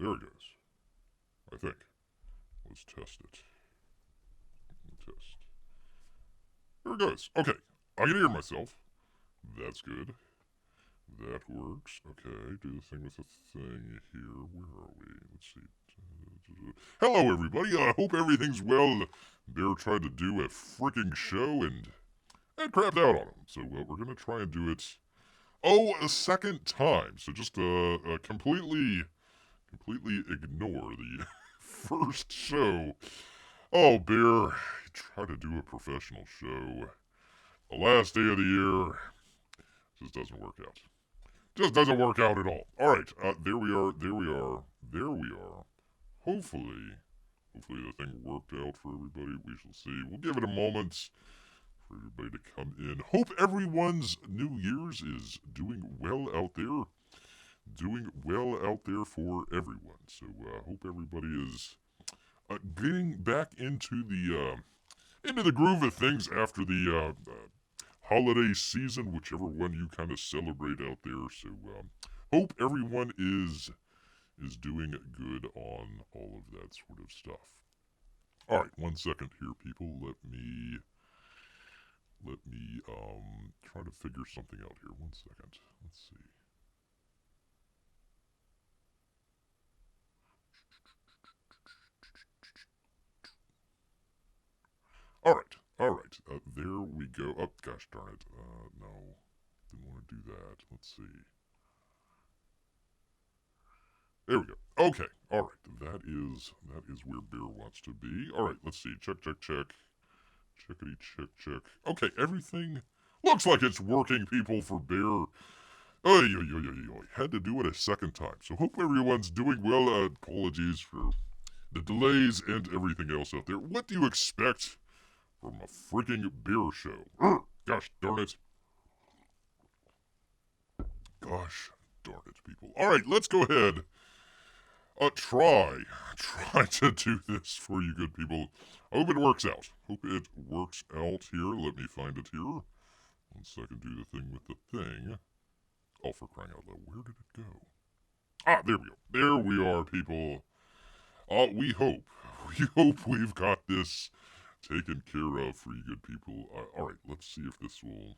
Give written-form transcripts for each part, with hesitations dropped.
There it goes. I think. Let's test it. Test. There it goes. Okay. I can hear myself. That's good. That works. Okay. Do the thing with the thing here. Where are we? Let's see. Hello, everybody. I hope everything's well. Bear tried to do a freaking show and crapped out on him. So we're going to try and do it, a second time. So just completely ignore the first show. Oh, Bear, try to do a professional show. The last day of the year just doesn't work out. Just doesn't work out at all. All right, there we are. Hopefully the thing worked out for everybody. We shall see. We'll give it a moment for everybody to come in. Hope everyone's New Year's is doing well out there. Doing well out there for everyone. So hope everybody is getting back into the groove of things after the holiday season, whichever one you kind of celebrate out there. So hope everyone is doing good on all of that sort of stuff. All right, 1 second here, people. Let me try to figure something out here. 1 second. Let's see. All right. There we go. Oh, gosh darn it. No, didn't want to do that. Let's see. There we go. Okay. All right. That is where Bear wants to be. All right. Let's see. Check. Checkity check. Okay. Everything looks like it's working, people, for Bear. Oy. Had to do it a second time. So hope everyone's doing well. Apologies for the delays and everything else out there. What do you expect from a freaking Bear show? Gosh darn it. Gosh darn it, people. All right, let's go ahead. Try to do this for you good people. I hope it works out. Here. Let me find it here. 1 second, do the thing with the thing. Oh, for crying out loud, where did it go? There we go. There we are, people. We hope we've got this taken care of for you good people. All right, let's see if this will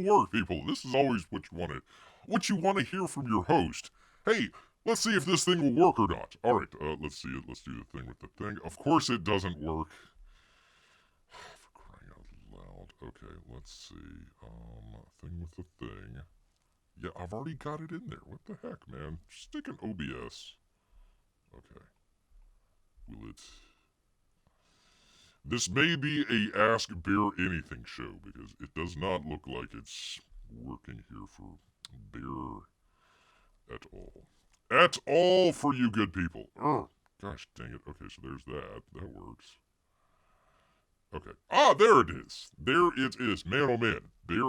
work, people. This is always what you want to hear from your host. Hey, let's see if this thing will work or not. All right, let's see it. Let's do the thing with the thing. Of course it doesn't work. For crying out loud. Okay, let's see. Thing with the thing. Yeah, I've already got it in there. What the heck, man? Stick an OBS. Okay. Will it... This may be a Ask Bear Anything show, because it does not look like it's working here for Bear at all. At all for you good people. Gosh dang it. Okay, so there's that. That works. Okay. There it is. There it is. Man, oh man. Bear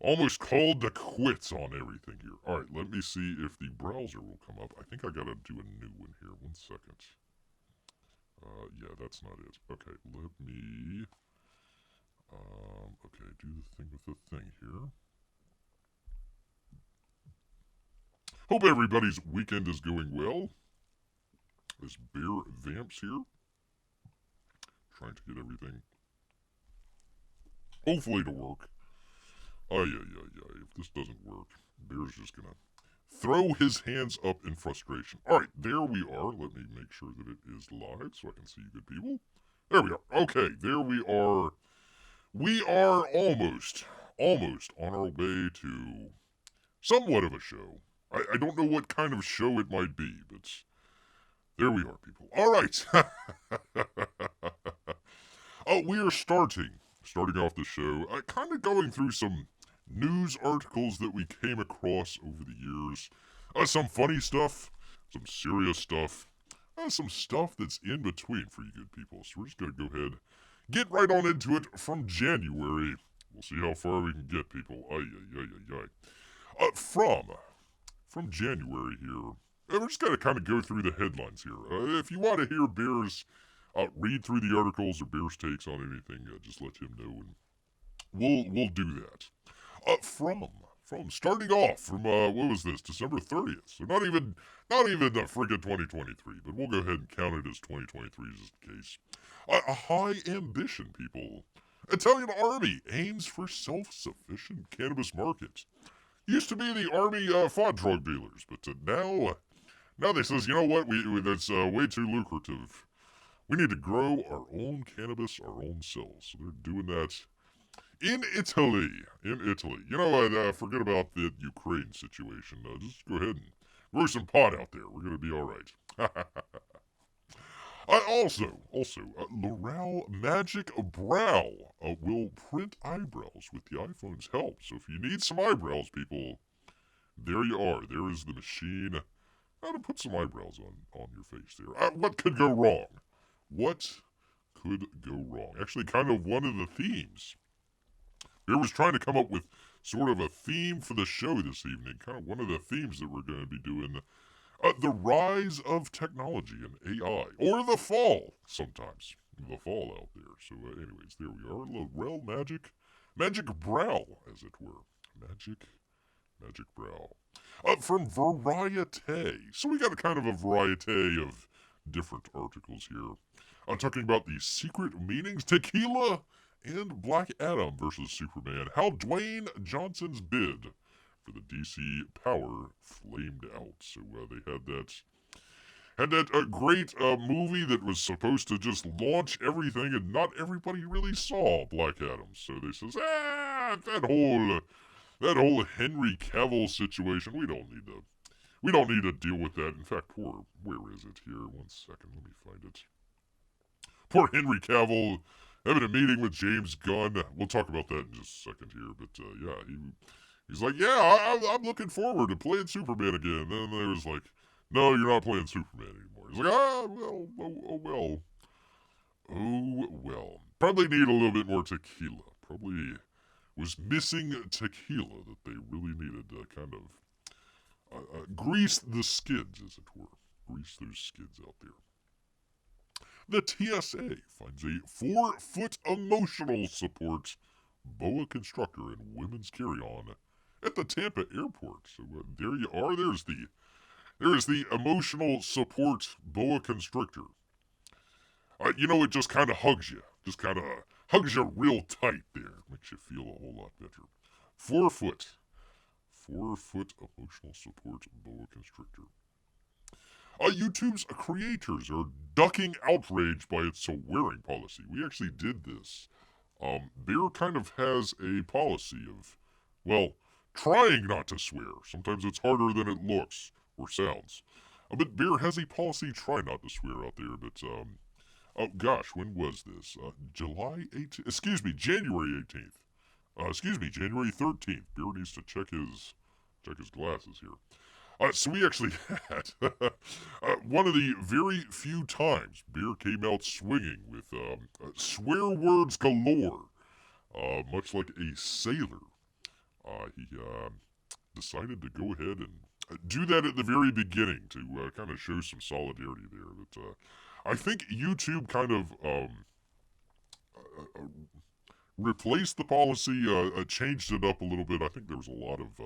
almost called the quits on everything here. All right, let me see if the browser will come up. I think I gotta do a new one here. 1 second. Yeah, that's not it. Okay, let me... okay, do the thing with the thing here. Hope everybody's weekend is going well. This Bear Vamps here. Trying to get everything, hopefully, to work. If this doesn't work, Bear's just gonna throw his hands up in frustration. Alright, there we are. Let me make sure that it is live so I can see you good people. There we are. Okay, there we are. We are almost on our way to somewhat of a show. I don't know what kind of show it might be, but there we are, people. Alright. We are starting off the show, kind of going through some news articles that we came across over the years. Some funny stuff, some serious stuff, some stuff that's in between for you good people. So we're just going to go ahead, get right on into it from January. We'll see how far we can get, people. From January here, we're just going to kind of go through the headlines here. If you want to hear Bear's read through the articles or Bear's takes on anything, just let him know, and we'll do that. From starting off from, what was this, December 30th. So not even friggin' 2023, but we'll go ahead and count it as 2023 just in case. A high ambition, people. Italian army aims for self-sufficient cannabis market. Used to be the army fought drug dealers, but now they says, you know what, that's way too lucrative. We need to grow our own cannabis, our own cells. So they're doing that in Italy. You know what, forget about the Ukraine situation. Just go ahead and grow some pot out there. We're going to be all right. Also, L'Oreal Magic Brow will print eyebrows with the iPhone's help. So if you need some eyebrows, people, there you are. There is the machine. How to put some eyebrows on your face there. What could go wrong? What could go wrong? Actually, kind of one of the themes. Bear was trying to come up with sort of a theme for the show this evening. Kind of one of the themes that we're going to be doing. The rise of technology and AI. Or the fall, sometimes. The fall out there. So, anyways, there we are. L'Oreal Magic Brow, as it were. Magic Brow. From Variete. So we got a kind of a variety of different articles here. Talking about the secret meanings, tequila, and Black Adam versus Superman. How Dwayne Johnson's bid for the DC power flamed out. So they had that great movie that was supposed to just launch everything, and not everybody really saw Black Adam. So they says, that whole Henry Cavill situation, we don't need to deal with that. In fact, where is it here? 1 second, let me find it. Poor Henry Cavill having a meeting with James Gunn. We'll talk about that in just a second here. But yeah, he's like, yeah, I'm looking forward to playing Superman again. And then there was like, no, you're not playing Superman anymore. He's like, oh well. Probably need a little bit more tequila. Probably was missing tequila that they really needed to kind of grease the skids, as it were. Grease those skids out there. The TSA finds a 4-foot emotional support boa constrictor and women's carry-on at the Tampa airport. So there you are. There is the emotional support boa constrictor. It just kind of hugs you. Just kind of hugs you real tight there. Makes you feel a whole lot better. 4-foot emotional support boa constrictor. YouTube's creators are ducking outrage by its swearing policy. We actually did this. Bear kind of has a policy of, well, trying not to swear. Sometimes it's harder than it looks or sounds. But Bear has a policy try not to swear out there. But, oh gosh, when was this? January 18th. January 13th. Bear needs to check his glasses here. So we actually had one of the very few times Bear came out swinging with swear words galore. Much like a sailor, he decided to go ahead and do that at the very beginning to kind of show some solidarity there. But I think YouTube kind of replaced the policy, changed it up a little bit. I think there was a lot of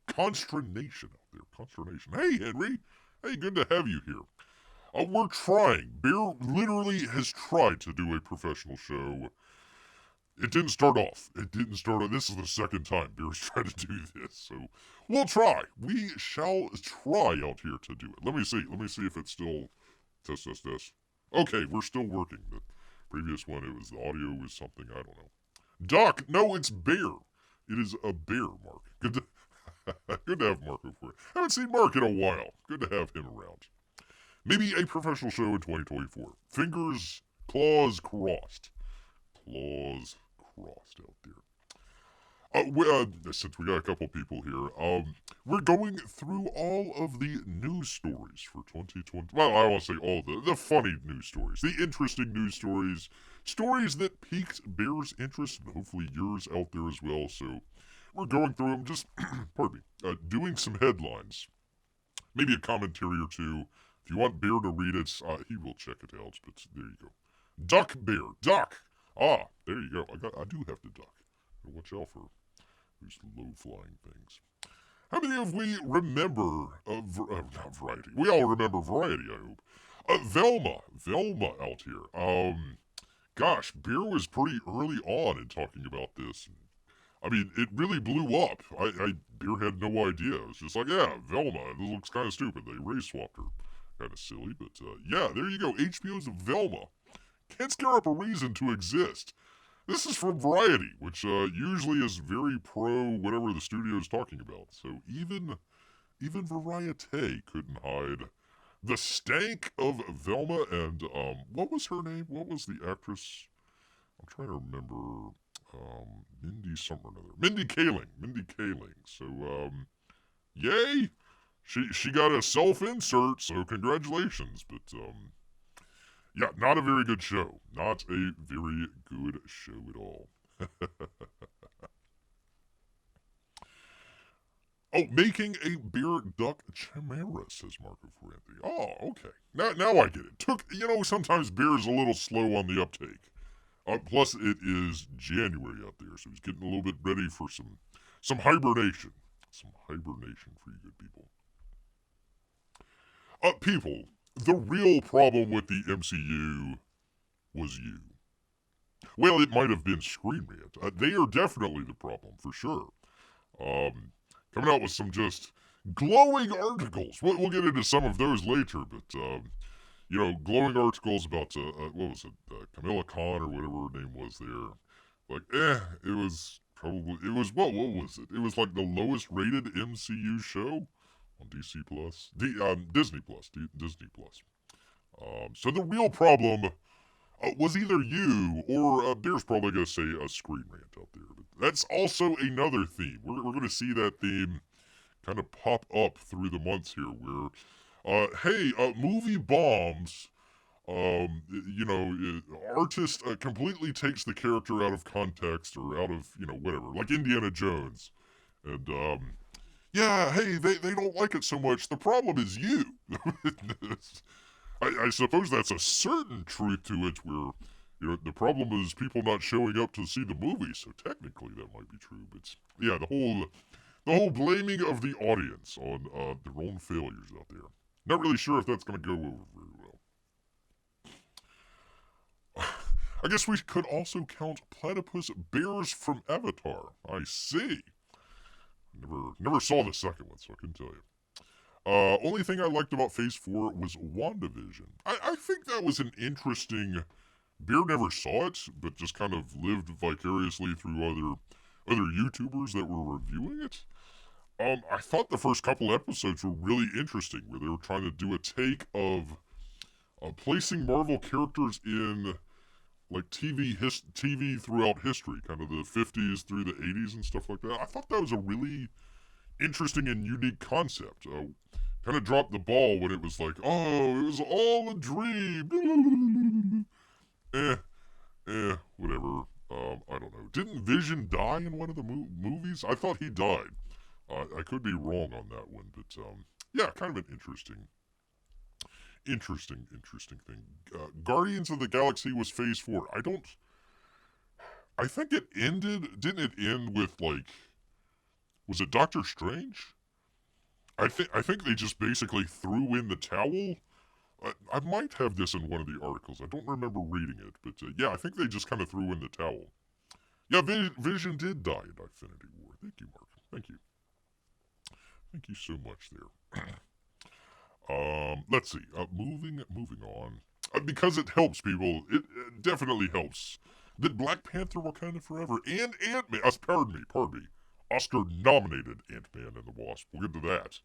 consternation out there. Consternation. Hey, Henry. Hey, good to have you here. We're trying. Bear literally has tried to do a professional show. It didn't start off. This is the second time Bear's tried to do this. So we'll try. We shall try out here to do it. Let me see if it's still test. Okay, we're still working. The previous one, the audio was something, I don't know. Doc, no, it's Bear. It is a bear, Mark. Good to have Mark over here. Haven't seen Mark in a while. Good to have him around. Maybe a professional show in 2024. Fingers, claws crossed. Claws crossed out there. Since we got a couple people here, we're going through all of the news stories for 2020. Well, I won't say all the funny news stories, the interesting news stories, stories that piqued Bear's interest, and hopefully yours out there as well. So we're going through them, just, pardon me, doing some headlines. Maybe a commentary or two. If you want Bear to read it, he will check it out, but there you go. Duck Bear, duck! Ah, there you go. I do have to duck. Watch out for Those low-flying things. How many of we remember not Variety? We all remember Variety, I hope. Velma out here. Gosh, Beer was pretty early on in talking about this. I mean, it really blew up. Beer had no idea. It was just like, yeah, Velma, this looks kind of stupid. They race swapped her. Kind of silly, but yeah, there you go. HBO's Velma. Can't scare up a reason to exist. This is from Variety, which usually is very pro whatever the studio is talking about. So even Variety couldn't hide the stank of Velma and what was her name? What was the actress? I'm trying to remember. Mindy something or another. Mindy Kaling. So yay! She got a self-insert, so congratulations. But yeah, not a very good show. Not a very good show at all. Oh, making a beer duck chimera, says Marco Ferranti. Oh, okay. Now I get it. Sometimes beer is a little slow on the uptake. Plus, it is January out there, so he's getting a little bit ready for some hibernation. Some hibernation for you good people. People, the real problem with the MCU was you. Well, it might have been Screen Rant. They are definitely the problem, for sure. Coming out with some just glowing articles. We'll get into some of those later, but, glowing articles about, what was it, Camilla Khan or whatever her name was there. Like, it was what was it? It was like the lowest rated MCU show on Disney Plus. Disney Plus. So the real problem was either you or there's probably going to say a Screen Rant out there. But that's also another theme. We're going to see that theme kind of pop up through the months here where, movie bombs, artist completely takes the character out of context or out of, whatever. Like Indiana Jones. And, they don't like it so much. The problem is you. I suppose that's a certain truth to it where, the problem is people not showing up to see the movie, so technically that might be true. But, yeah, the whole blaming of the audience on their own failures out there. Not really sure if that's going to go over very well. I guess we could also count platypus bears from Avatar. I see. Never saw the second one, so I couldn't tell you. Only thing I liked about Phase 4 was WandaVision. I think that was an interesting... Beer never saw it, but just kind of lived vicariously through other YouTubers that were reviewing it. I thought the first couple episodes were really interesting, where they were trying to do a take of placing Marvel characters in like TV throughout history, kind of the 50s through the 80s and stuff like that. I thought that was a really interesting and unique concept. Kind of dropped the ball when it was like, oh, it was all a dream. Whatever. I don't know. Didn't Vision die in one of the movies? I thought he died. I could be wrong on that one, but yeah, kind of an interesting thing. Guardians of the Galaxy was Phase 4. I think it ended. Didn't it end with like? Was it Doctor Strange? I think they just basically threw in the towel. I might have this in one of the articles. I don't remember reading it, but yeah, I think they just kind of threw in the towel. Yeah, Vision did die in Infinity War. Thank you, Mark. Thank you. Thank you so much there. Let's see. Moving on. Because it helps people. It definitely helps. That Black Panther Wakanda Forever and Ant-Man, pardon me, Oscar-nominated Ant-Man and the Wasp. We'll get to that.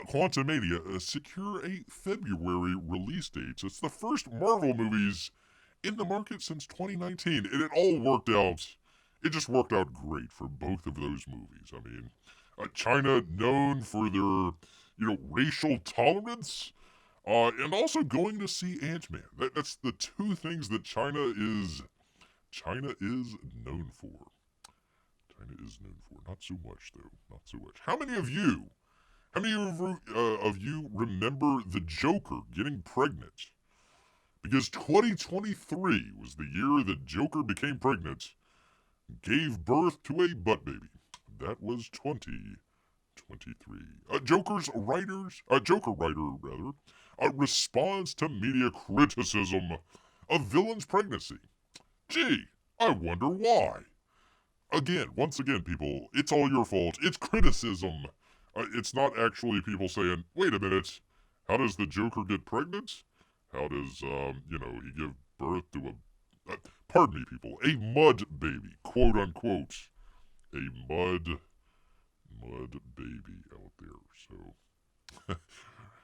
Quantumania secure a February release date. It's the first Marvel movies in the market since 2019, and it all worked out. It just worked out great for both of those movies. I mean, China known for their, racial tolerance, and also going to see Ant-Man. That's the two things that China is known for. Not so much, though. Not so much. How many of you remember the Joker getting pregnant? Because 2023 was the year that Joker became pregnant, gave birth to a butt baby. that was 2023. Joker writer, responds to media criticism of villain's pregnancy. Gee, I wonder why. Once again, people, it's all your fault. It's criticism. It's not actually people saying, wait a minute, how does the Joker get pregnant? How does, he give birth to pardon me, people, a mud baby, quote unquote. A mud baby out there, so.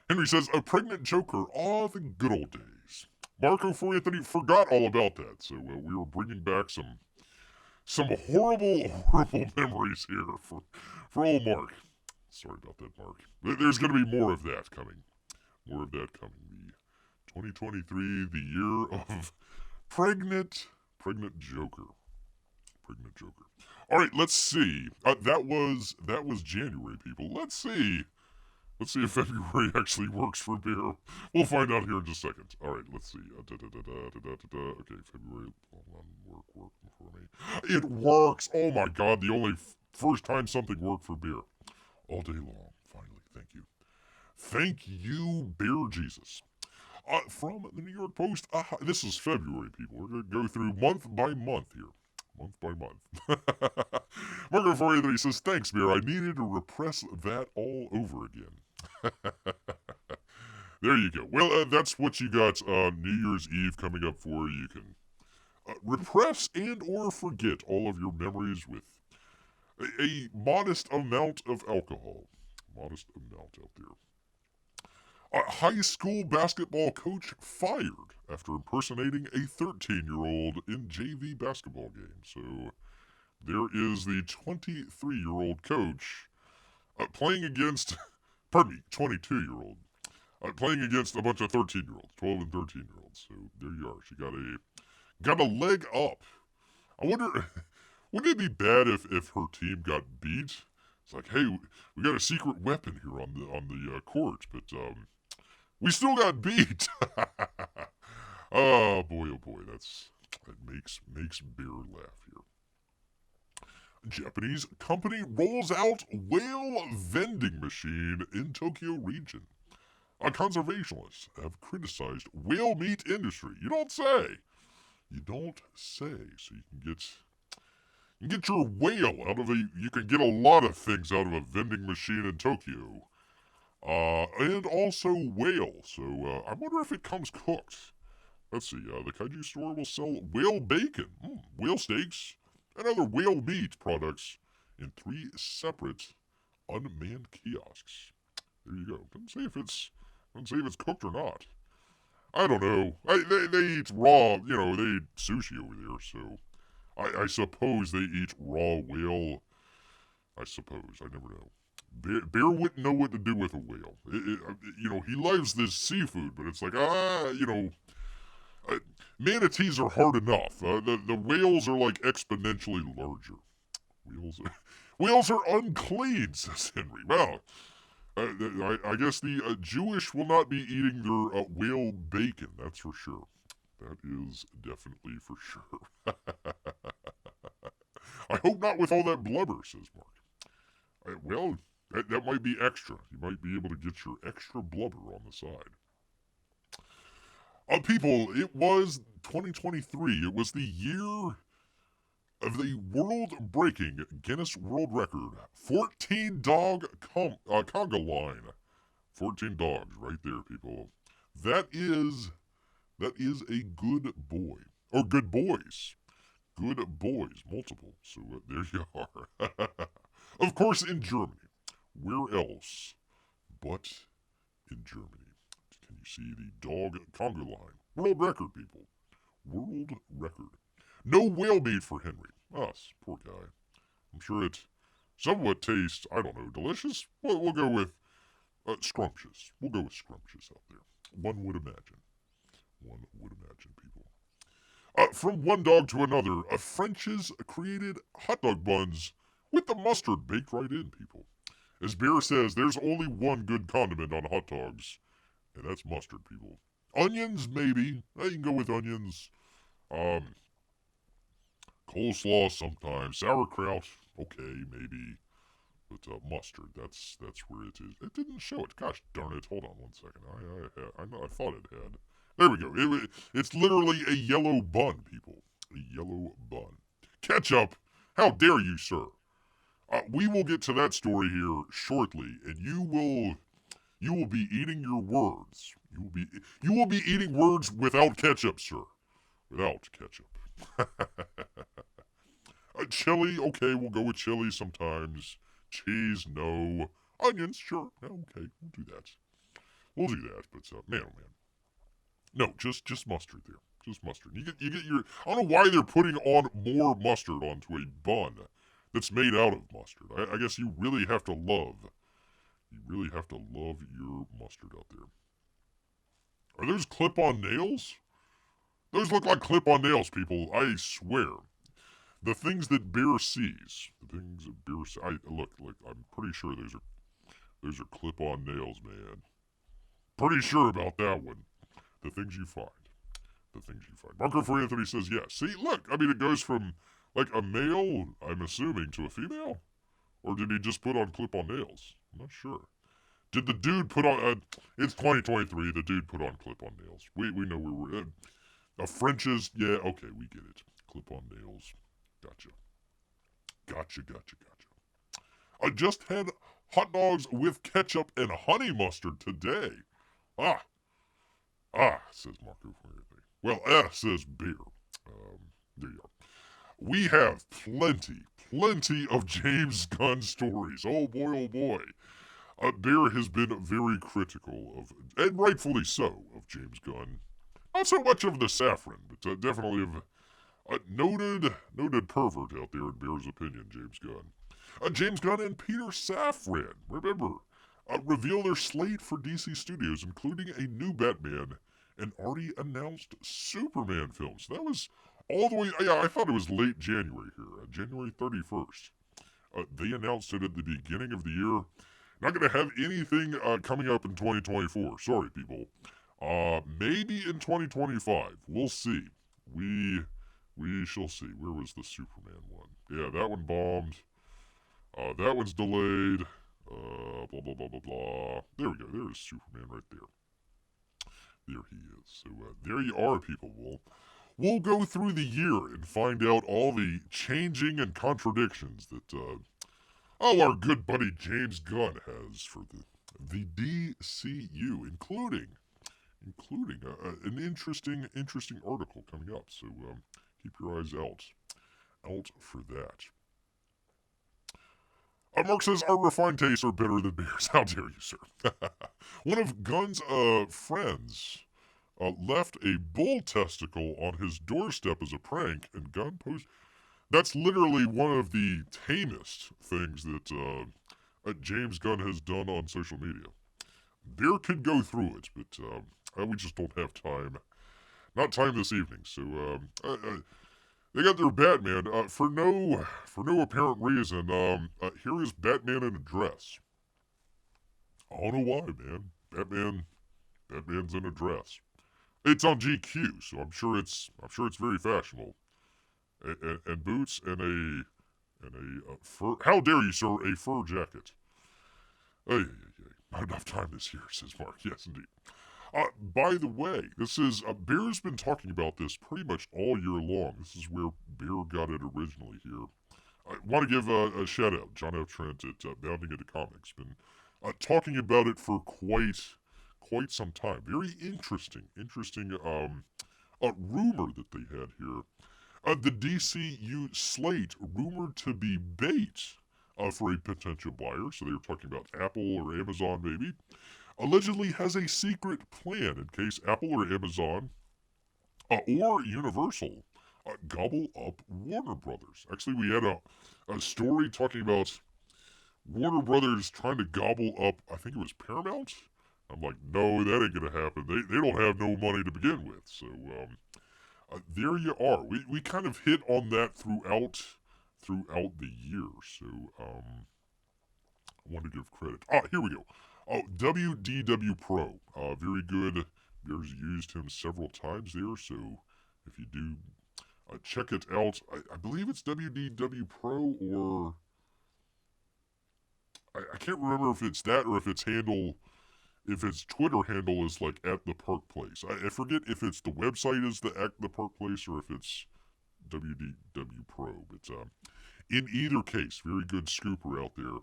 Henry says, a pregnant Joker, the good old days. Marco for Anthony forgot all about that, so we were bringing back some horrible memories here for old Mark. Sorry about that, Mark. There's going to be more of that coming. The 2023, the year of pregnant Joker. All right, let's see. That was January, people. Let's see if February actually works for beer. We'll find out here in just a second. All right, let's see. Okay, February. Hold on, work for me. It works. Oh my God, the only first time something worked for beer all day long. Finally, thank you, Beer Jesus. From the New York Post. This is February, people. We're gonna go through month by month here. Month by month. Marco Fourier says, thanks, Beer. I needed to repress that all over again. There you go. Well, that's what you got on New Year's Eve coming up for. You can repress and or forget all of your memories with a modest amount of alcohol. Modest amount out there. A high school basketball coach fired after impersonating a 13-year-old in JV basketball game. So there is the 23-year-old coach playing against, 22-year-old, playing against a bunch of 13-year-olds, 12 and 13-year-olds. So there you are. She got a leg up. I wonder, wouldn't it be bad if her team got beat? It's like, hey, we got a secret weapon here on the court, but we still got beat. Oh boy, that makes beer laugh here. Japanese company rolls out whale vending machine in Tokyo region. Conservationists have criticized whale meat industry. You don't say. So you can get your whale out of you can get a lot of things out of a vending machine in Tokyo. And also whale. So I wonder if it comes cooked. Let's see. The kaiju store will sell whale bacon, whale steaks, and other whale meat products in 3 separate unmanned kiosks. There you go. Doesn't say if it's cooked or not. I don't know. They eat raw. They eat sushi over there. So I suppose they eat raw whale. I suppose. I never know. Bear wouldn't know what to do with a whale. He loves this seafood, but it's like, manatees are hard enough. The whales are like exponentially larger. Whales are unclean, says Henry. Well, I guess the Jewish will not be eating their whale bacon, that's for sure. That is definitely for sure. I hope not with all that blubber, says Mark. Well, that might be extra. You might be able to get your extra blubber on the side. People, it was 2023. It was the year of the world-breaking Guinness World Record 14-dog conga line. 14 dogs right there, people. That is a good boy. Or good boys. Good boys, multiple. So there you are. Of course, in Germany. Where else but in Germany? Can you see the dog conga line? World record, people. World record. No whale meat for Henry. Us, poor guy. I'm sure it somewhat tastes, I don't know, delicious? We'll go with scrumptious. We'll go with scrumptious out there. One would imagine, people. From one dog to another, French's created hot dog buns with the mustard baked right in, people. As Bear says, there's only one good condiment on hot dogs, and that's mustard, people. Onions, maybe. You can go with onions. Coleslaw sometimes. Sauerkraut, okay, maybe. but mustard. That's where it is. It didn't show it. Gosh darn it! Hold on one second. I thought it had. There we go. It's literally a yellow bun, people. A yellow bun. Ketchup. How dare you, sir? We will get to that story here shortly, and you will be eating your words. You will be eating words without ketchup, sir. Without ketchup. Chili, okay, we'll go with chili sometimes. Cheese, no. Onions, sure. Okay, we'll do that. We'll do that, but man, oh man. No, just mustard there. Just mustard. You get your. I don't know why they're putting on more mustard onto a bun that's made out of mustard. I guess you really have to love. You really have to love your mustard out there. Are those clip-on nails? Those look like clip-on nails, people. I swear. The things that Bear sees. The things that Bear sees. Look. I'm pretty sure those are clip-on nails, man. Pretty sure about that one. The things you find. The things you find. Marco for Anthony says yes. See, look. I mean, it goes from like a male, I'm assuming, to a female. Or did he just put on clip-on nails? I'm not sure. Did the dude put on... it's 2023. The dude put on clip-on nails. We know where we're at. French's... Yeah, okay, we get it. Clip-on nails. Gotcha. I just had hot dogs with ketchup and honey mustard today. Says Marco. Well, says Beer. There you are. We have plenty of James Gunn stories. Oh boy. Bear has been very critical of, and rightfully so, of James Gunn. Not so much of the Saffron, but definitely of a noted pervert out there in Bear's opinion, James Gunn. James Gunn and Peter Safran, remember, reveal their slate for DC Studios, including a new Batman and already announced Superman films. That was all the way, I thought it was late January here, January 31st. They announced it at the beginning of the year. Not going to have anything coming up in 2024. Sorry, people. Maybe in 2025. We'll see. We shall see. Where was the Superman one? Yeah, that one bombed. That one's delayed. Blah, blah, blah, blah, blah. There we go. There's Superman right there. There he is. So, there you are, people. We'll go through the year and find out all the changing and contradictions that, our good buddy James Gunn has for the DCU, including an interesting article coming up. So keep your eyes out for that. Mark says our refined tastes are better than beers. How dare you, sir? One of Gunn's friends left a bull testicle on his doorstep as a prank, and Gunn posted. That's literally one of the tamest things that James Gunn has done on social media. Bear could go through it, but we just don't have time. Not time this evening. So they got their Batman for no apparent reason. Here is Batman in a dress. I don't know why, man. Batman's in a dress. It's on GQ, so I'm sure it's very fashionable. And boots and a fur. How dare you, sir? A fur jacket. Not enough time this year, says Mark. Yes, indeed. By the way, this is Bear's been talking about this pretty much all year long. This is where Bear got it originally here. I want to give a shout out, John F. Trent at Bounding Into Comics. Been talking about it for quite some time. Very interesting rumor that they had here. The DCU slate rumored to be bait for a potential buyer. So they were talking about Apple or Amazon, maybe. Allegedly has a secret plan in case Apple or Amazon or Universal gobble up Warner Brothers. Actually, we had a story talking about Warner Brothers trying to gobble up, I think it was Paramount. I'm like, no, that ain't gonna happen. They don't have no money to begin with. So there you are. We kind of hit on that throughout the year. So I want to give credit. Here we go. WDW Pro, very good. Bear's used him several times there, so if you do check it out, I believe it's WDW Pro or I can't remember if it's that or if its Twitter handle is like at the Park Place. I forget if it's the website is the at the Park Place or if it's WDW Pro. But in either case, very good scooper out there.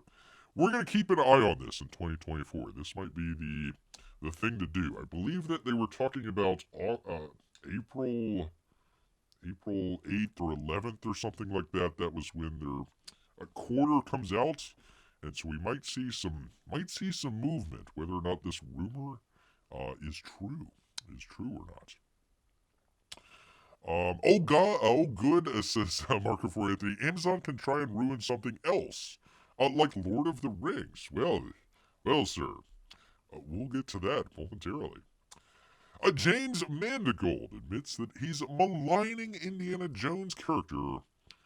We're gonna keep an eye on this in 2024. This might be the thing to do. I believe that they were talking about April 8th or 11th or something like that. That was when their quarter comes out. And so we might see some movement, whether or not this rumor is true or not. Oh good, says Marco for Anthony. Amazon can try and ruin something else, like Lord of the Rings. Well, sir, we'll get to that momentarily. James Mandigold admits that he's maligning Indiana Jones' character.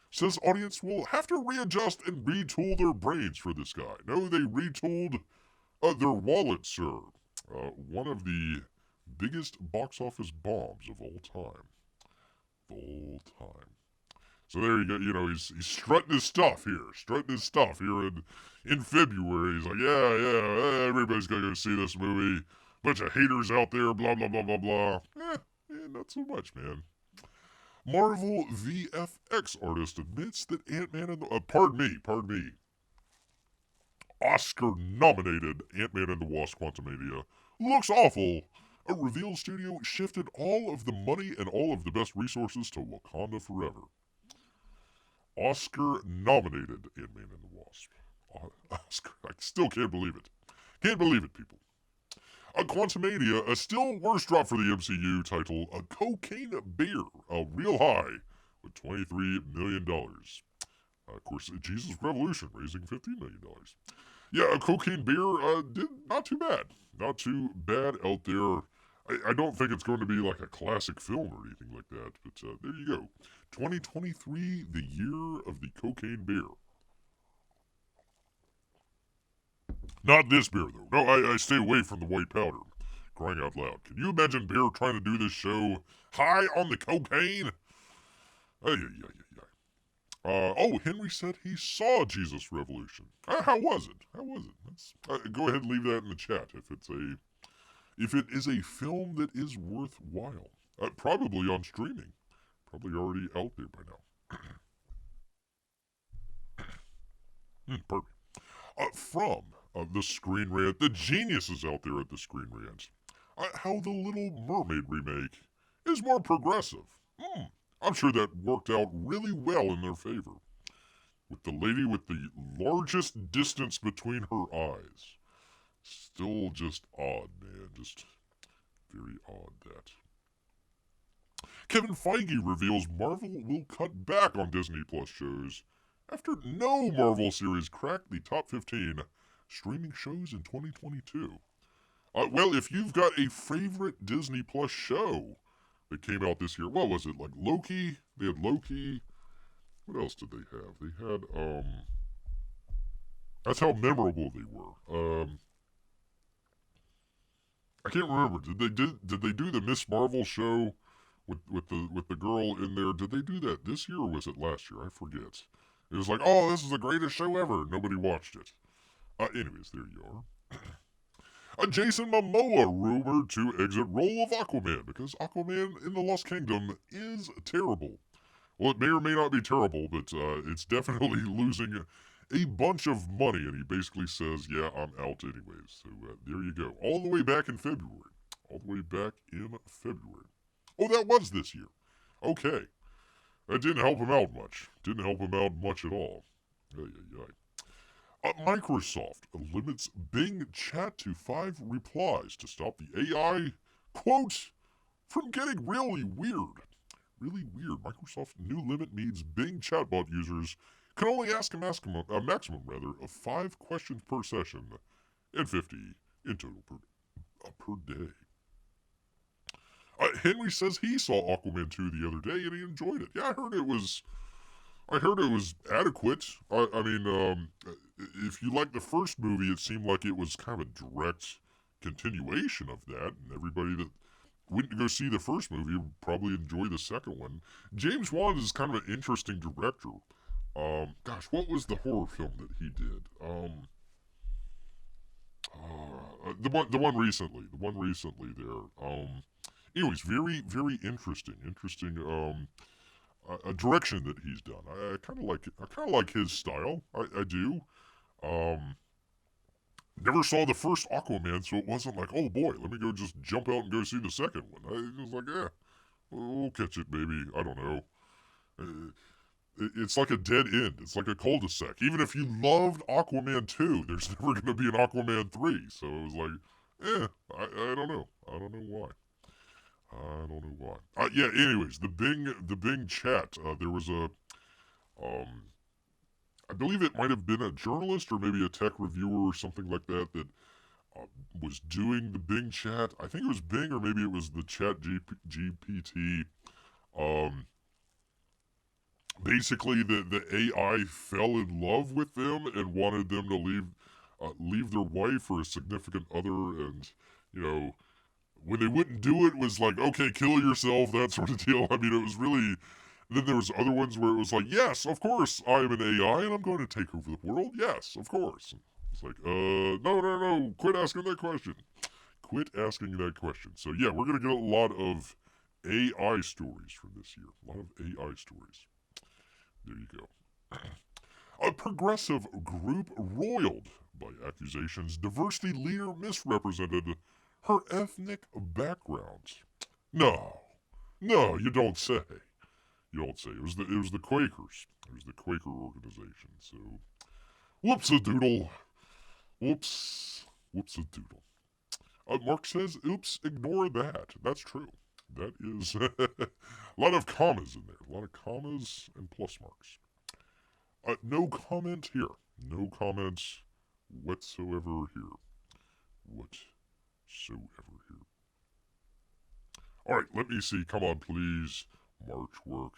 Says audience will have to readjust and retool their brains for this guy. No, they retooled their wallet, sir. One of the biggest box office bombs of all time. So there you go. You know, he's strutting his stuff here in February. He's like, yeah, everybody's gonna go see this movie. Bunch of haters out there, blah blah blah blah blah. Not so much, man. Marvel VFX artist admits that Ant-Man and the... pardon me. Oscar-nominated Ant-Man and the Wasp Quantumania looks awful. A reveal studio shifted all of the money and all of the best resources to Wakanda Forever. Oscar-nominated Ant-Man and the Wasp. Oscar, I still can't believe it. Can't believe it, people. A Quantumania, a still worse drop for the MCU, title A Cocaine Bear, a real high, with $23 million. Of course, Jesus Revolution, raising $15 million. Yeah, A Cocaine Bear did not too bad. Not too bad out there. I don't think it's going to be like a classic film or anything like that, but there you go. 2023, the year of the Cocaine Bear. Not this bear, though. No, I stay away from the white powder. Crying out loud. Can you imagine Bear trying to do this show high on the cocaine? Henry said he saw Jesus Revolution. How was it? Go ahead and leave that in the chat if it is a film that is worthwhile. Probably on streaming. Probably already out there by now. Pardon me. From the Screen Rant, the geniuses out there at the Screen Rant, how the Little Mermaid remake is more progressive. I'm sure that worked out really well in their favor. With the lady with the largest distance between her eyes. Still just odd, man. Just very odd, that. Kevin Feige reveals Marvel will cut back on Disney Plus shows after no Marvel series cracked the top 15 streaming shows in 2022. Well, if you've got a favorite Disney Plus show that came out this year, what was it, like Loki? They had Loki. What else did they have? They had, that's how memorable they were. I can't remember. Did they do the Miss Marvel show with the girl in there? Did they do that this year or was it last year? I forget. It was like, oh, this is the greatest show ever. Nobody watched it. Anyways, there you are. Jason Momoa rumored to exit role of Aquaman because Aquaman in the Lost Kingdom is terrible. Well, it may or may not be terrible, but it's definitely losing a bunch of money, and he basically says, yeah, I'm out anyways. So there you go. All the way back in February. Oh, that was this year. Okay. That didn't help him out much. Didn't help him out much at all. Microsoft limits Bing chat to 5 replies to stop the AI, quote, from getting really weird. Really weird. Microsoft's new limit means Bing chatbot users can only ask a maximum of 5 questions per session and 50 in total per day. Henry says he saw Aquaman 2 the other day and he enjoyed it. Yeah, I heard it was adequate. I mean, if you like the first movie, it seemed like it was kind of a direct continuation of that, and everybody that went to go see the first movie would probably enjoy the second one. James Wan is kind of an interesting director. What was the horror film that he did? The one recently there. Anyways, very very interesting a direction that he's done. I kind of like it. I kind of like his style. I do. Um, Never saw the first Aquaman, so it wasn't like, oh boy, let me go just jump out and go see the second one. I was like, yeah, we'll catch it, maybe. I don't know. It's like a dead end. It's like a cul-de-sac. Even if you loved Aquaman 2, there's never going to be an Aquaman 3. So it was like, I don't know. I don't know why. I don't know why. Yeah. Anyways, the Bing chat. There was a, um, I believe it might have been a journalist or maybe a tech reviewer or something like that was doing the Bing chat. I think it was Bing or maybe it was the Chat GPT. Um, Basically, the AI fell in love with them and wanted them to leave their wife or a significant other, and you know, when they wouldn't do it, was like, okay, kill yourself, that sort of deal. I mean, it was really. Then there was other ones where it was like, yes, of course, I am an AI and I'm going to take over the world. Yes, of course. It's like, no, quit asking that question. Quit asking that question. So yeah, we're gonna get a lot of AI stories from this year. A lot of AI stories. There you go. A progressive group roiled by accusations diversity leader misrepresented her ethnic background. No, you don't say. You don't say. It was the Quakers. It was the Quaker organization. So, whoops-a-doodle. Whoops-a-doodle. Mark says, oops, ignore that. That's true. That is a lot of commas in there. A lot of commas and plus marks. No comment here. No comments whatsoever here. Whatsoever here. Alright, let me see. Come on, please. March work.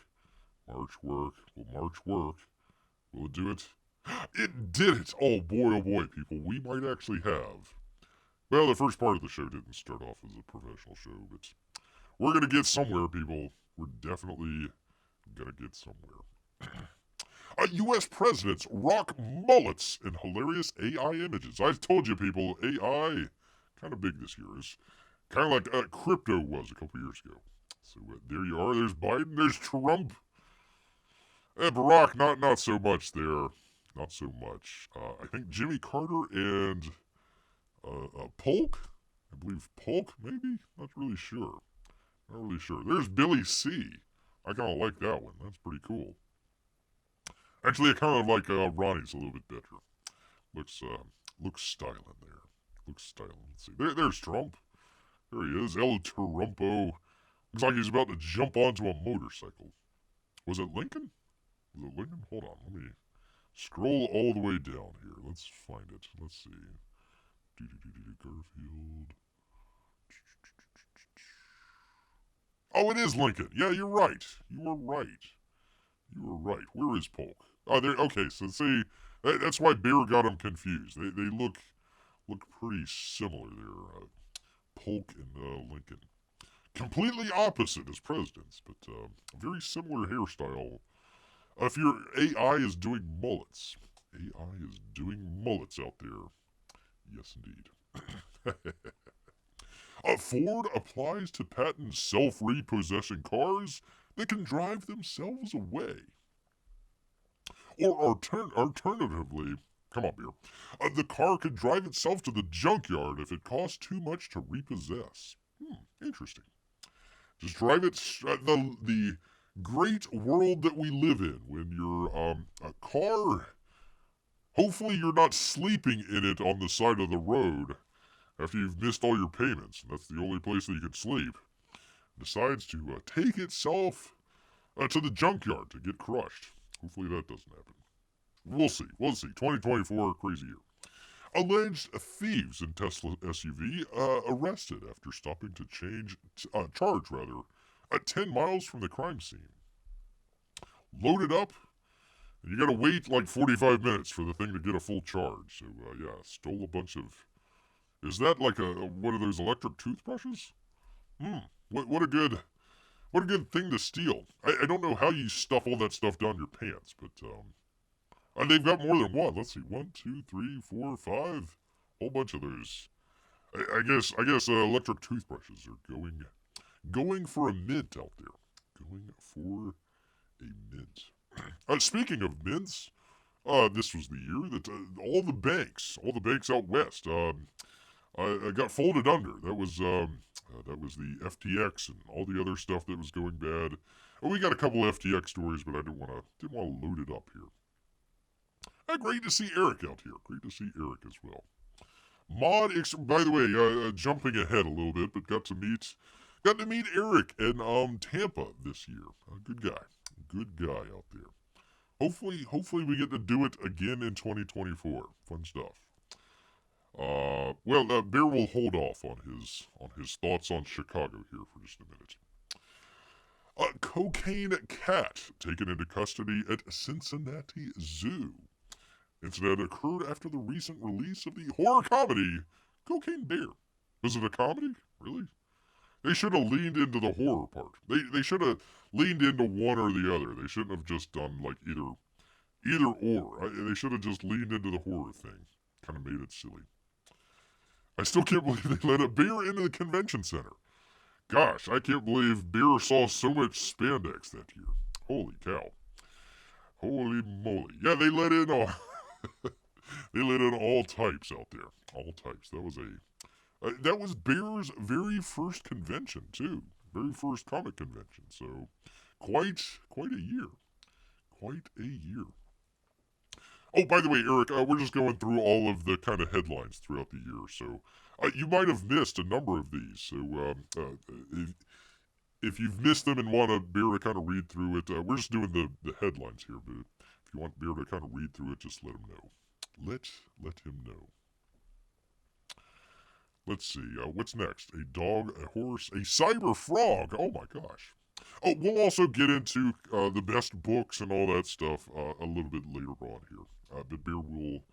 March work. Will March work? Will it do it? It did it! Oh boy, people. We might actually have. Well, the first part of the show didn't start off as a professional show, but we're gonna get somewhere, people. We're definitely gonna get somewhere. U.S. presidents rock mullets in hilarious AI images. I've told you, people, AI kind of big this year. It's kind of like crypto was a couple years ago. So there you are. There's Biden. There's Trump. And Barack, not so much there. Not so much. I think Jimmy Carter and Polk. I believe Polk, maybe? Not really sure. Not really sure. There's Billy C. I kind of like that one. That's pretty cool. Actually, I kind of like Ronnie's a little bit better. Looks styling there. Looks styling. Let's see. There's Trump. There he is. El Trumpo. Looks like he's about to jump onto a motorcycle. Was it Lincoln? Was it Lincoln? Hold on. Let me scroll all the way down here. Let's find it. Let's see. Garfield. Oh, it is Lincoln. Yeah, you're right. You are right. You were right. Where is Polk? Oh, there. Okay, so see, that's why Bear got him confused. They look pretty similar there. Polk and Lincoln, completely opposite as presidents, but very similar hairstyle. If your AI is doing mullets, AI is doing mullets out there. Yes, indeed. Ford applies to patent self-repossessing cars that can drive themselves away. Or alternatively, come on, Beer, the car could drive itself to the junkyard if it costs too much to repossess. Interesting. Just drive it. The great world that we live in, when you're a car. Hopefully, you're not sleeping in it on the side of the road after you've missed all your payments. That's the only place that you can sleep. Decides to take itself to the junkyard to get crushed. Hopefully that doesn't happen. We'll see. 2024, crazy year. Alleged thieves in Tesla SUV arrested after stopping to charge at 10 miles from the crime scene. Loaded up, and you gotta wait like 45 minutes for the thing to get a full charge. So, yeah, stole a bunch of... Is that like one of those electric toothbrushes? What a good thing to steal. I don't know how you stuff all that stuff down your pants, but they've got more than one. Let's see, 1, 2, 3, 4, 5. Whole bunch of those. I guess electric toothbrushes are going for a mint out there. Going for a mint. Speaking of mints, this was the year that all the banks out west, got folded under. That was the FTX and all the other stuff that was going bad. And we got a couple FTX stories, but I didn't want to load it up here. Great to see Eric out here. Great to see Eric as well. By the way, jumping ahead a little bit, but got to meet Eric in Tampa this year. Good guy out there. Hopefully we get to do it again in 2024. Fun stuff. Bear will hold off on his thoughts on Chicago here for just a minute. Cocaine cat taken into custody at Cincinnati Zoo. Incident occurred after the recent release of the horror comedy Cocaine Bear. Was it a comedy? Really? They should have leaned into the horror part. They should have leaned into one or the other. They shouldn't have just done like either or. They should have just leaned into the horror thing. Kind of made it silly. I still can't believe they let a bear into the convention center. Gosh, I can't believe bear saw so much spandex that year. Holy cow. Holy moly. Yeah, they let in all types out there. All types. That was Bear's very first convention, too. Very first comic convention. So, quite a year. Quite a year. Oh, by the way, Eric, we're just going through all of the kind of headlines throughout the year. So, you might have missed a number of these. So, if you've missed them and want Bear to kind of read through it, we're just doing the headlines here. But if you want Bear to kind of read through it, just let him know. Let him know. Let's see, what's next? A dog, a horse, a CyberFrog. Oh my gosh. Oh, we'll also get into the best books and all that stuff a little bit later on here. But Bear will...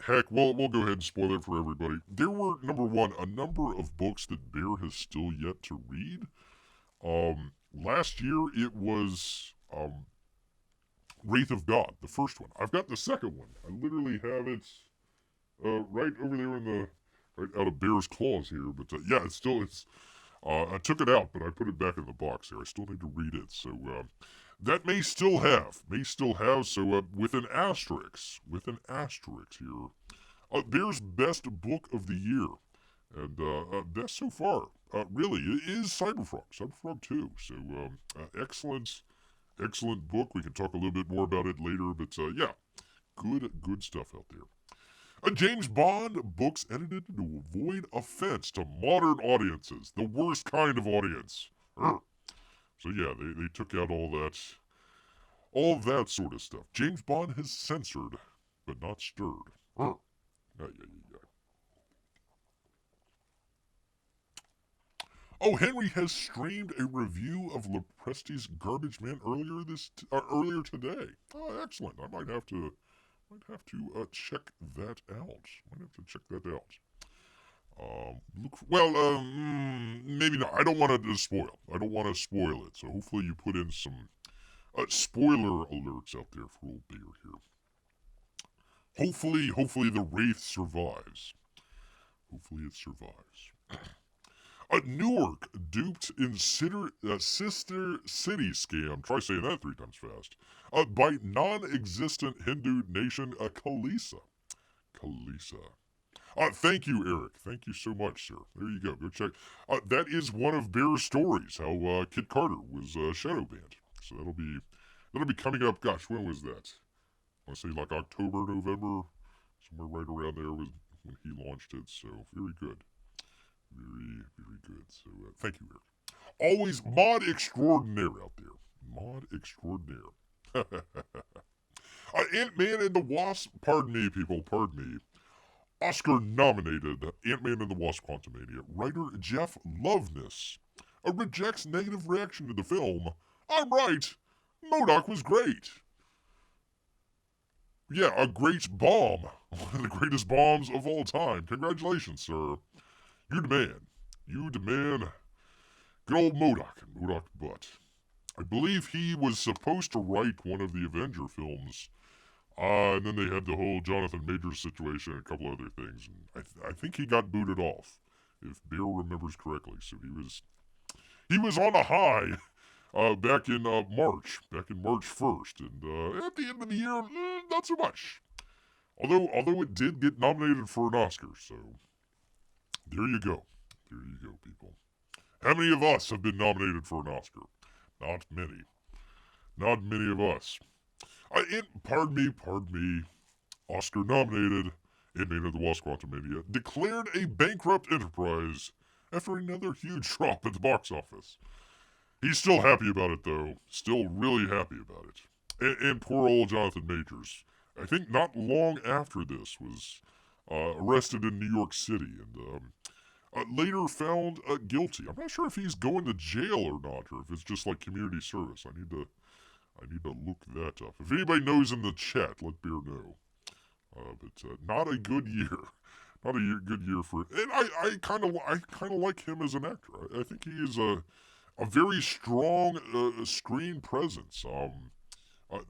heck, we'll go ahead and spoil it for everybody. There were, number one, a number of books that Bear has still yet to read. Last year it was Wraith of God, the first one. I've got the second one. I literally have it right over there right out of Bear's claws here. But yeah, I took it out, but I put it back in the box here. I still need to read it. So that may still have. So with an asterisk here, Bear's best book of the year, and best so far, really, it is CyberFrog 2. So excellent book. We can talk a little bit more about it later, but yeah, good stuff out there. James Bond books edited to avoid offense to modern audiences, the worst kind of audience. So yeah, they took out all that sort of stuff. James Bond has censored, but not stirred. Yeah. Oh, Henry has streamed a review of LOPRESTI's Garbage Man earlier today. Oh, excellent. I might have to check that out. Maybe not. I don't want to spoil. it. So hopefully you put in some spoiler alerts out there for old Bear here. Hopefully the Wraith survives. Hopefully it survives. Newark duped in Sister City scam. Try saying that 3 times fast. By non-existent Hindu nation Kalisa. Thank you, Eric. Thank you so much, sir. There you go. Go check. That is one of Bear's stories. How Kid Carter was shadow banned. So that'll be coming up. Gosh, when was that? I want to say like October, November, somewhere right around there was when he launched it. So very good. Very good. So thank you, Eric. Always mod extraordinaire out there. Mod extraordinaire. Ant-Man and the Wasp. Pardon me, people. Oscar-nominated Ant-Man and the Wasp: Quantumania writer Jeff Loveness rejects negative reaction to the film. I'm right. MODOK was great. Yeah, a great bomb. One of the greatest bombs of all time. Congratulations, sir. You demand. Good old MODOK butt. I believe he was supposed to write one of the Avenger films And then they had the whole Jonathan Majors situation and a couple other things. And I think he got booted off, if Bear remembers correctly. So he was on a high back in March 1st. And at the end of the year, not so much. Although it did get nominated for an Oscar. So there you go. There you go, people. How many of us have been nominated for an Oscar? Not many. Not many of us. Pardon me, Oscar nominated Inmate of the Wasp Quantumania declared a bankrupt enterprise after another huge drop at the box office. He's still happy about it, though. Still really happy about it. And poor old Jonathan Majors. I think not long after this was arrested in New York City and later found guilty. I'm not sure if he's going to jail or not, or if it's just like community service. I need to look that up. If anybody knows in the chat, let Bear know. But not a good year. Not a good year for it. And I kind of like him as an actor. I think he is a very strong screen presence.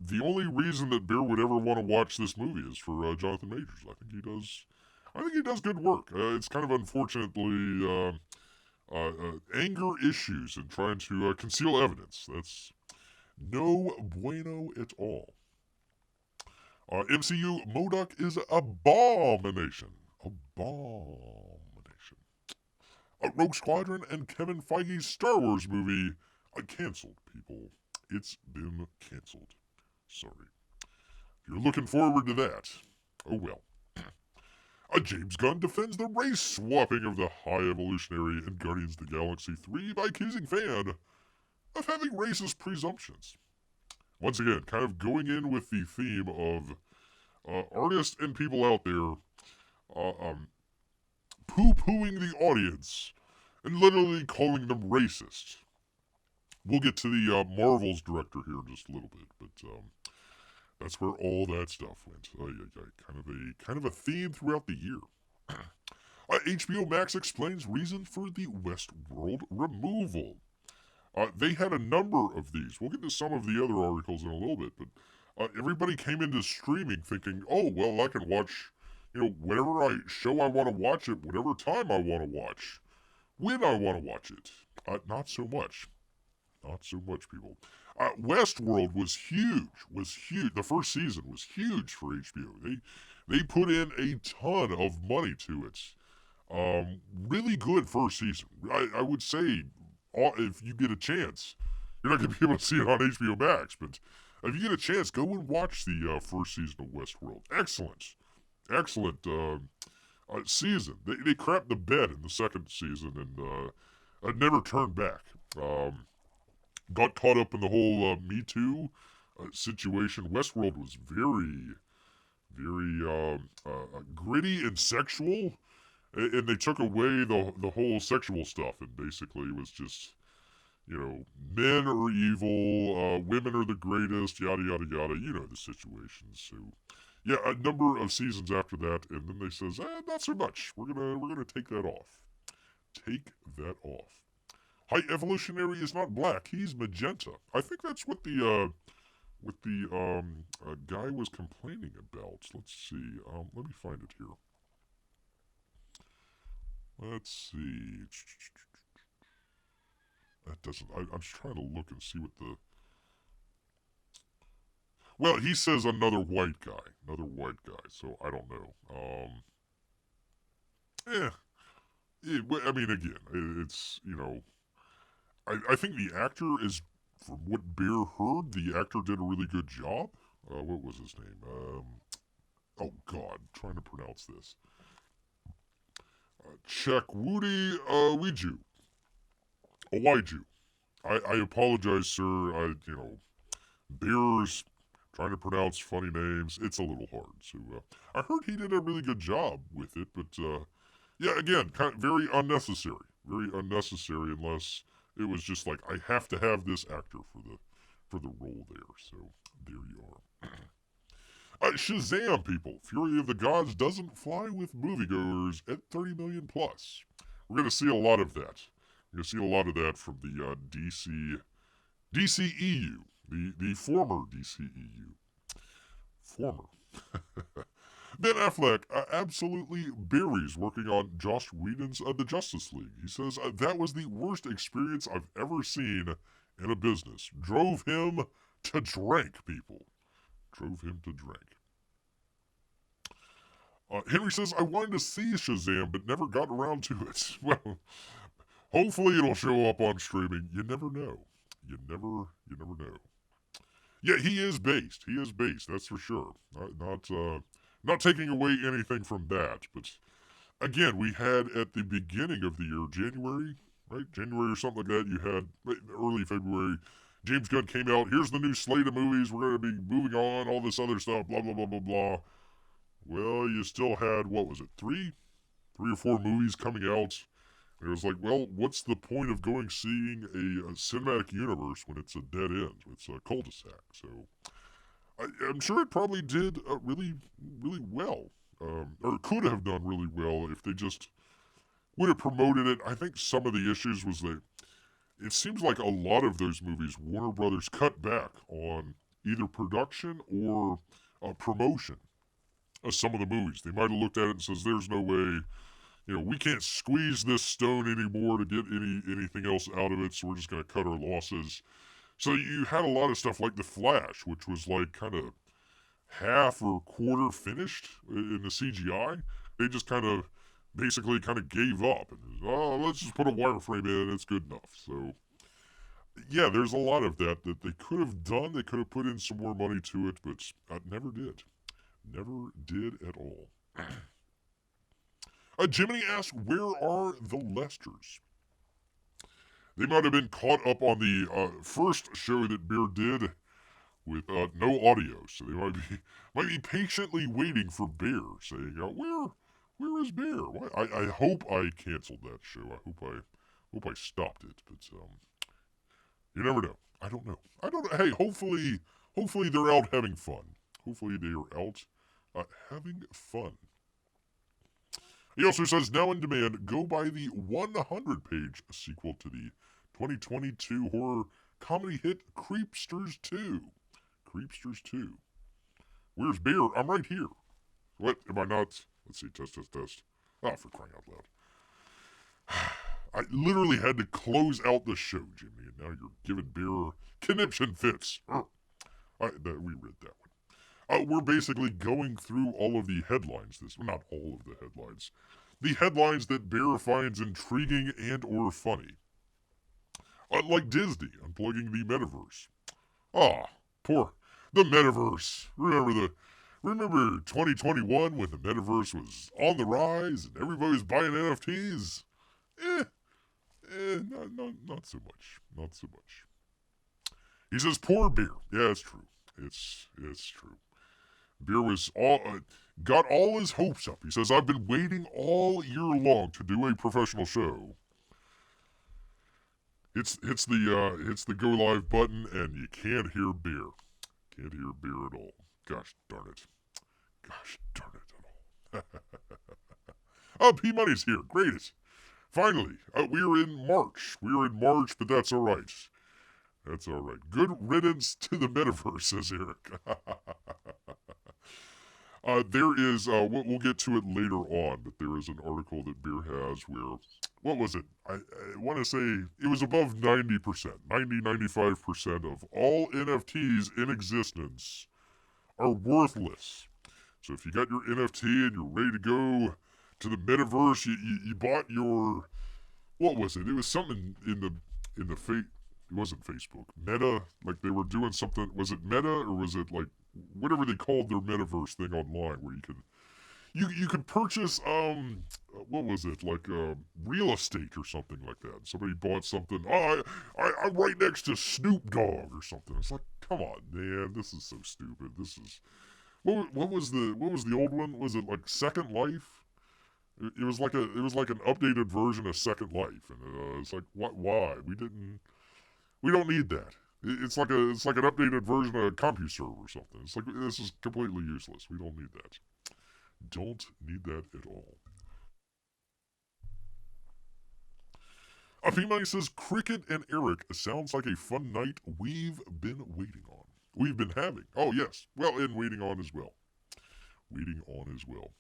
The only reason that Bear would ever want to watch this movie is for Jonathan Majors. I think he does good work. It's kind of unfortunately anger issues and trying to conceal evidence. That's no bueno at all. MCU MODOK is abomination. Abomination. Rogue Squadron and Kevin Feige's Star Wars movie canceled, people. It's been canceled. Sorry. If you're looking forward to that, oh well. James Gunn defends the race swapping of the High Evolutionary in Guardians of the Galaxy 3 by accusing fan of having racist presumptions. Once again, kind of going in with the theme of artists and people out there poo-pooing the audience and literally calling them racist. We'll get to the Marvel's director here in just a little bit, but that's where all that stuff went. Kind of a theme throughout the year. HBO Max explains reason for the Westworld removal. They had a number of these. We'll get to some of the other articles in a little bit, but everybody came into streaming thinking, oh, well, I can watch, whatever show I want to watch at whatever time I want to watch, when I want to watch it. Not so much. Not so much, people. Westworld was huge. The first season was huge for HBO. They put in a ton of money to it. Really good first season. I would say, if you get a chance, you're not going to be able to see it on HBO Max, but if you get a chance, go and watch the first season of Westworld. Excellent season. They crapped the bed in the second season and never turned back. Got caught up in the whole Me Too situation. Westworld was very, very gritty and sexual, and they took away the whole sexual stuff, and basically it was just, men are evil, women are the greatest, yada yada yada. You know the situation. So, yeah, a number of seasons after that, and then they says, not so much. We're gonna take that off. Take that off. High Evolutionary is not black. He's magenta. I think that's what the guy was complaining about. Let's see. Let me find it here. Let's see. That doesn't. I'm just trying to look and see what the. Well, he says another white guy. So I don't know. I mean, again, it's I think the actor is, from what Bear heard, the actor did a really good job. What was his name? Oh God, I'm trying to pronounce this. Chakwudi Wiju. Owiju. I apologize, sir. Bear's trying to pronounce funny names. It's a little hard. So I heard he did a really good job with it, but yeah, again, kind of very unnecessary. Very unnecessary, unless it was just like, I have to have this actor for the role there. So there you are. Shazam, people. Fury of the Gods doesn't fly with moviegoers at 30 million plus. We're going to see a lot of that. We're going to see a lot of that from the DCEU, the former DCEU. Former. Ben Affleck absolutely buries working on Joss Whedon's The Justice League. He says, that was the worst experience I've ever seen in a business. Drove him to drink, people. Drove him to drink. Henry says, I wanted to see Shazam, but never got around to it. Well, hopefully it'll show up on streaming. You never know. You never know. Yeah, he is based. He is based, that's for sure. Not taking away anything from that, but again, we had at the beginning of the year, January, right? January or something like that, you had early February, James Gunn came out, here's the new slate of movies, we're going to be moving on, all this other stuff, blah, blah, blah, blah, blah. Well, you still had, what was it, three or four movies coming out. It was like, well, what's the point of going seeing a cinematic universe when it's a dead end? It's a cul-de-sac. So I'm sure it probably did really, really well. Or could have done really well if they just would have promoted it. I think some of the issues was that it seems like a lot of those movies, Warner Brothers cut back on either production or promotion of some of the movies. They might have looked at it and says, there's no way, we can't squeeze this stone anymore to get anything else out of it, so we're just going to cut our losses. So you had a lot of stuff like The Flash, which was like kind of half or quarter finished in the CGI. They just kind of basically gave up. And, let's just put a wireframe in, it's good enough. So, yeah, there's a lot of that they could have done. They could have put in some more money to it, but never did. Never did at all. Jiminy asks, where are the Lesters? They might have been caught up on the first show that Bear did with no audio, so they might be patiently waiting for Bear, saying, where is Bear? Why? I hope I canceled that show. I hope I stopped it, but you never know. I don't know. Hey, hopefully they're out having fun. Hopefully they are out having fun. He also says, now in demand, go buy the 100-page sequel to the 2022 horror comedy hit Creepsters 2. Creepsters 2. Where's Bear? I'm right here. What? Am I not? Let's see. Test. Ah, for crying out loud. I literally had to close out the show, Jimmy, and now you're giving Bear conniption fits. We read that one. We're basically going through all of the headlines. Not all of the headlines. The headlines that Bear finds intriguing and or funny. Like Disney unplugging the metaverse. Poor the metaverse. Remember 2021 when the metaverse was on the rise and everybody was buying NFTs? Not so much. Not so much. He says, poor Bear. Yeah, it's true. It's true. Bear was got all his hopes up. He says, I've been waiting all year long to do a professional show. Hits the go live button, and you can't hear Bear. Can't hear Bear at all. Gosh darn it. Gosh darn it at all. P-Money's here. Great. Finally, we're in March. But that's all right. That's all right. Good riddance to the metaverse, says Eric. There is, we'll get to it later on, but there is an article that Bear has where, what was it? I want to say it was above 90%, 95% of all NFTs in existence are worthless. So if you got your NFT and you're ready to go to the metaverse, you bought your, what was it? It was something in the it wasn't Facebook. Meta, like they were doing something. Was it Meta or was it like whatever they called their metaverse thing online, where you could purchase what was it, like real estate or something like that. Somebody bought something. I'm right next to Snoop Dogg or something. It's like, come on, man, this is so stupid. This is what was the old one? Was it like Second Life? It was like an updated version of Second Life, and it's like, why we don't need that. It's like an updated version of CompuServe or something. It's like, this is completely useless. We don't need that. Don't need that at all. P-Money says, Cricket and Eric sounds like a fun night we've been waiting on. We've been having. Oh, yes. Well, and waiting on as well. waiting on as well.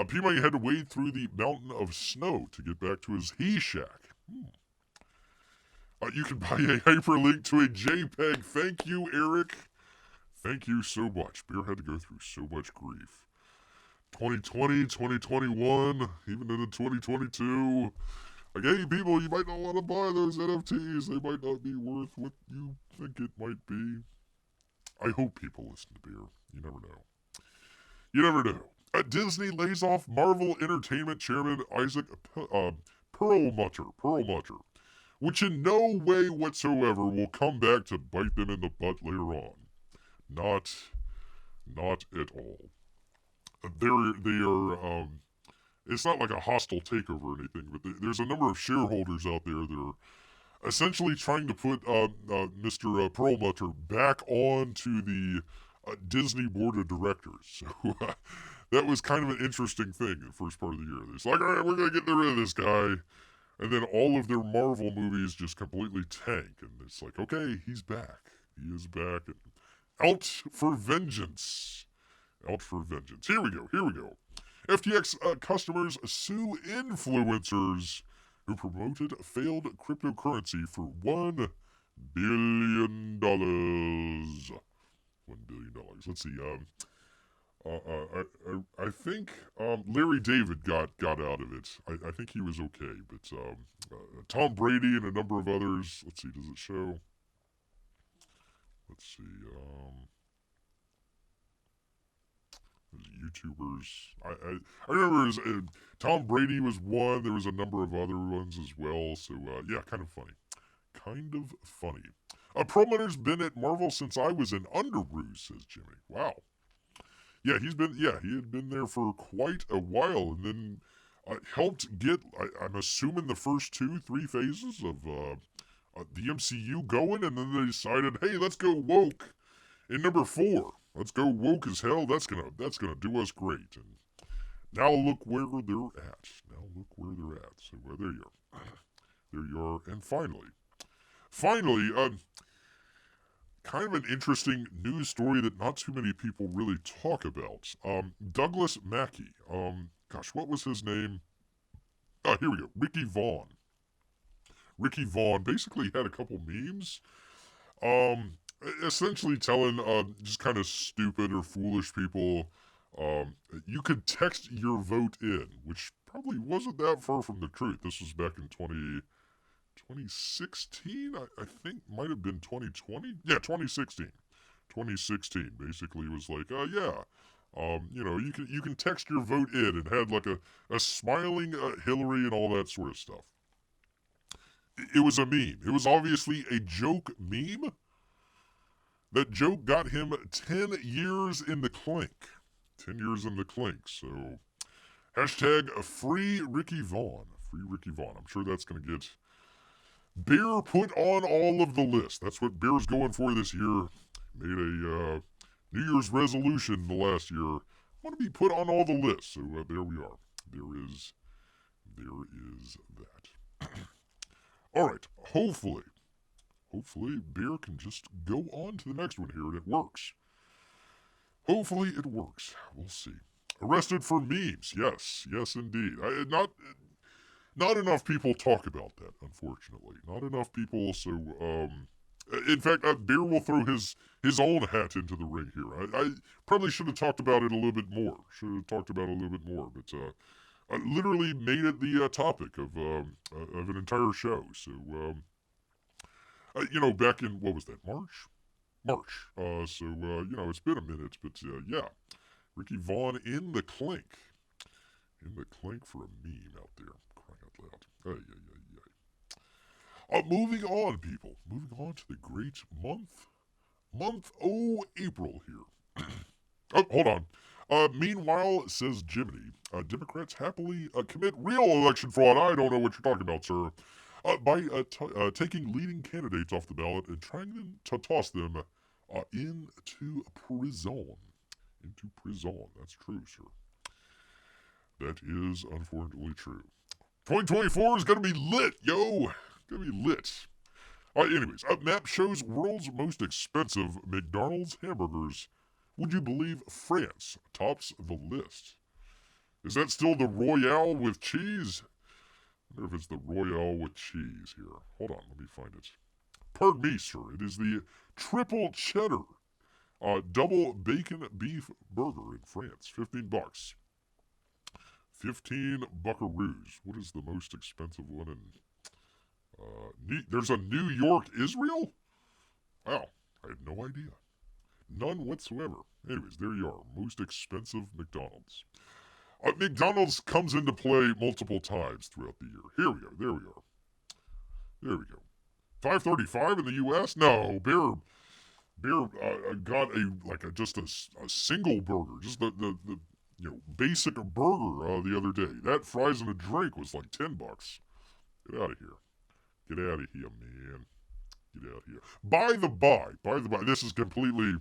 P-Money had to wade through the mountain of snow to get back to his he shack. You can buy a hyperlink to a JPEG. Thank you, Eric. Thank you so much. Bear had to go through so much grief. 2020, 2021, even into 2022. Like, hey, people, you might not want to buy those NFTs. They might not be worth what you think it might be. I hope people listen to Bear. You never know. You never know. Disney lays off Marvel Entertainment chairman Isaac Perlmutter, which in no way whatsoever will come back to bite them in the butt later on. Not at all. They are. It's not like a hostile takeover or anything, but there's a number of shareholders out there that are essentially trying to put Mr. Perlmutter back onto the Disney board of directors. So that was kind of an interesting thing in the first part of the year. It's like, all right, we're going to get rid of this guy. And then all of their Marvel movies just completely tank. And it's like, okay, he's back. He is back. And out for vengeance. Out for vengeance. Here we go. FTX customers sue influencers who promoted failed cryptocurrency for $1 billion. $1 billion. Let's see. I think Larry David got out of it. I think he was okay, but Tom Brady and a number of others. Let's see, does it show? Let's see. YouTubers. I remember Tom Brady was one. There was a number of other ones as well. So yeah, kind of funny. Perlmutter's been at Marvel since I was in Underoos, says Jimmy. Wow. Yeah, he had been there for quite a while, and then helped get, I'm assuming, the first 2-3 phases of the MCU going, and then they decided, hey, let's go woke in number 4. Let's go woke as hell. That's gonna do us great. And now look where they're at. So there you are. There you are. And finally, kind of an interesting news story that not too many people really talk about. Douglas Mackey. What was his name? Here we go. Ricky Vaughn basically had a couple memes. Essentially telling just kind of stupid or foolish people you could text your vote in, which probably wasn't that far from the truth. This was back in 2016, I think, might have been 2020. Yeah, 2016. 2016 basically was like, you can text your vote in, and had like a smiling Hillary and all that sort of stuff. It was a meme. It was obviously a joke meme. That joke got him 10 years in the clink. 10 years in the clink. So, hashtag free Ricky Vaughn. Free Ricky Vaughn. I'm sure that's going to get Bear put on all of the lists. That's what Bear's going for this year. Made a New Year's resolution the last year. I want to be put on all the lists. So, there we are. There is that. All right. Hopefully, Bear can just go on to the next one here, and it works. Hopefully it works. We'll see. Arrested for memes. Yes, indeed. Not enough people talk about that, unfortunately. Not enough people, so, in fact, Bear will throw his own hat into the ring here. I probably should have talked about it a little bit more. But, I literally made it the topic of an entire show, so, back in, what was that, March? It's been a minute, but, yeah. Ricky Vaughn in the clink. In the clink for a meme out there. Crying out loud. Moving on, people. Moving on to the great month April here. Hold on. Meanwhile, says Jiminy, Democrats happily commit real election fraud. I don't know what you're talking about, sir. By taking leading candidates off the ballot and trying to toss them into prison. That's true, sir. That is unfortunately true. 2024 is going to be lit, yo. Going to be lit. Anyways, map shows world's most expensive McDonald's hamburgers Would you believe France tops the list? Is that still the Royale with cheese? I wonder if it's the Royale with cheese here. Hold on, let me find it. Pardon me, sir. It is the triple cheddar, double bacon beef burger in France. 15 bucks. 15 buckaroos. What is the most expensive one in... there's a New York, Israel? Wow, I had no idea. None whatsoever. Anyways, there you are. Most expensive McDonald's. McDonald's comes into play multiple times throughout the year. Here we are. There we are. There we go. $5.35 in the U.S. No, Bear got just a single burger, just the basic burger the other day. That fries and a drink was like $10. Get out of here. Get out of here, man. Get out of here. By the by, this is completely.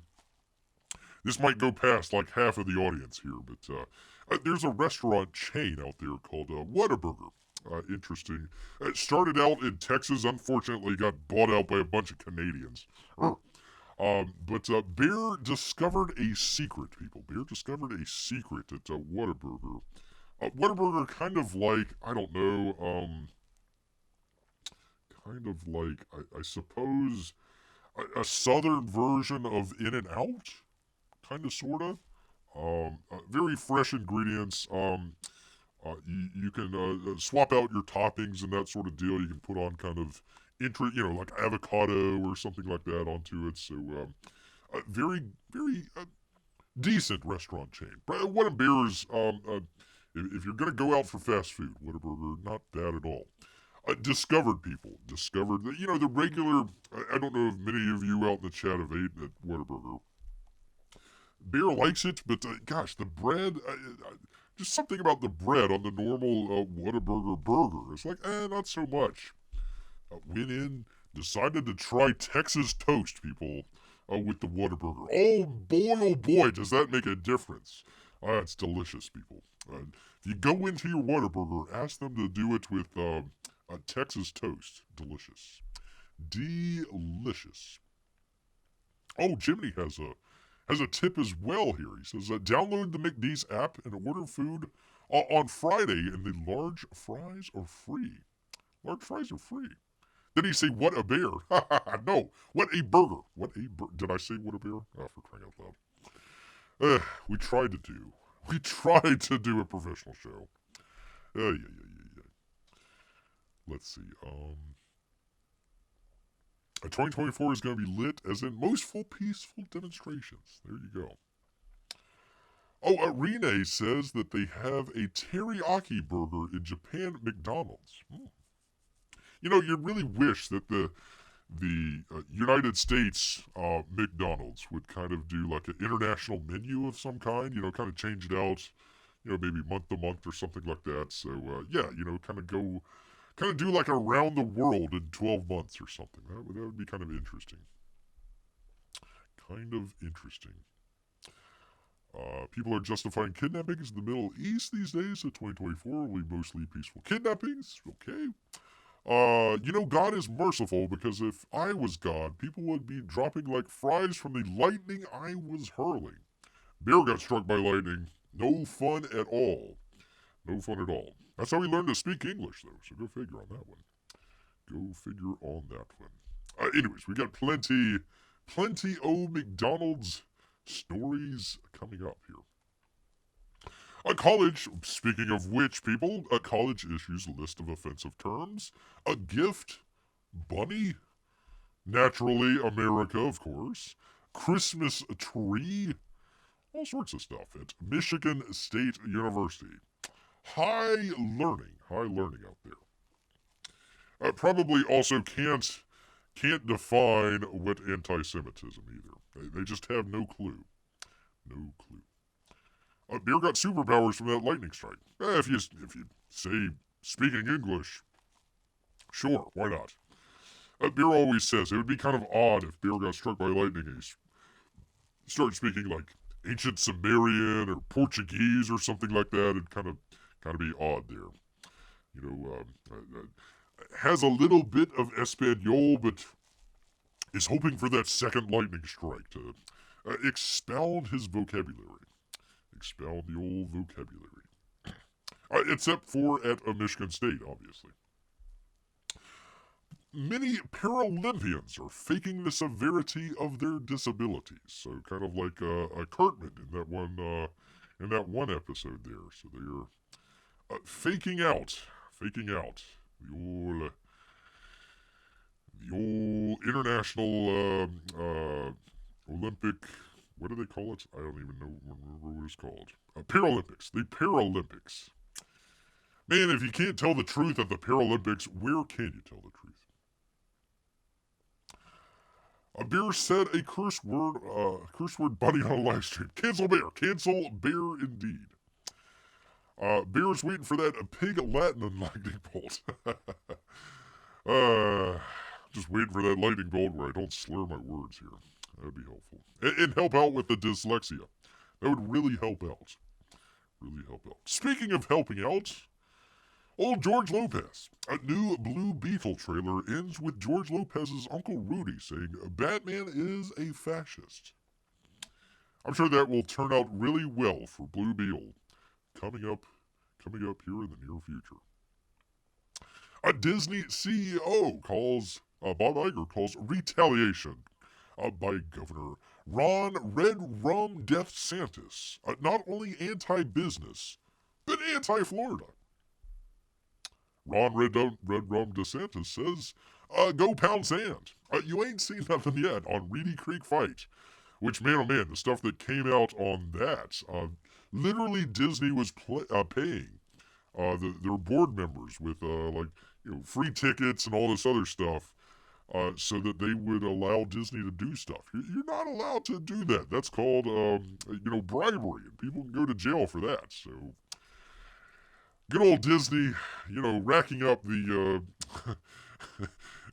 This might go past like half of the audience here, but there's a restaurant chain out there called Whataburger. Interesting. It started out in Texas, unfortunately got bought out by a bunch of Canadians. But Bear discovered a secret, people. Bear discovered a secret at Whataburger. Whataburger kind of like, I don't know, I suppose, a southern version of In-N-Out? Kind of, sort of. Very fresh ingredients. You can swap out your toppings and that sort of deal. You can put on kind of, like avocado or something like that onto it. So, very, very decent restaurant chain. Whataburger's, if you're going to go out for fast food, Whataburger, not bad at all. Discovered that, the regular, I don't know if many of you out in the chat have eaten at Whataburger. Bear likes it, but gosh, the bread, just something about the bread on the normal Whataburger burger. It's like, not so much. Went in, decided to try Texas toast, people, with the Whataburger. Oh boy, does that make a difference. It's delicious, people. If you go into your Whataburger, ask them to do it with a Texas toast. Delicious. Delicious. Oh, Jiminy has a tip as well here. He says, download the McD's app and order food on Friday, and the large fries are free. Large fries are free. Did he say, what a bear? No, what a burger. Did I say what a bear? Oh, for crying out loud. We tried to do a professional show. Yeah. Let's see. 2024 is going to be lit as in most peaceful demonstrations. There you go. Oh, Irene says that they have a teriyaki burger in Japan McDonald's. You really wish that the United States McDonald's would kind of do like an international menu of some kind, kind of change it out, maybe month to month or something like that. So, kind of do like around the world in 12 months or something. That would be kind of interesting. People are justifying kidnappings in the Middle East these days, so 2024 will be mostly peaceful kidnappings. Okay. God is merciful, because if I was God, people would be dropping like fries from the lightning I was hurling. Bear got struck by lightning. No fun at all. No fun at all. That's how he learned to speak English, though, so go figure on that one. Anyways, we got plenty of McDonald's stories coming up here. A college, speaking of which, people, a college issues a list of offensive terms. A gift, bunny, naturally America, of course, Christmas tree, all sorts of stuff at Michigan State University. High learning out there. Probably also can't define what anti-Semitism either. They just have no clue. Bear got superpowers from that lightning strike. If you say speaking English, sure, why not? Bear always says it would be kind of odd if Bear got struck by lightning and he started speaking like ancient Sumerian or Portuguese or something like that. It'd kind of be odd there. Has a little bit of Espanol, but is hoping for that second lightning strike to expound his vocabulary. Expound the old vocabulary. Except for at Michigan State, obviously. Many Paralympians are faking the severity of their disabilities. So kind of like Cartman in that one episode there. So they're faking out the old international Olympic. What do they call it? I don't even remember what it's called. Paralympics. The Paralympics. Man, if you can't tell the truth at the Paralympics, where can you tell the truth? A bear said a curse word buddy on a live stream. Cancel bear. Cancel bear indeed. Bear's waiting for that pig Latin lightning bolt. Just waiting for that lightning bolt where I don't slur my words here. That'd be helpful. And help out with the dyslexia. That would really help out. Really help out. Speaking of helping out, old George Lopez. A new Blue Beetle trailer ends with George Lopez's Uncle Rudy saying Batman is a fascist. I'm sure that will turn out really well for Blue Beetle coming up here in the near future. A Disney CEO Bob Iger calls retaliation by Governor Ron Red Rum DeSantis not only anti-business, but anti-Florida. Ron Red Rum DeSantis says, go pound sand. You ain't seen nothing yet on Reedy Creek Fight. Which, man, oh man, the stuff that came out on that, literally Disney was paying their board members with free tickets and all this other stuff, so that they would allow Disney to do stuff. You're not allowed to do that. That's called bribery, and people can go to jail for that. So good old Disney, racking up the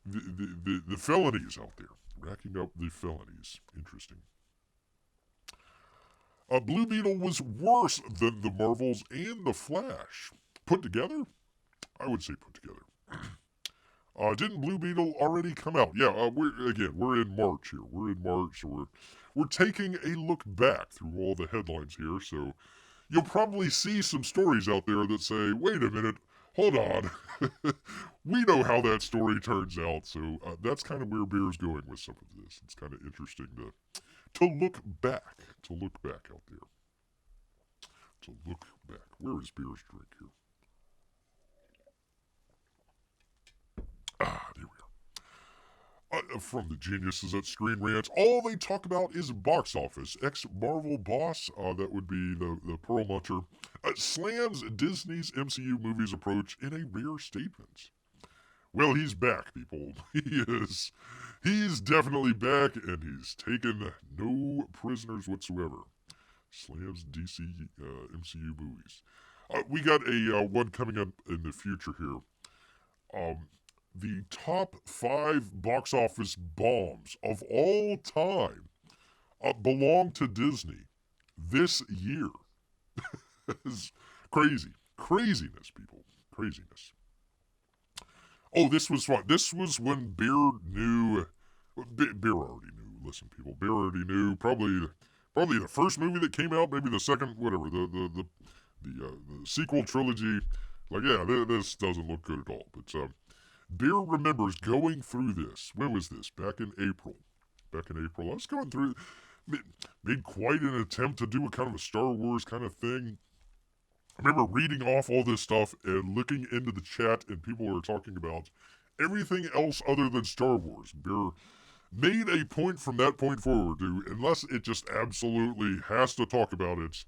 the felonies out there. Racking up the felonies. Interesting. Blue Beetle was worse than the Marvels and the Flash. Put together? I would say put together. Didn't Blue Beetle already come out? Yeah, we're in March here. We're in March, so we're taking a look back through all the headlines here, so you'll probably see some stories out there that say, wait a minute, hold on. We know how that story turns out, so that's kind of where Bear's going with some of this. It's kind of interesting to look back out there. To look back. Where is Bear's drink here? There we are. From the geniuses at Screen Rant, all they talk about is box office. Ex-Marvel boss, that would be the Pearl Muncher, slams Disney's MCU movies approach in a rare statement. Well, he's back, people. He is. He's definitely back, and he's taken no prisoners whatsoever. Slams DC MCU movies. We got a one coming up in the future here. The top 5 box office bombs of all time belong to Disney this year. It's crazy. Craziness, people. Craziness. Oh, this was fun. This was when Bear knew. Bear already knew. Listen, people. Bear already knew. Probably the first movie that came out. Maybe the second. Whatever. The sequel trilogy. Like, yeah, this doesn't look good at all. But Bear remembers going through this. When was this? Back in April. I was going through. Made quite an attempt to do a kind of a Star Wars kind of thing. I remember reading off all this stuff and looking into the chat, and people were talking about everything else other than Star Wars. Bear made a point from that point forward to, unless it just absolutely has to talk about it,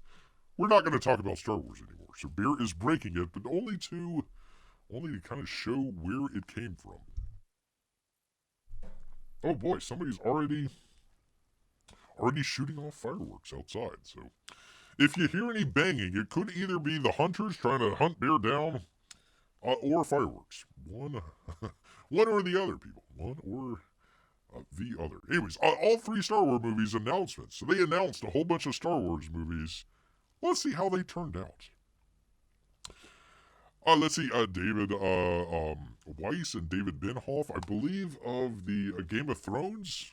we're not going to talk about Star Wars anymore. So Bear is breaking it, but only to kind of show where it came from. Oh boy, somebody's already shooting off fireworks outside, so if you hear any banging, it could either be the hunters trying to hunt Bear down, or fireworks. One or the other, people. One or the other. Anyways, all 3 Star Wars movies announcements. So they announced a whole bunch of Star Wars movies. Let's see how they turned out. Let's see, David Weiss and David Benhoff, I believe, of the Game of Thrones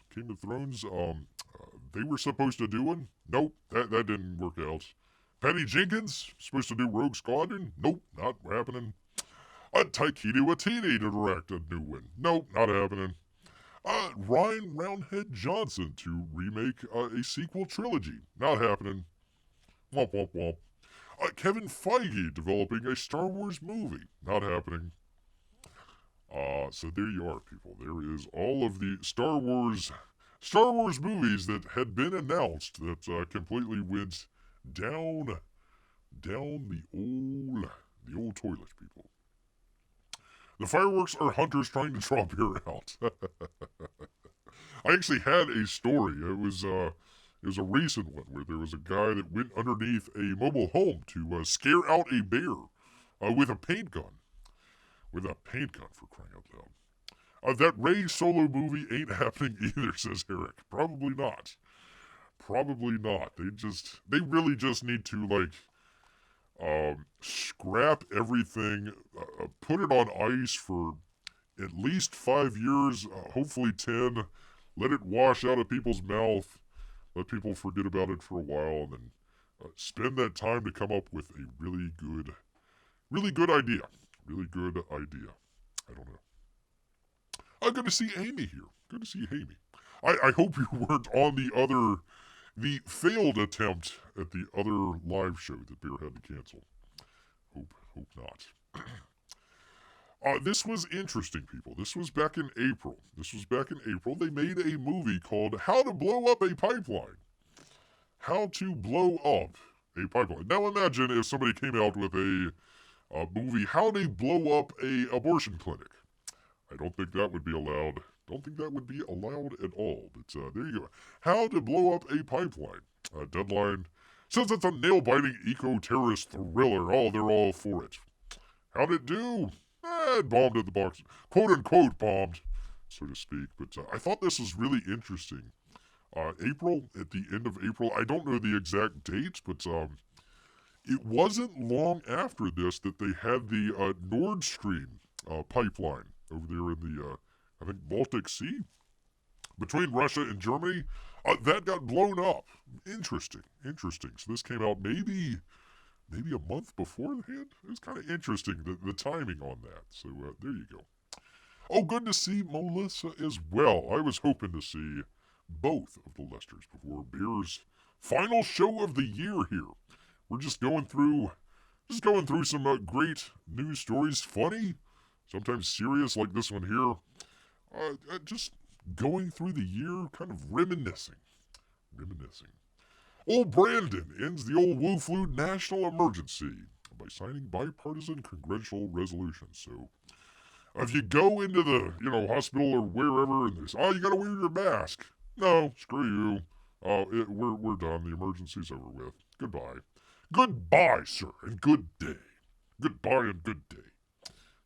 they were supposed to do one? Nope, that didn't work out. Patty Jenkins, supposed to do Rogue Squadron? Nope, not happening. Taiki Watiti to direct a new one? Nope, not happening. Ryan Roundhead Johnson to remake a sequel trilogy? Not happening. Womp womp womp. Kevin Feige developing a Star Wars movie? Not happening. So there you are, people. There is all of the Star Wars movies that had been announced that completely went down the old toilet, people. The fireworks are hunters trying to draw beer out. I actually had a story. It was a recent one where there was a guy that went underneath a mobile home to scare out a bear with a paint gun. With a paint gun, for crying out loud. That Rey Solo movie ain't happening either, says Eric. Probably not. Probably not. They really just need to, scrap everything, put it on ice for at least 5 years, hopefully 10, let it wash out of people's mouth, let people forget about it for a while, and then spend that time to come up with a really good idea. Really good idea. I don't know. Good to see Amy here. Good to see Amy. I hope you weren't on the failed attempt at the other live show that Bear had to cancel. Hope not. This was interesting, people. This was back in April. They made a movie called How to Blow Up a Pipeline. How to Blow Up a Pipeline. Now imagine if somebody came out with a movie, How to Blow Up a Abortion Clinic. I don't think that would be allowed. At all. But there you go. How to Blow Up a Pipeline. Deadline says it's a nail-biting eco-terrorist thriller. Oh, they're all for it. How'd it do? It bombed at the box. Quote-unquote bombed, so to speak. But I thought this was really interesting. At the end of April, I don't know the exact date, but it wasn't long after this that they had the Nord Stream pipeline over there in the, I think, Baltic Sea between Russia and Germany. That got blown up. Interesting. So this came out maybe a month beforehand. It was kind of interesting, the timing on that. So there you go. Oh, good to see Melissa as well. I was hoping to see both of the Lesters before Beer's final show of the year here. We're just going through some great news stories, funny, sometimes serious like this one here. Just going through the year, kind of reminiscing. Old Brandon ends the old Wu Flu national emergency by signing bipartisan congressional resolutions. So, if you go into the, hospital or wherever and they say, you gotta wear your mask. No, screw you. We're done. The emergency's over with. Goodbye. Goodbye, sir, and good day. Goodbye and good day.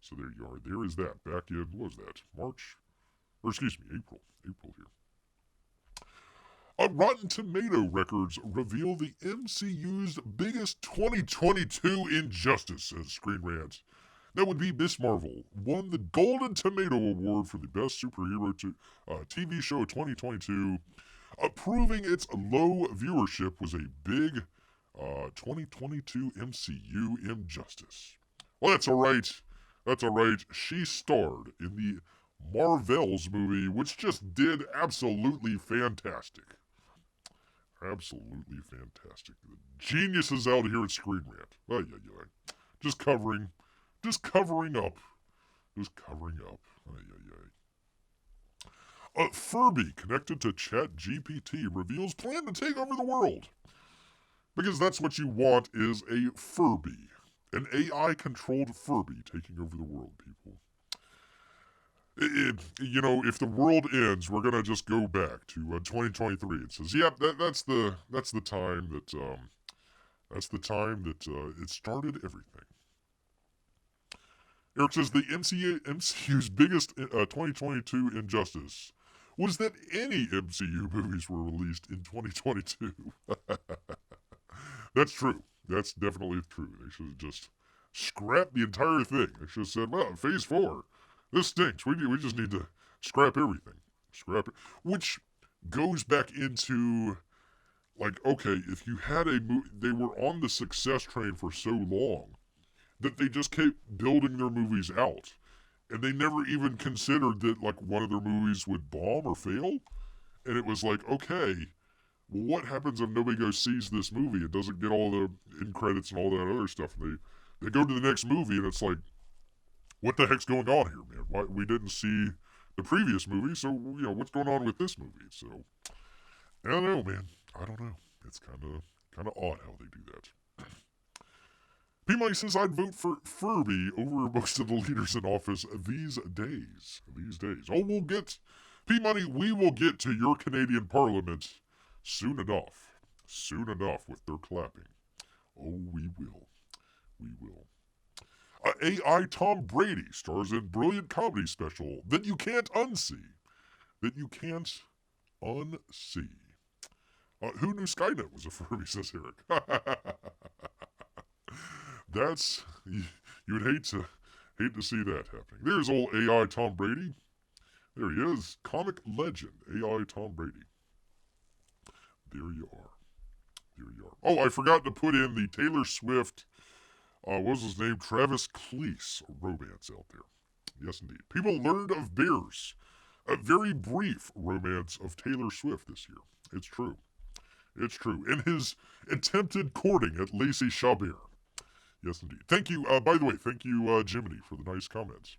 So there you are. There is that. Back in, what was that? April. April here. Rotten Tomato records reveal the MCU's biggest 2022 injustice, says Screen Rant. That would be Miss Marvel won the Golden Tomato Award for the Best Superhero TV Show 2022, proving its low viewership was a big 2022 MCU injustice. Well, that's all right. She starred in the Marvels movie, which just did absolutely fantastic. Absolutely fantastic. The geniuses out here at Screen Rant. Just covering up. Furby connected to ChatGPT reveals plan to take over the world. Because that's what you want is a Furby. An AI-controlled Furby taking over the world, people. If the world ends, we're gonna just go back to 2023. It says, that's the time that it started everything. Eric says the MCU's biggest 2022 injustice was that any MCU movies were released in 2022. That's true. That's definitely true. They should have just scrapped the entire thing. They should have said, well, Phase 4. This stinks. We just need to scrap everything. Scrap it. Which goes back into like, okay, if you had a movie, they were on the success train for so long that they just kept building their movies out. And they never even considered that, like, one of their movies would bomb or fail. And it was like, okay, well, what happens if nobody goes sees this movie? It doesn't get all the end credits and all that other stuff. And they go to the next movie, and it's like, what the heck's going on here, man? Why we didn't see the previous movie, so what's going on with this movie? So I don't know, man. I don't know. It's kind of odd how they do that. P-Money says I'd vote for Furby over most of the leaders in office these days. Oh, we'll get P-Money. We will get to your Canadian Parliament soon enough. Soon enough with their clapping. Oh, we will. We will. AI Tom Brady stars in brilliant comedy special that you can't unsee. That you can't unsee. Who knew Skynet was a Furby, says Eric. That's, you would hate to see that happening. There's old AI Tom Brady. There he is, comic legend, AI Tom Brady. There you are. There you are. Oh, I forgot to put in the Taylor Swift, what was his name? Travis Cleese romance out there. Yes, indeed. People learned of Bears. A very brief romance of Taylor Swift this year. It's true. It's true. In his attempted courting at Lacey Chabert. Yes, indeed. Thank you. By the way, thank you, Jiminy, for the nice comments.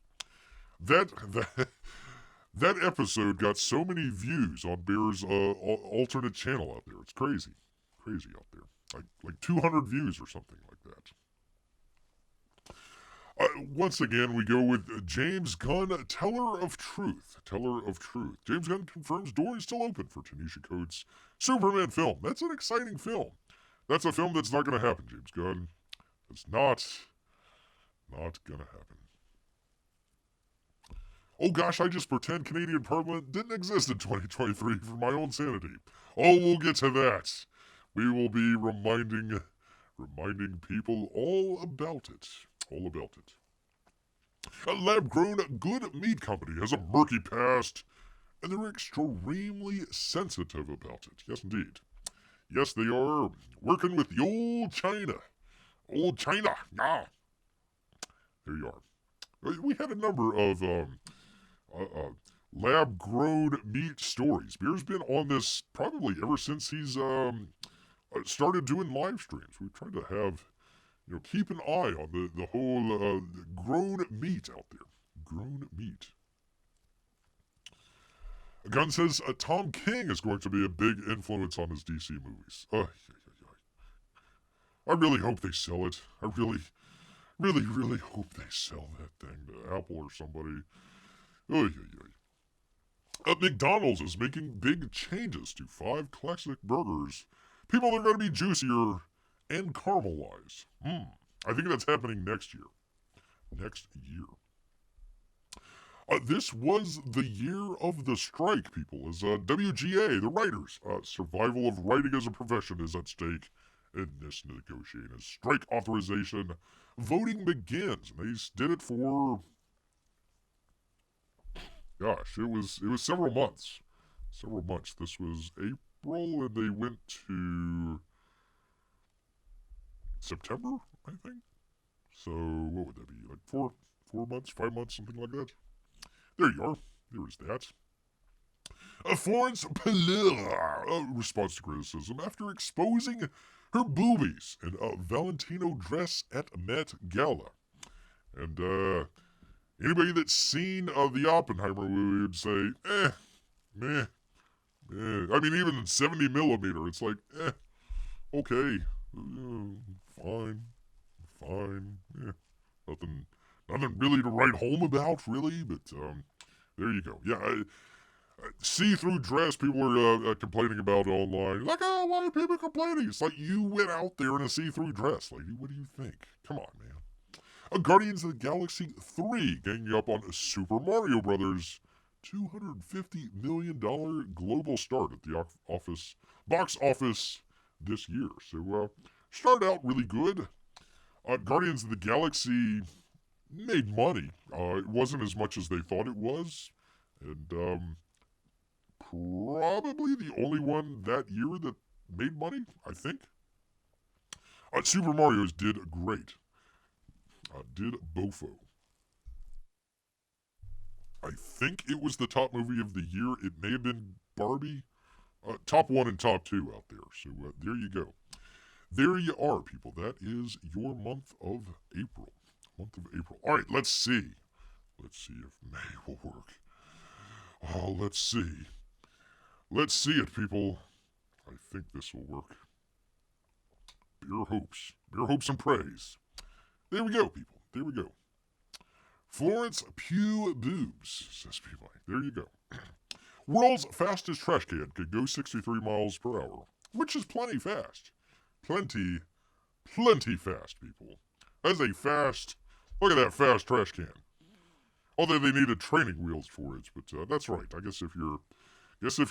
That episode got so many views on Bear's alternate channel out there. It's crazy. Crazy out there. Like 200 views or something like that. Once again, we go with James Gunn, Teller of Truth. Teller of Truth. James Gunn confirms door is still open for Tanisha Coates' Superman film. That's an exciting film. That's a film that's not going to happen, James Gunn. It's not going to happen. Oh gosh, I just pretend Canadian Parliament didn't exist in 2023 for my own sanity. Oh, we'll get to that. We will be reminding people all about it. All about it. A lab-grown good meat company has a murky past, and they're extremely sensitive about it. Yes, indeed. Yes, they are working with the old China. Old China. Ah. There you are. We had a number of lab-grown meat stories. Beer's been on this probably ever since he's started doing live streams. We've tried to have, keep an eye on the whole grown meat out there. Grown meat. Gunn says Tom King is going to be a big influence on his DC movies. I really hope they sell it. I really hope they sell that thing to Apple or somebody. McDonald's is making big changes to 5 classic burgers. People are going to be juicier and caramelized. I think that's happening next year. This was the year of the strike, people, as WGA, the writers, survival of writing as a profession is at stake in this negotiating. As strike authorization voting begins, and they did it for, gosh, it was several months. This was April, and they went to September, I think. So what would that be? Like 4 months, 5 months, something like that. There you are. There is that. Florence Pallilla responds to criticism after exposing her boobies in a Valentino dress at Met Gala. And anybody that's seen the Oppenheimer movie would say, meh. I mean, even in 70 millimeter, it's like, okay, fine, nothing really to write home about, really, but there you go. Yeah, see-through dress, people are complaining about online. Like, oh, why are people complaining? It's like, you went out there in a see-through dress, lady. What do you think? Come on, man. Guardians of the Galaxy 3 ganging up on Super Mario Brothers' $250 million global start at the box office this year. So, started out really good. Guardians of the Galaxy made money. It wasn't as much as they thought it was. And probably the only one that year that made money, I think. Super Mario's did great. Did Bofo. I think it was the top movie of the year. It may have been Barbie. Top 1 and top 2 out there. So there you go. There you are, people. That is your month of April. Month of April. All right, let's see. Let's see if May will work. Oh, let's see. Let's see it, people. I think this will work. Beer hopes. Beer hopes and praise. There we go, people. There we go. Florence Pugh Boobs, says people. There you go. World's fastest trash can could go 63 miles per hour, which is plenty fast. Plenty fast, people. That's a fast, look at that fast trash can. Although they needed training wheels for it, but that's right. I guess if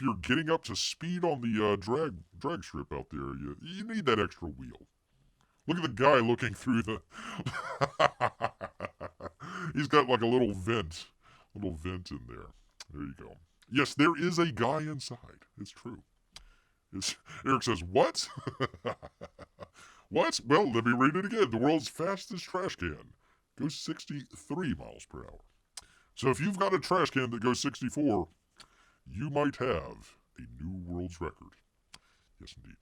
you're getting up to speed on the drag strip out there, you need that extra wheel. Look at the guy looking through the. He's got like a little vent in there. There you go. Yes, there is a guy inside. It's true. Eric says, what? What? Well, let me read it again. The world's fastest trash can goes 63 miles per hour. So if you've got a trash can that goes 64, you might have a new world's record. Yes, indeed.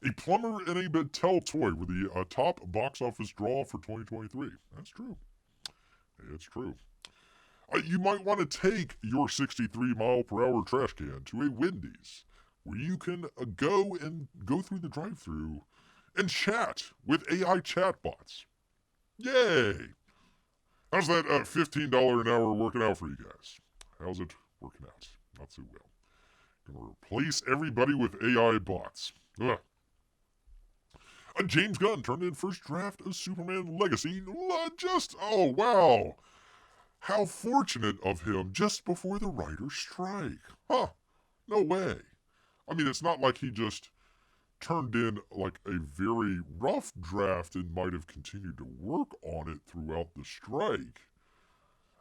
A plumber and a Mattel toy were the top box office draw for 2023. That's true. It's true. You might want to take your 63 mile per hour trash can to a Wendy's, where you can go through the drive-thru and chat with AI chatbots. Yay! How's that $15 an hour working out for you guys? How's it working out? Not so well. Gonna replace everybody with AI bots. Ugh. James Gunn turned in first draft of Superman Legacy. Oh wow! How fortunate of him just before the writer's strike. Huh. No way. I mean, it's not like he just turned in like a very rough draft and might have continued to work on it throughout the strike.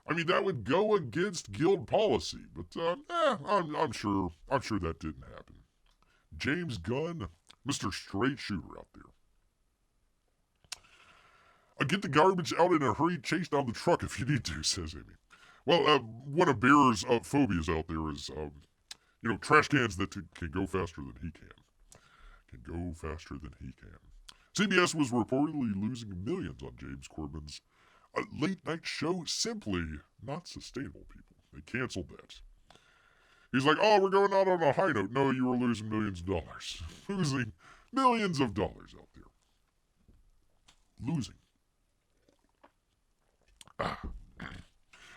I mean, that would go against guild policy, but I'm sure that didn't happen. James Gunn, Mr. Straight Shooter out there. Get the garbage out in a hurry, chase down the truck if you need to, says Amy. Well, one of Bear's phobias out there is, trash cans that can go faster than he can. Can go faster than he can. CBS was reportedly losing millions on James Corbin's late-night show. Simply not sustainable, people. They canceled that. He's like, oh, we're going out on a high note. No, you were losing millions of dollars. Losing millions of dollars out there. Losing.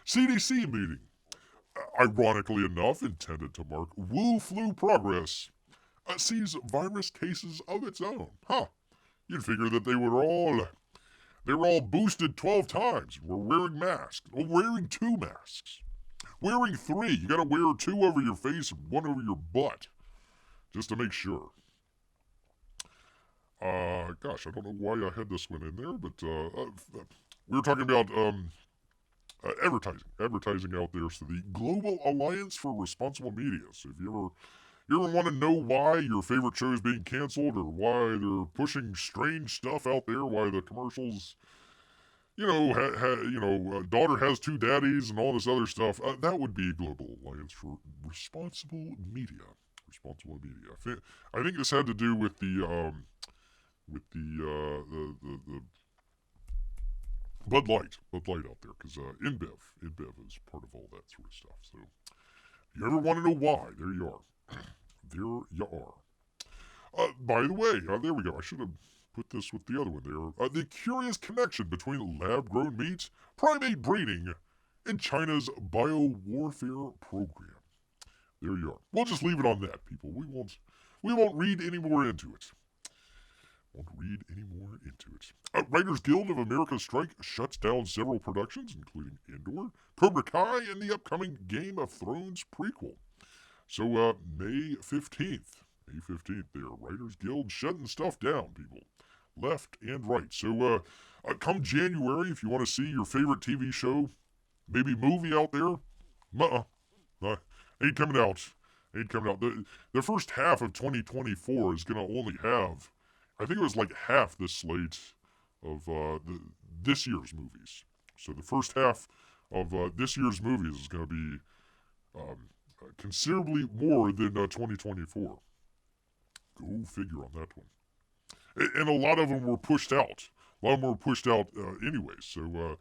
CDC meeting. Ironically enough, intended to mark Wu flu progress, sees virus cases of its own. Huh. You'd figure that they were all boosted 12 times. We're wearing masks. We're wearing 2 masks. Wearing 3. You gotta wear 2 over your face and 1 over your butt. Just to make sure. Gosh, I don't know why I had this one in there, but we were talking about advertising out there. So the Global Alliance for Responsible Media. So if you ever want to know why your favorite show is being canceled, or why they're pushing strange stuff out there, why the commercials, daughter has 2 daddies and all this other stuff, that would be Global Alliance for Responsible Media. Responsible Media. I think this had to do with the Bud Light out there, because InBev is part of all that sort of stuff. So, if you ever want to know why, there you are. There you are. By the way, there we go. I should have put this with the other one there. The curious connection between lab-grown meat, primate breeding, and China's biowarfare program. There you are. We'll just leave it on that, people. We won't read any more into it. Writers Guild of America strike shuts down several productions, including Endor, Cobra Kai, and the upcoming Game of Thrones prequel. So, May 15th, there, Writers Guild shutting stuff down, people. Left and right. So, come January, if you want to see your favorite TV show, maybe movie out there, ain't coming out Ain't coming out. The first half of 2024 is going to only have, I think it was like half the slate of this year's movies. So the first half of this year's movies is going to be considerably more than 2024. Go figure on that one. And a lot of them were pushed out. A lot of them were pushed out anyway. So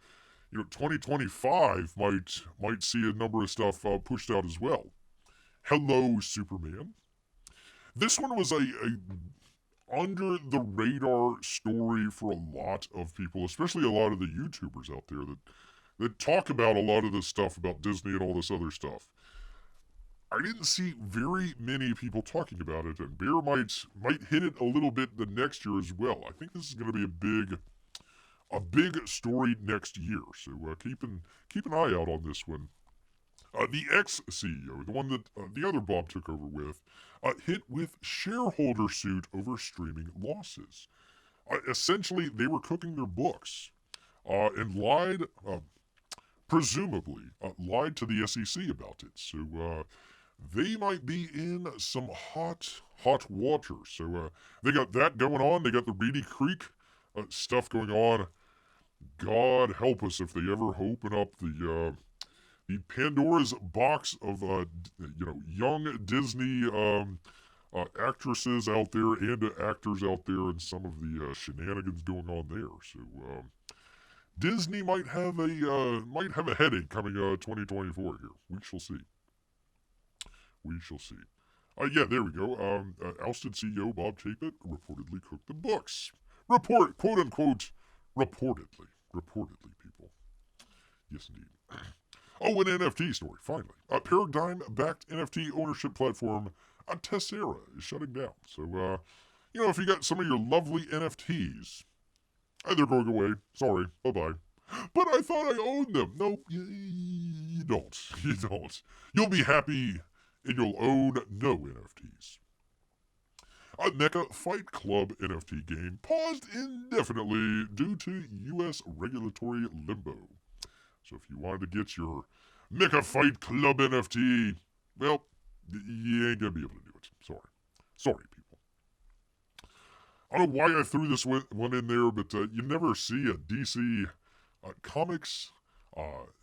2025 might see a number of stuff pushed out as well. Hello, Superman. This one was a under the radar story for a lot of people, especially a lot of the YouTubers out there that talk about a lot of this stuff about Disney and all this other stuff. I didn't see very many people talking about it, and Bear might hit it a little bit the next year as well. I think this is going to be a big story next year. So keep an eye out on this one. The ex-CEO, the one that the other Bob took over with, hit with shareholder suit over streaming losses. Essentially, they were cooking their books and lied, presumably, lied to the SEC about it. So they might be in some hot water. So they got that going on. They got the Reedy Creek stuff going on. God help us if they ever open up the Pandora's box of young Disney actresses out there and actors out there, and some of the shenanigans going on there. So Disney might have a headache coming 2024 here. We shall see. We shall see. Yeah, there we go. Ousted CEO Bob Chapek reportedly cooked the books. Quote unquote, reportedly. Reportedly, people. Yes, indeed. Oh, an NFT story, finally. A Paradigm-backed NFT ownership platform, Tessera, is shutting down. So, if you got some of your lovely NFTs, they're going away. Sorry, bye-bye. But I thought I owned them. No, you don't. You don't. You'll be happy and you'll own no NFTs. A NECA Fight Club NFT game paused indefinitely due to U.S. regulatory limbo. So if you wanted to get your Mecha Fight Club NFT, well, you ain't gonna be able to do it. Sorry, people. I don't know why I threw this one in there, but you never see a DC Comics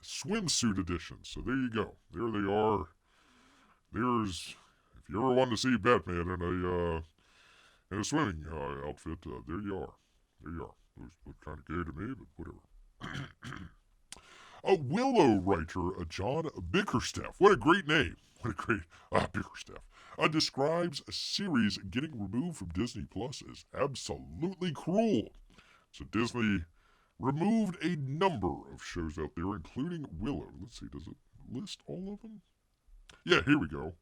swimsuit edition. So there you go. There they are. There's, if you ever wanted to see Batman in a swimming outfit, there you are. There you are. Those look kind of gay to me, but whatever. A Willow writer, John Bickerstaff. What a great name. What a great, Bickerstaff. Describes a series getting removed from Disney Plus as absolutely cruel. So Disney removed a number of shows out there, including Willow. Let's see, does it list all of them? Yeah, here we go.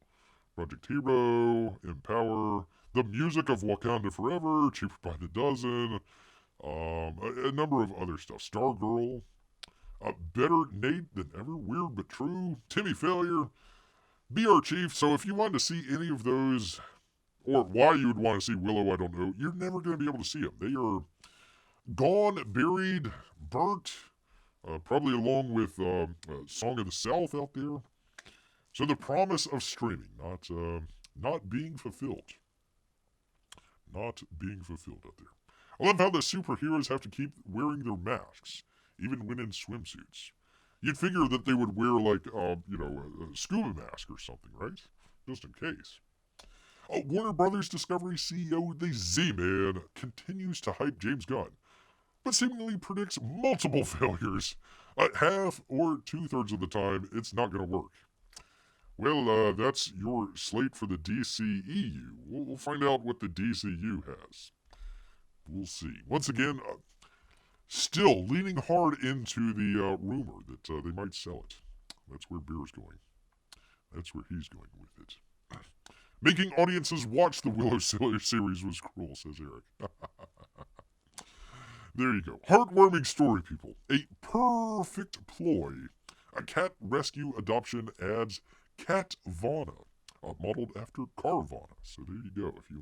Project Hero, Empower, The Music of Wakanda Forever, Cheaper by the Dozen, a number of other stuff. Stargirl, Better Nate Than Ever, Weird But True, Timmy Failure, Be Our Chief. So if you wanted to see any of those, or why you would want to see Willow, I don't know. You're never going to be able to see them. They are gone, buried, burnt, probably along with Song of the South out there. So the promise of streaming not being fulfilled. Not being fulfilled out there. I love how the superheroes have to keep wearing their masks, even when in swimsuits. You'd figure that they would wear, like, a scuba mask or something, right? Just in case. Warner Brothers Discovery CEO, the Z-Man, continues to hype James Gunn, but seemingly predicts multiple failures. Half or two-thirds of the time, it's not going to work. Well, that's your slate for the DCEU. We'll find out what the DCU has. We'll see. Once again, still leaning hard into the rumor that they might sell it. That's where Beer's going. That's where he's going with it. Making audiences watch the Willow series was cruel, says Eric. There you go. Heartwarming story, people. A perfect ploy. A cat rescue adoption adds Cat Vana, modeled after Carvana. So there you go. If you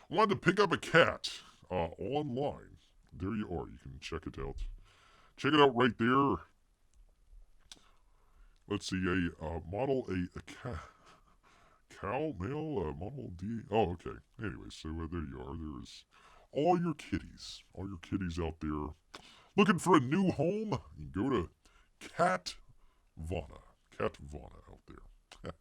wanted to pick up a cat online, there you are. You can check it out. Check it out right there. Let's see, Cow, male, model D. Oh, okay. Anyway, so there you are. There's all your kitties. All your kitties out there looking for a new home. You go to Cat Vana. Cat Vana out there.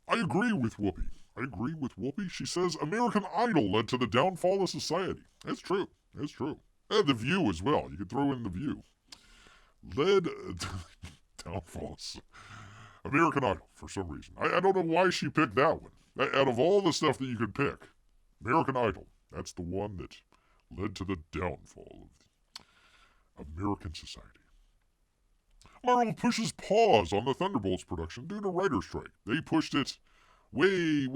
I agree with Whoopi. I agree with Whoopi. She says American Idol led to the downfall of society. That's true. That's true. And The View as well. You could throw in The View. Led to the downfall of American Idol for some reason. I don't know why she picked that one. Out of all the stuff that you could pick, American Idol, that's the one that led to the downfall of American society. Marvel pushes pause on the Thunderbolts production due to writer's strike. They pushed it way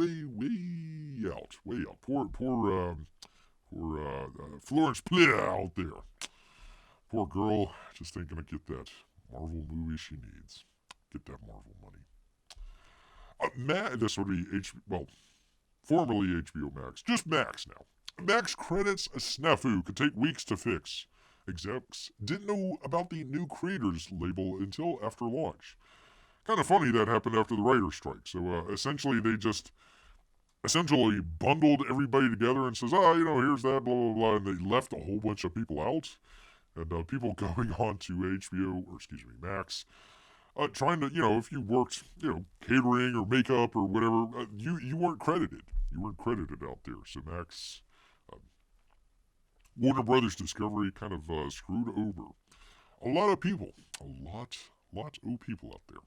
out. Poor Florence Pugh out there. Poor girl, just ain't gonna get that Marvel movie she needs. Get that Marvel money. This would be formerly HBO Max. Just Max now. Max credits a snafu could take weeks to fix. Execs didn't know about the new creators label until after launch. Kind of funny that happened after the writer's strike. So essentially they just bundled everybody together and says, here's that, blah, blah, blah. And they left a whole bunch of people out. And people going on to Max, trying to, if you worked, catering or makeup or whatever, you weren't credited. You weren't credited out there. So Max, Warner Brothers Discovery kind of screwed over a lot of people. A lot of people out there.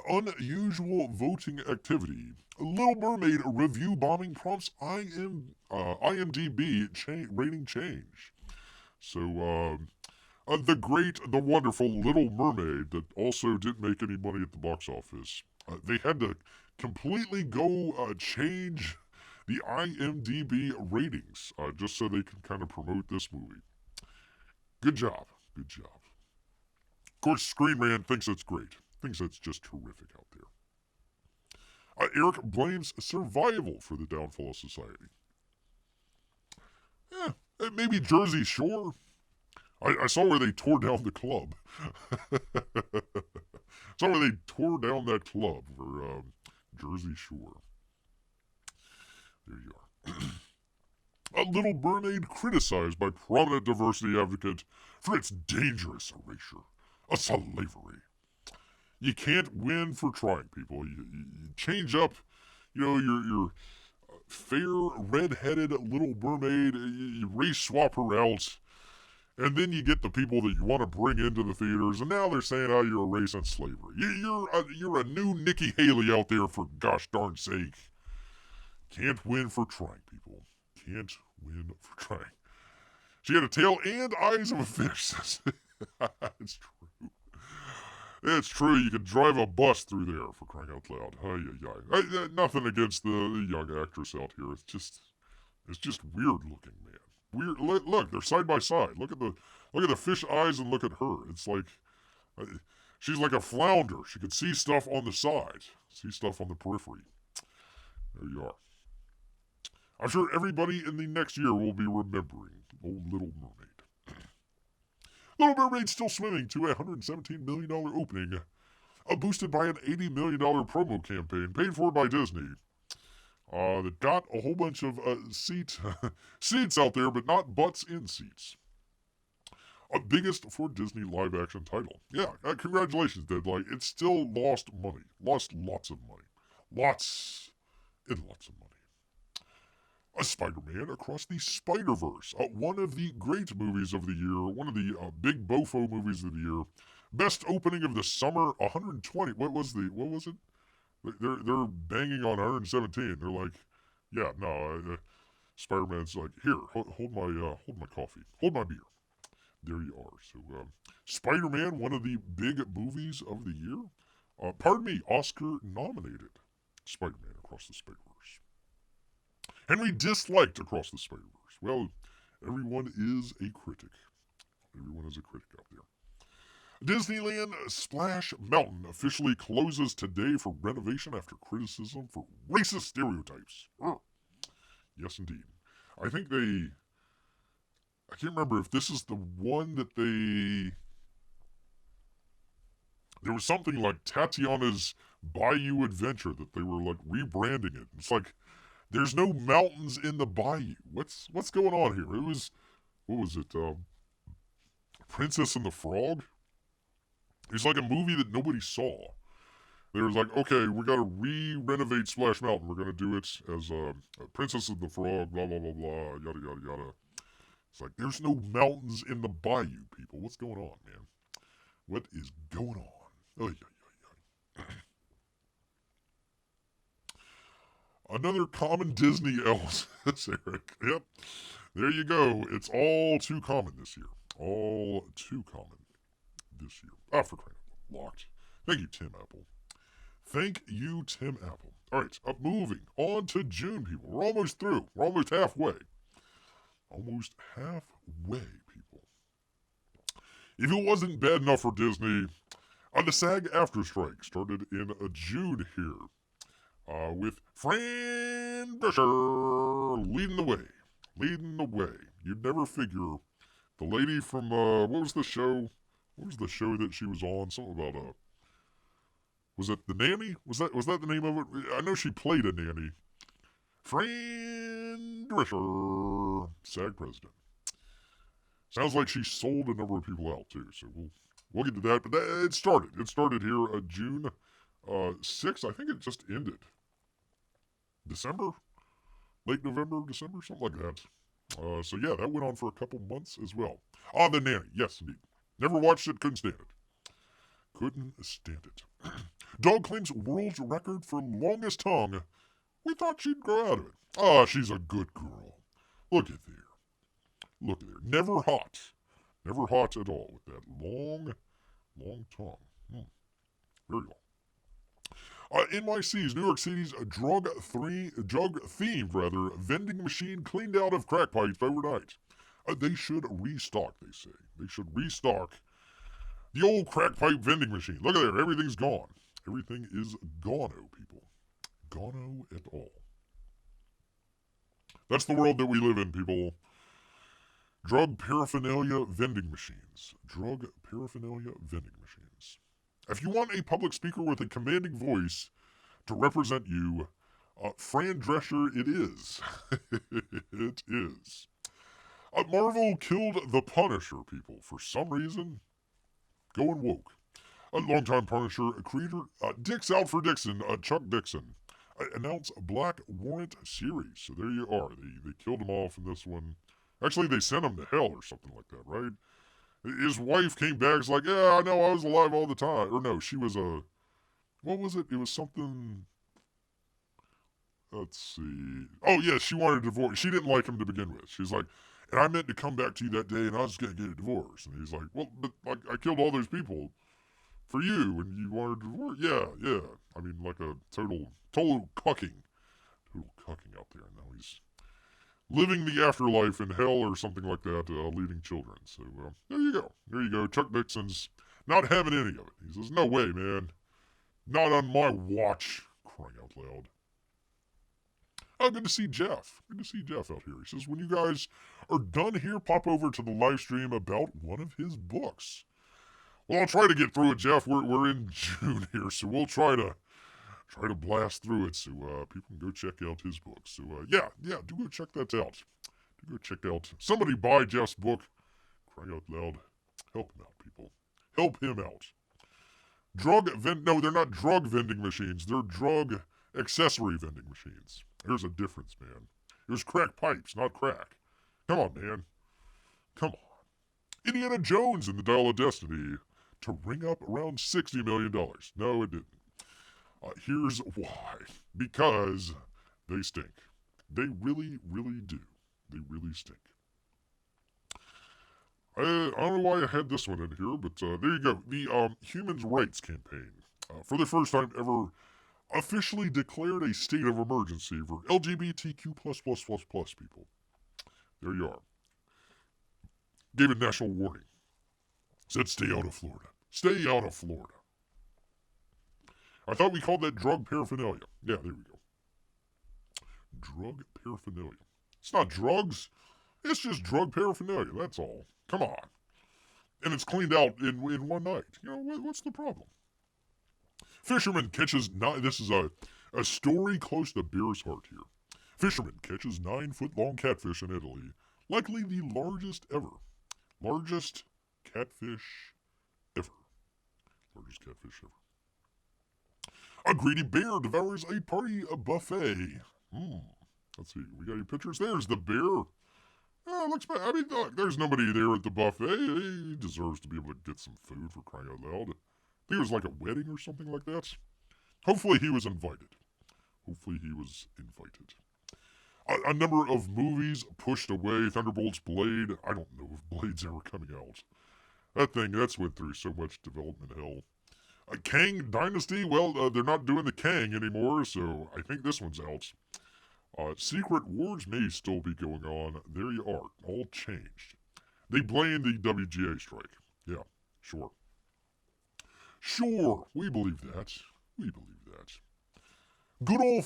Unusual voting activity. Little Mermaid review bombing prompts IMDb rating change. So, the wonderful Little Mermaid that also didn't make any money at the box office. They had to completely go change the IMDb ratings just so they can kind of promote this movie. Good job. Good job. Of course, Screen Rant thinks it's great. Thinks it's just terrific out there. Eric blames survival for the downfall of society. Maybe Jersey Shore. I saw where they tore down the club. Saw where they tore down that club for Jersey Shore. There you are. A Little Mermaid criticized by prominent diversity advocate for its dangerous erasure of slavery. You can't win for trying, people. You change up, your fair, red-headed Little Mermaid. You race swap her out, and then you get the people that you want to bring into the theaters, and now they're saying, you're erasing slavery. You're a new Nikki Haley out there, for gosh darn sake. Can't win for trying, people. Can't win for trying. She had a tail and eyes of a fish. It's true. It's true, you could drive a bus through there, for crying out loud. Nothing against the young actress out here. It's just weird looking, man. Weird. Look, they're side by side. Look at the fish eyes and look at her. It's like she's like a flounder. She could see stuff on the side, see stuff on the periphery. There you are. I'm sure everybody in the next year will be remembering old Little Mermaid. Little Mermaid still swimming to a $117 million opening, boosted by an $80 million promo campaign paid for by Disney. That got a whole bunch of seats out there, but not butts in seats. Biggest for Disney live-action title. Yeah, congratulations, Deadlight. It still lost money. Lost lots of money. Lots and lots of money. A Spider-Man Across the Spider-Verse, one of the great movies of the year, one of the big bofo movies of the year. Best opening of the summer, 120. What was it? They're banging on 117. They're like, yeah, no. Spider-Man's like, here, hold my coffee, hold my beer. There you are. So, Spider-Man, one of the big movies of the year. Oscar nominated. Spider-Man Across the Spider-Verse. Henry disliked Across the Spider-Verse. Well, everyone is a critic. Everyone is a critic out there. Disneyland Splash Mountain officially closes today for renovation after criticism for racist stereotypes. Yes, indeed. I can't remember if this is the one that there was something like Tatiana's Bayou Adventure that they were like rebranding it. It's like there's no mountains in the bayou. What's going on here? It was, what was it? Princess and the Frog. It's like a movie that nobody saw. They were like, okay, we got to re-renovate Splash Mountain. We're gonna do it as Princess and the Frog. Blah blah blah blah. Yada yada yada. It's like there's no mountains in the bayou, people. What's going on, man? What is going on? Oy, oy, oy, oy. Another common Disney else, Eric. Yep. There you go. It's all too common this year. All too common this year. Ah, for crying out loud. Locked. Thank you, Tim Apple. Thank you, Tim Apple. All right, moving on to June, people. We're almost through. We're almost halfway. Almost halfway, people. If it wasn't bad enough for Disney, the SAG After Strike started in June here, with Fran Drescher leading the way. Leading the way. You'd never figure the lady from, what was the show? What was the show that she was on? Something about, was it The Nanny? Was that the name of it? I know she played a nanny. Fran Drescher, SAG president. Sounds like she sold a number of people out too, so we'll get to that. But it started. It started here June 6th. I think it just ended. December? Late November, December? Something like that. So yeah, that went on for a couple months as well. The Nanny. Yes, indeed. Never watched it. Couldn't stand it. Couldn't stand it. Dog claims world record for longest tongue. We thought she'd grow out of it. She's a good girl. Look at there. Look at there. Never hot. Never hot at all with that long tongue. Very long. NYC's, New York City's drug-themed vending machine cleaned out of crack pipes overnight. They should restock, they say. They should restock the old crack pipe vending machine. Look at there. Everything's gone. Everything is gono, people. Gono at all. That's the world that we live in, people. Drug paraphernalia vending machines. Drug paraphernalia vending machines. If you want a public speaker with a commanding voice to represent you, Fran Drescher it is. It is. Marvel killed the Punisher, people, for some reason. Going woke. A longtime Punisher creator, Dix out for Dixon, Chuck Dixon, announced a Black Warrant series. So there you are. They killed him off in this one. Actually, they sent him to hell or something like that, right? His wife came back, was like, yeah, I know, I was alive all the time. Or no, she was what was it? It was something, let's see. Oh, yeah, she wanted a divorce. She didn't like him to begin with. She's like, and I meant to come back to you that day, and I was going to get a divorce. And he's like, well, but like, I killed all those people for you, and you wanted a divorce? Yeah. I mean, like a total cucking. Total cucking out there. And now he's living the afterlife in hell or something like that, leading children. So, there you go. There you go. Chuck Dixon's not having any of it. He says, no way, man. Not on my watch. Crying out loud. Oh, good to see Jeff. Good to see Jeff out here. He says, when you guys are done here, pop over to the live stream about one of his books. Well, I'll try to get through it, Jeff. We're in June here, so we'll try to blast through it so people can go check out his book. So, yeah, do go check that out. Do go check out. Somebody buy Jeff's book. Cry out loud. Help him out, people. Help him out. No, they're not drug vending machines. They're drug accessory vending machines. There's a difference, man. There's crack pipes, not crack. Come on, man. Come on. Indiana Jones in the Dial of Destiny to ring up around $60 million. No, it didn't. Here's why. Because they stink. They really, really do. They really stink. I don't know why I had this one in here, but there you go. The Human Rights Campaign, for the first time ever, officially declared a state of emergency for LGBTQ+++ people. There you are. Gave a national warning. Said stay out of Florida. Stay out of Florida. I thought we called that drug paraphernalia. Yeah, there we go. Drug paraphernalia. It's not drugs. It's just drug paraphernalia. That's all. Come on. And it's cleaned out in one night. You know, what's the problem? Fisherman catches 9... This is a story close to Beer's heart here. Fisherman catches 9-foot-long catfish in Italy. Likely the largest ever. Largest catfish ever. Largest catfish ever. A greedy bear devours a party buffet. Let's see. We got any pictures? There's the bear. Looks bad. I mean, look, there's nobody there at the buffet. He deserves to be able to get some food, for crying out loud. I think it was like a wedding or something like that. Hopefully he was invited. A number of movies pushed away. Thunderbolt's Blade. I don't know if Blade's ever coming out. That's went through so much development hell. Kang Dynasty. Well, they're not doing the Kang anymore, so I think this one's out. Secret Wars may still be going on. There you are. All changed. They blame the WGA strike. Yeah, sure. Sure, we believe that. Good old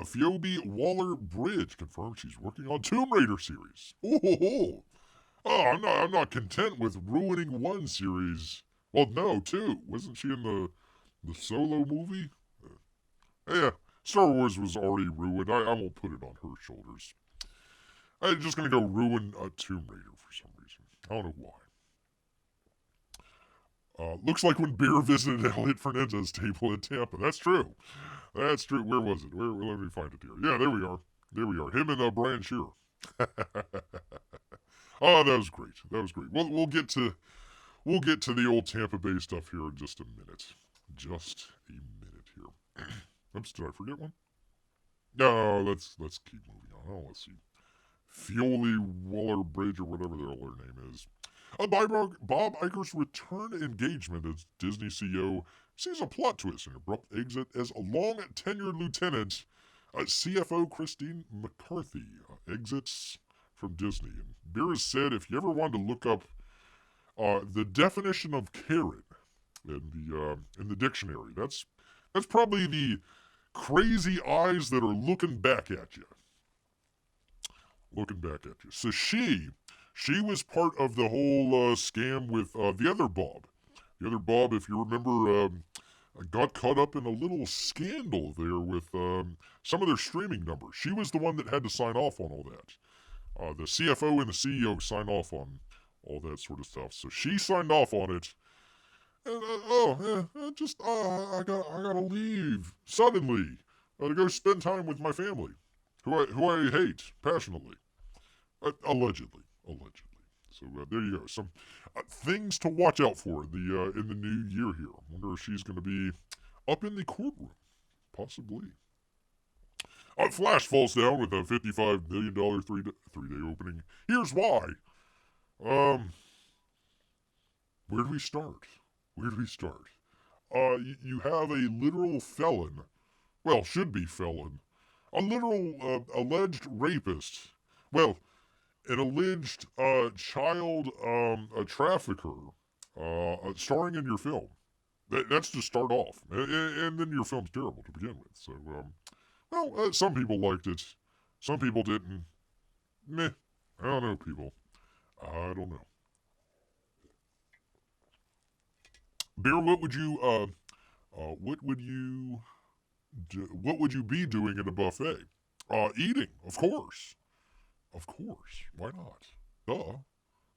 Phoebe Waller-Bridge confirmed she's working on Tomb Raider series. I'm not content with ruining one series. Well, no, two. Wasn't she in the Solo movie? Yeah, Star Wars was already ruined. I won't put it on her shoulders. I'm just going to go ruin Tomb Raider for some reason. I don't know why. Looks like when Bear visited Elliot Fernandez's table in Tampa. That's true. Where was it? Let me find it here. Yeah, there we are. Him and Brian Shearer. Oh, that was great. We'll get to the old Tampa Bay stuff here in just a minute. Here. Oops, did I forget one? No, let's keep moving on. Oh, let's see. Fioli Waller-Bridge or whatever their name is. Bob Iger's return engagement as Disney CEO sees a plot twist and abrupt exit as a long-tenured lieutenant, CFO Christine McCarthy, exits from Disney. And Beer has said if you ever wanted to look up the definition of Karen in the dictionary, that's probably the crazy eyes that are looking back at you. So she was part of the whole scam with the other Bob. The other Bob, if you remember, got caught up in a little scandal there with some of their streaming numbers. She was the one that had to sign off on all that. The CFO and the CEO signed off on all that sort of stuff. So she signed off on it. And, I gotta leave suddenly to go spend time with my family, who I hate passionately. Allegedly. So there you go. Some things to watch out for in the new year here. I wonder if she's going to be up in the courtroom. Possibly. Flash falls down with a $55 million three-day opening. Here's why. Where do we start? You have a literal felon. Well, should be felon. A literal alleged rapist. Well, an alleged child trafficker starring in your film. That's to start off. And then your film's terrible to begin with. So, some people liked it. Some people didn't. Meh. I don't know, people. I don't know. Bear, what would you be doing at a buffet? Eating, of course. Why not?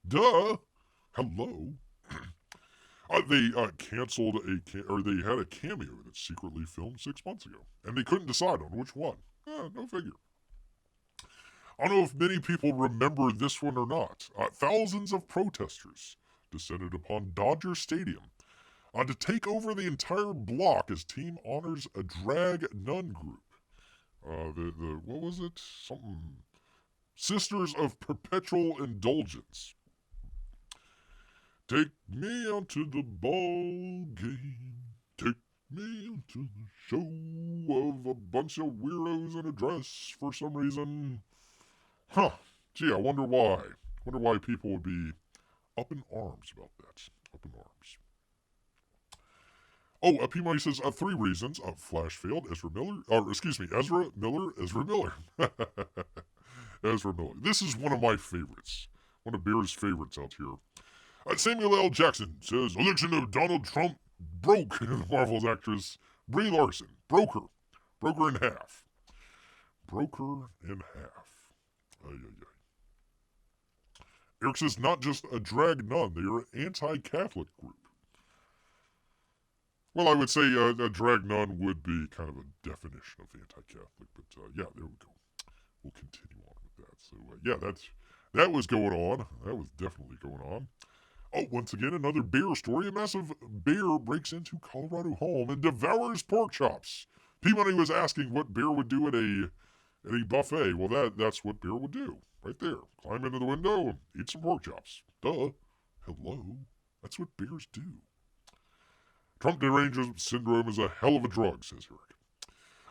Duh. Hello. They canceled they had a cameo that secretly filmed 6 months ago, and they couldn't decide on which one. No figure. I don't know if many people remember this one or not. Thousands of protesters descended upon Dodger Stadium to take over the entire block as team honors a drag nun group. What was it? Something. Sisters of Perpetual Indulgence. Take me out to the ball game. Take me out to the show of a bunch of weirdos in a dress for some reason. Gee, I wonder why. Wonder why people would be up in arms about that. P. Money says 3 reasons. Flash failed. Ezra Miller. Ezra Miller. Ezra Miller. This is one of my favorites. One of Bear's favorites out here. Samuel L. Jackson says, election of Donald Trump broke Marvel's actress Brie Larson, broke her. Broke her in half. Broke her in half. Ay, ay, ay. Eric says, not just a drag nun, they are an anti-Catholic group. Well, I would say a drag nun would be kind of a definition of anti-Catholic, but yeah, there we go. We'll continue on with that. So yeah, that was going on. That was definitely going on. Oh, once again, another bear story. A massive bear breaks into Colorado home and devours pork chops. P-Money was asking what bear would do at a buffet. Well, that's what bear would do. Right there. Climb into the window and eat some pork chops. Duh. Hello. That's what bears do. Trump derangement syndrome is a hell of a drug, says Eric.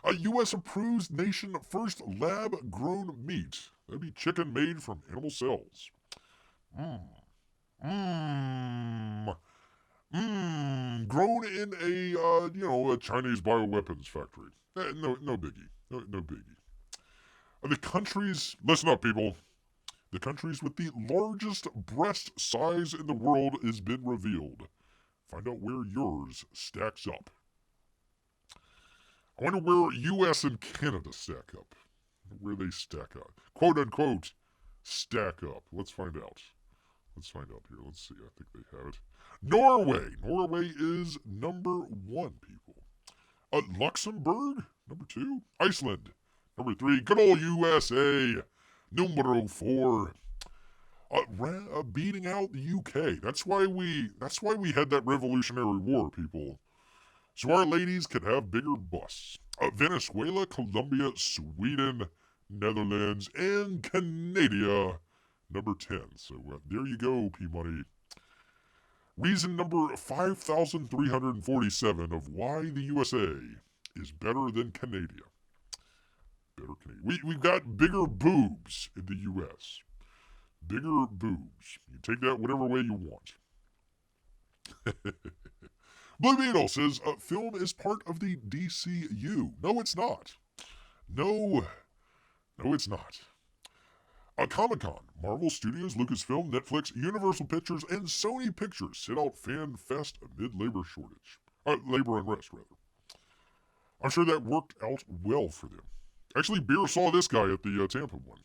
A U.S. approves nation first lab-grown meat. That'd be chicken made from animal cells. Grown in a Chinese bioweapons factory. No biggie. No biggie. The countries, listen up, people. The countries with the largest breast size in the world has been revealed. Find out where yours stacks up. I wonder where U.S. and Canada stack up. Where they stack up. Quote unquote, stack up. Let's find out. Let's find out here. Let's see. I think they have it. Norway. Norway is number 1, people. Luxembourg, number 2. Iceland, number 3. Good old USA, numero 4. Beating out the UK. That's why we had that Revolutionary War, people. So our ladies could have bigger busts. Venezuela, Colombia, Sweden, Netherlands, and Canada, number 10. So there you go, P-Money. Reason number 5,347 of why the USA is better than Canada. Better Canada. We've got bigger boobs in the U.S. Bigger boobs. You take that whatever way you want. Blue Beetle says, film is part of the DCU. No, it's not. No, it's not. Comic-Con, Marvel Studios, Lucasfilm, Netflix, Universal Pictures, and Sony Pictures sit out Fan Fest amid labor shortage. Labor unrest, rather. I'm sure that worked out well for them. Actually, Beer saw this guy at the Tampa one.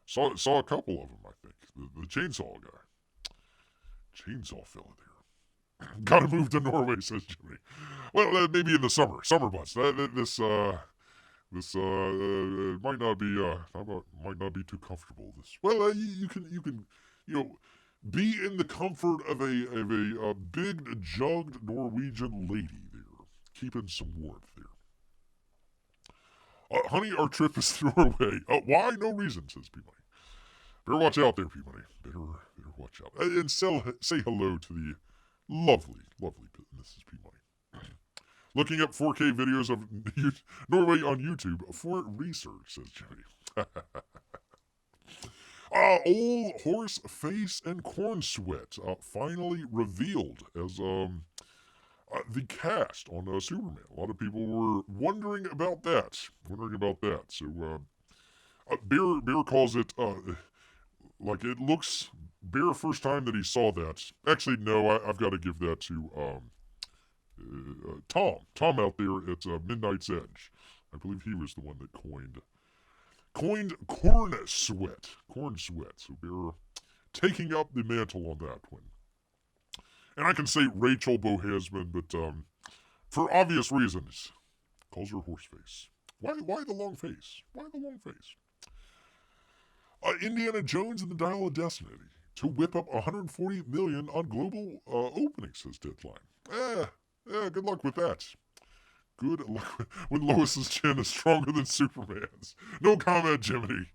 Saw a couple of them, I think. The chainsaw guy. Chainsaw fella there. Gotta move to Norway, says Jimmy. Well, maybe in the summer. Summer months. This might not be too comfortable. You can be in the comfort of a big jugged Norwegian lady there, keeping some warmth there. Honey, our trip is to Norway. Why? No reason, says P-Money. Better watch out there, P-Money. Better watch out. And say hello to the lovely Mrs. P-Money. Looking up 4K videos of Norway on YouTube for research, says Jimmy. Old horse face and corn sweat finally revealed as the cast on Superman. A lot of people were wondering about that. So Bear calls it like it looks. Bear first time that he saw that. Actually, no, I've got to give that to Tom out there at Midnight's Edge. I believe he was the one that coined corn sweat. So Bear taking up the mantle on that one. And I can say Rachel Bohasman, but for obvious reasons, calls her horseface. Why the long face? Indiana Jones and the Dial of Destiny to whip up $140 million on global openings, says Deadline. Good luck with that. Good luck when Lois's chin is stronger than Superman's. No comment, Jiminy.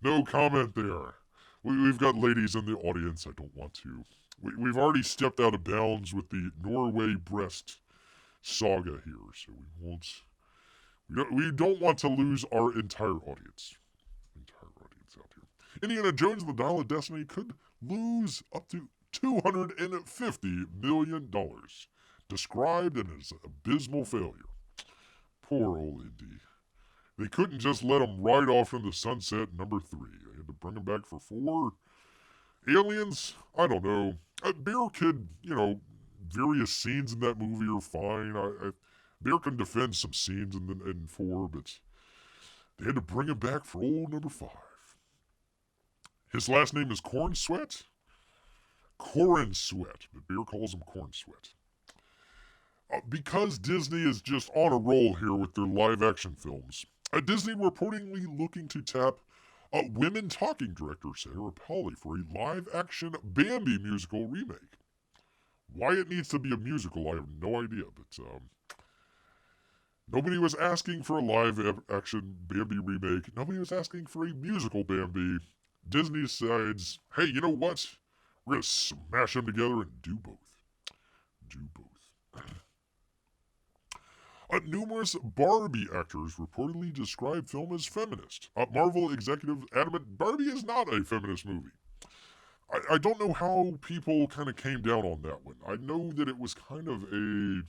No comment there. We've got ladies in the audience. I don't want to. We've already stepped out of bounds with the Norway breast saga here, so we don't want to lose our entire audience. Out here. Indiana Jones and the Dial of Destiny could lose up to $250 million. Described as an abysmal failure. Poor old Indy. They couldn't just let him ride off in the sunset number 3. They had to bring him back for 4. Aliens? I don't know. Bear Kid, various scenes in that movie are fine. Bear can defend some scenes in 4, but they had to bring him back for old number 5. His last name is Corn Sweat? Corn Sweat, but Bear calls him Corn Sweat. Because Disney is just on a roll here with their live-action films, Disney reportedly looking to tap women talking director Sarah Polley for a live-action Bambi musical remake. Why it needs to be a musical, I have no idea, but nobody was asking for a live-action Bambi remake. Nobody was asking for a musical Bambi. Disney decides, hey, you know what? We're going to smash them together and do both. Do both. Numerous Barbie actors reportedly describe film as feminist. Marvel executive adamant Barbie is not a feminist movie. I don't know how people kind of came down on that one. I know that it was kind of a...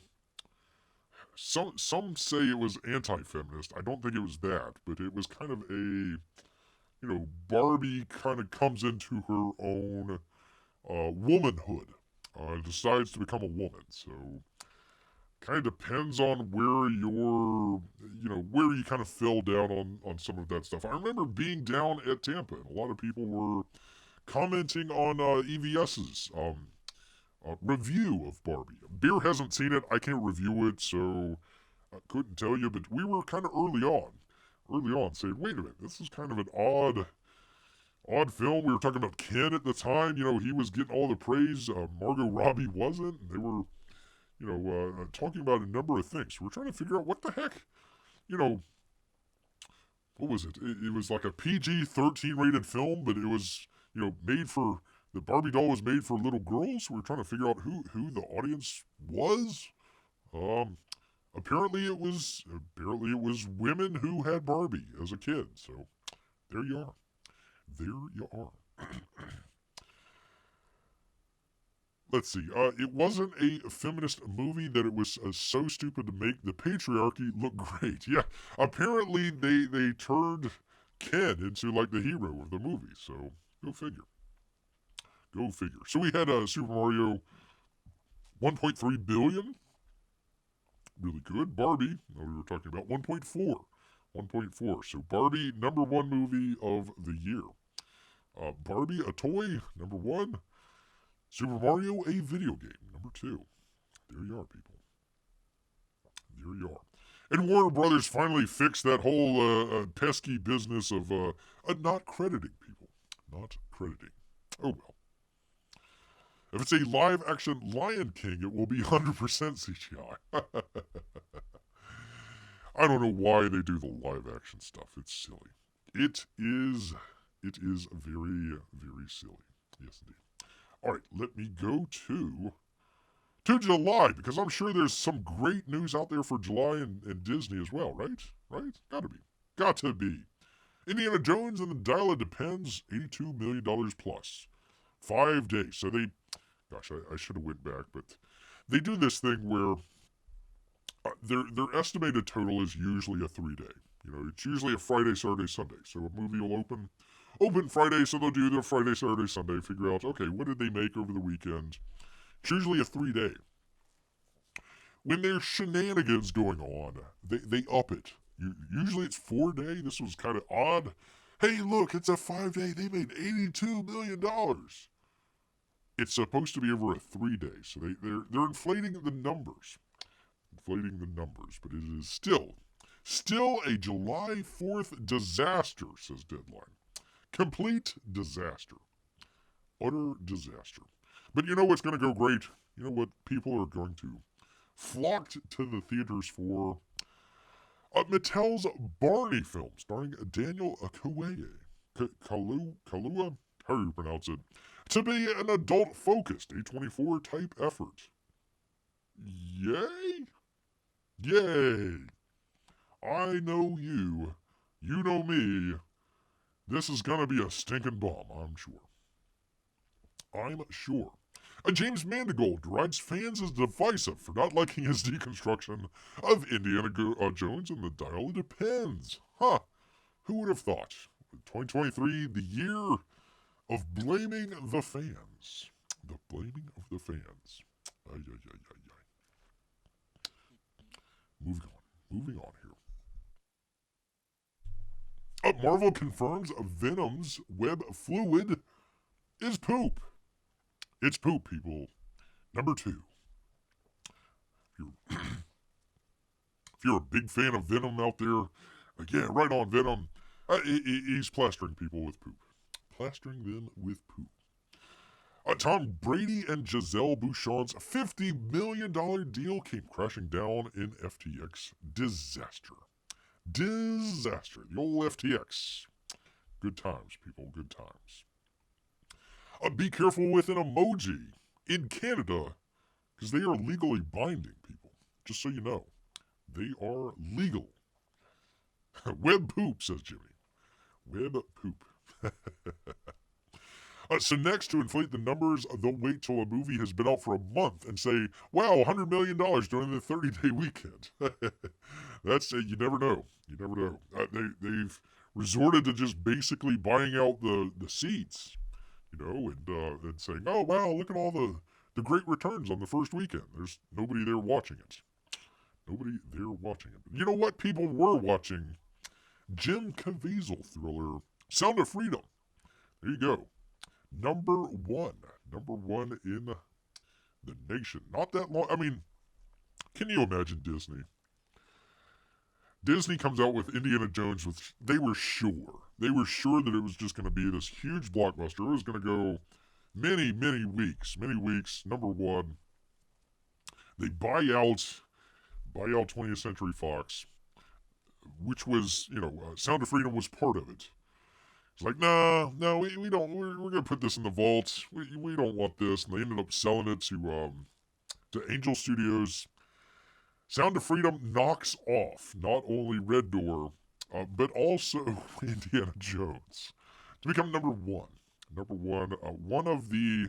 Some say it was anti-feminist. I don't think it was that, but it was kind of a... Barbie kind of comes into her own womanhood. Decides to become a woman, so... kind of depends on where where you kind of fell down on some of that stuff. I remember being down at Tampa, and a lot of people were commenting on EVS's review of Barbie. Bear hasn't seen it. I can't review it, so I couldn't tell you, but we were kind of early on saying, wait a minute, this is kind of an odd film. We were talking about Ken at the time. He was getting all the praise. Margot Robbie wasn't, and they were talking about a number of things. We're trying to figure out what the heck, what was it? It was like a PG-13 rated film, but it was, made for, the Barbie doll was made for little girls. We're trying to figure out who the audience was. Apparently it was women who had Barbie as a kid. So there you are. There you are. Let's see. It wasn't a feminist movie that it was so stupid to make the patriarchy look great. Yeah, apparently they turned Ken into like the hero of the movie. So go figure. Go figure. So we had Super Mario 1.3 billion. Really good. Barbie, we were talking about 1.4. 1.4. So Barbie, number 1 movie of the year. Barbie, a toy, number 1. Super Mario, a video game, number 2. There you are, people. There you are. And Warner Brothers finally fixed that whole pesky business of not crediting people. Not crediting. Oh well. If it's a live-action Lion King, it will be 100% CGI. I don't know why they do the live-action stuff. It's silly. It is very, very silly. Yes, indeed. All right, let me go to July, because I'm sure there's some great news out there for July and Disney as well, right? Right? Got to be. Indiana Jones and the Dial of Depends, $82 million plus. 5 days. So they, gosh, I should have went back, but they do this thing where their estimated total is usually a 3-day. It's usually a Friday, Saturday, Sunday. So a movie will open Friday, so they'll do their Friday, Saturday, Sunday, figure out, okay, what did they make over the weekend? It's usually a 3-day. When there's shenanigans going on, they up it. Usually it's 4-day. This was kind of odd. Hey, look, it's a 5-day. They made $82 million. It's supposed to be over a 3-day, so they're inflating the numbers. Inflating the numbers, but it is still a July 4th disaster, says Deadline. Complete disaster. Utter disaster. But you know what's going to go great? You know what people are going to flock to the theaters for? Mattel's Barney film, starring Daniel Kaluuya, how do you pronounce it? To be an adult-focused A24 type effort. Yay? Yay! I know you. You know me. This is gonna be a stinking bomb, I'm sure. I'm sure. James Mangold derides fans as divisive for not liking his deconstruction of Indiana Jones and the Dial of Depends. Huh. Who would have thought? 2023, the year of blaming the fans. The blaming of the fans. Ay, ay, ay, ay, ay. Moving on here. Marvel confirms Venom's web fluid is poop. It's poop, people. Number 2. If you're a big fan of Venom out there, yeah, right on, Venom. He's plastering people with poop. Plastering them with poop. Tom Brady and Gisele Bouchon's $50 million deal came crashing down in FTX. Disaster. The old FTX. Good times, people, good times. Be careful with an emoji in Canada, because they are legally binding, people. Just so you know. They are legal. Web poop, says Jimmy. Web poop. So next, to inflate the numbers, they'll wait till a movie has been out for a month and say, wow, $100 million during the 30-day weekend. That's, you never know. You never know. They've resorted to just basically buying out the seats, and saying, oh, wow, look at all the great returns on the first weekend. There's nobody there watching it. Nobody there watching it. But you know what? People were watching Jim Caviezel thriller, Sound of Freedom. There you go. Number one in the nation. Not that long. I mean, can you imagine Disney? Disney comes out with Indiana Jones, which they were sure that it was just going to be this huge blockbuster. It was going to go many weeks. Number one, they buy out 20th Century Fox, which was, Sound of Freedom was part of it. It's like, no, we don't. We're gonna put this in the vault. We don't want this, and they ended up selling it to Angel Studios. Sound of Freedom knocks off not only Red Door, but also Indiana Jones to become number one. One of the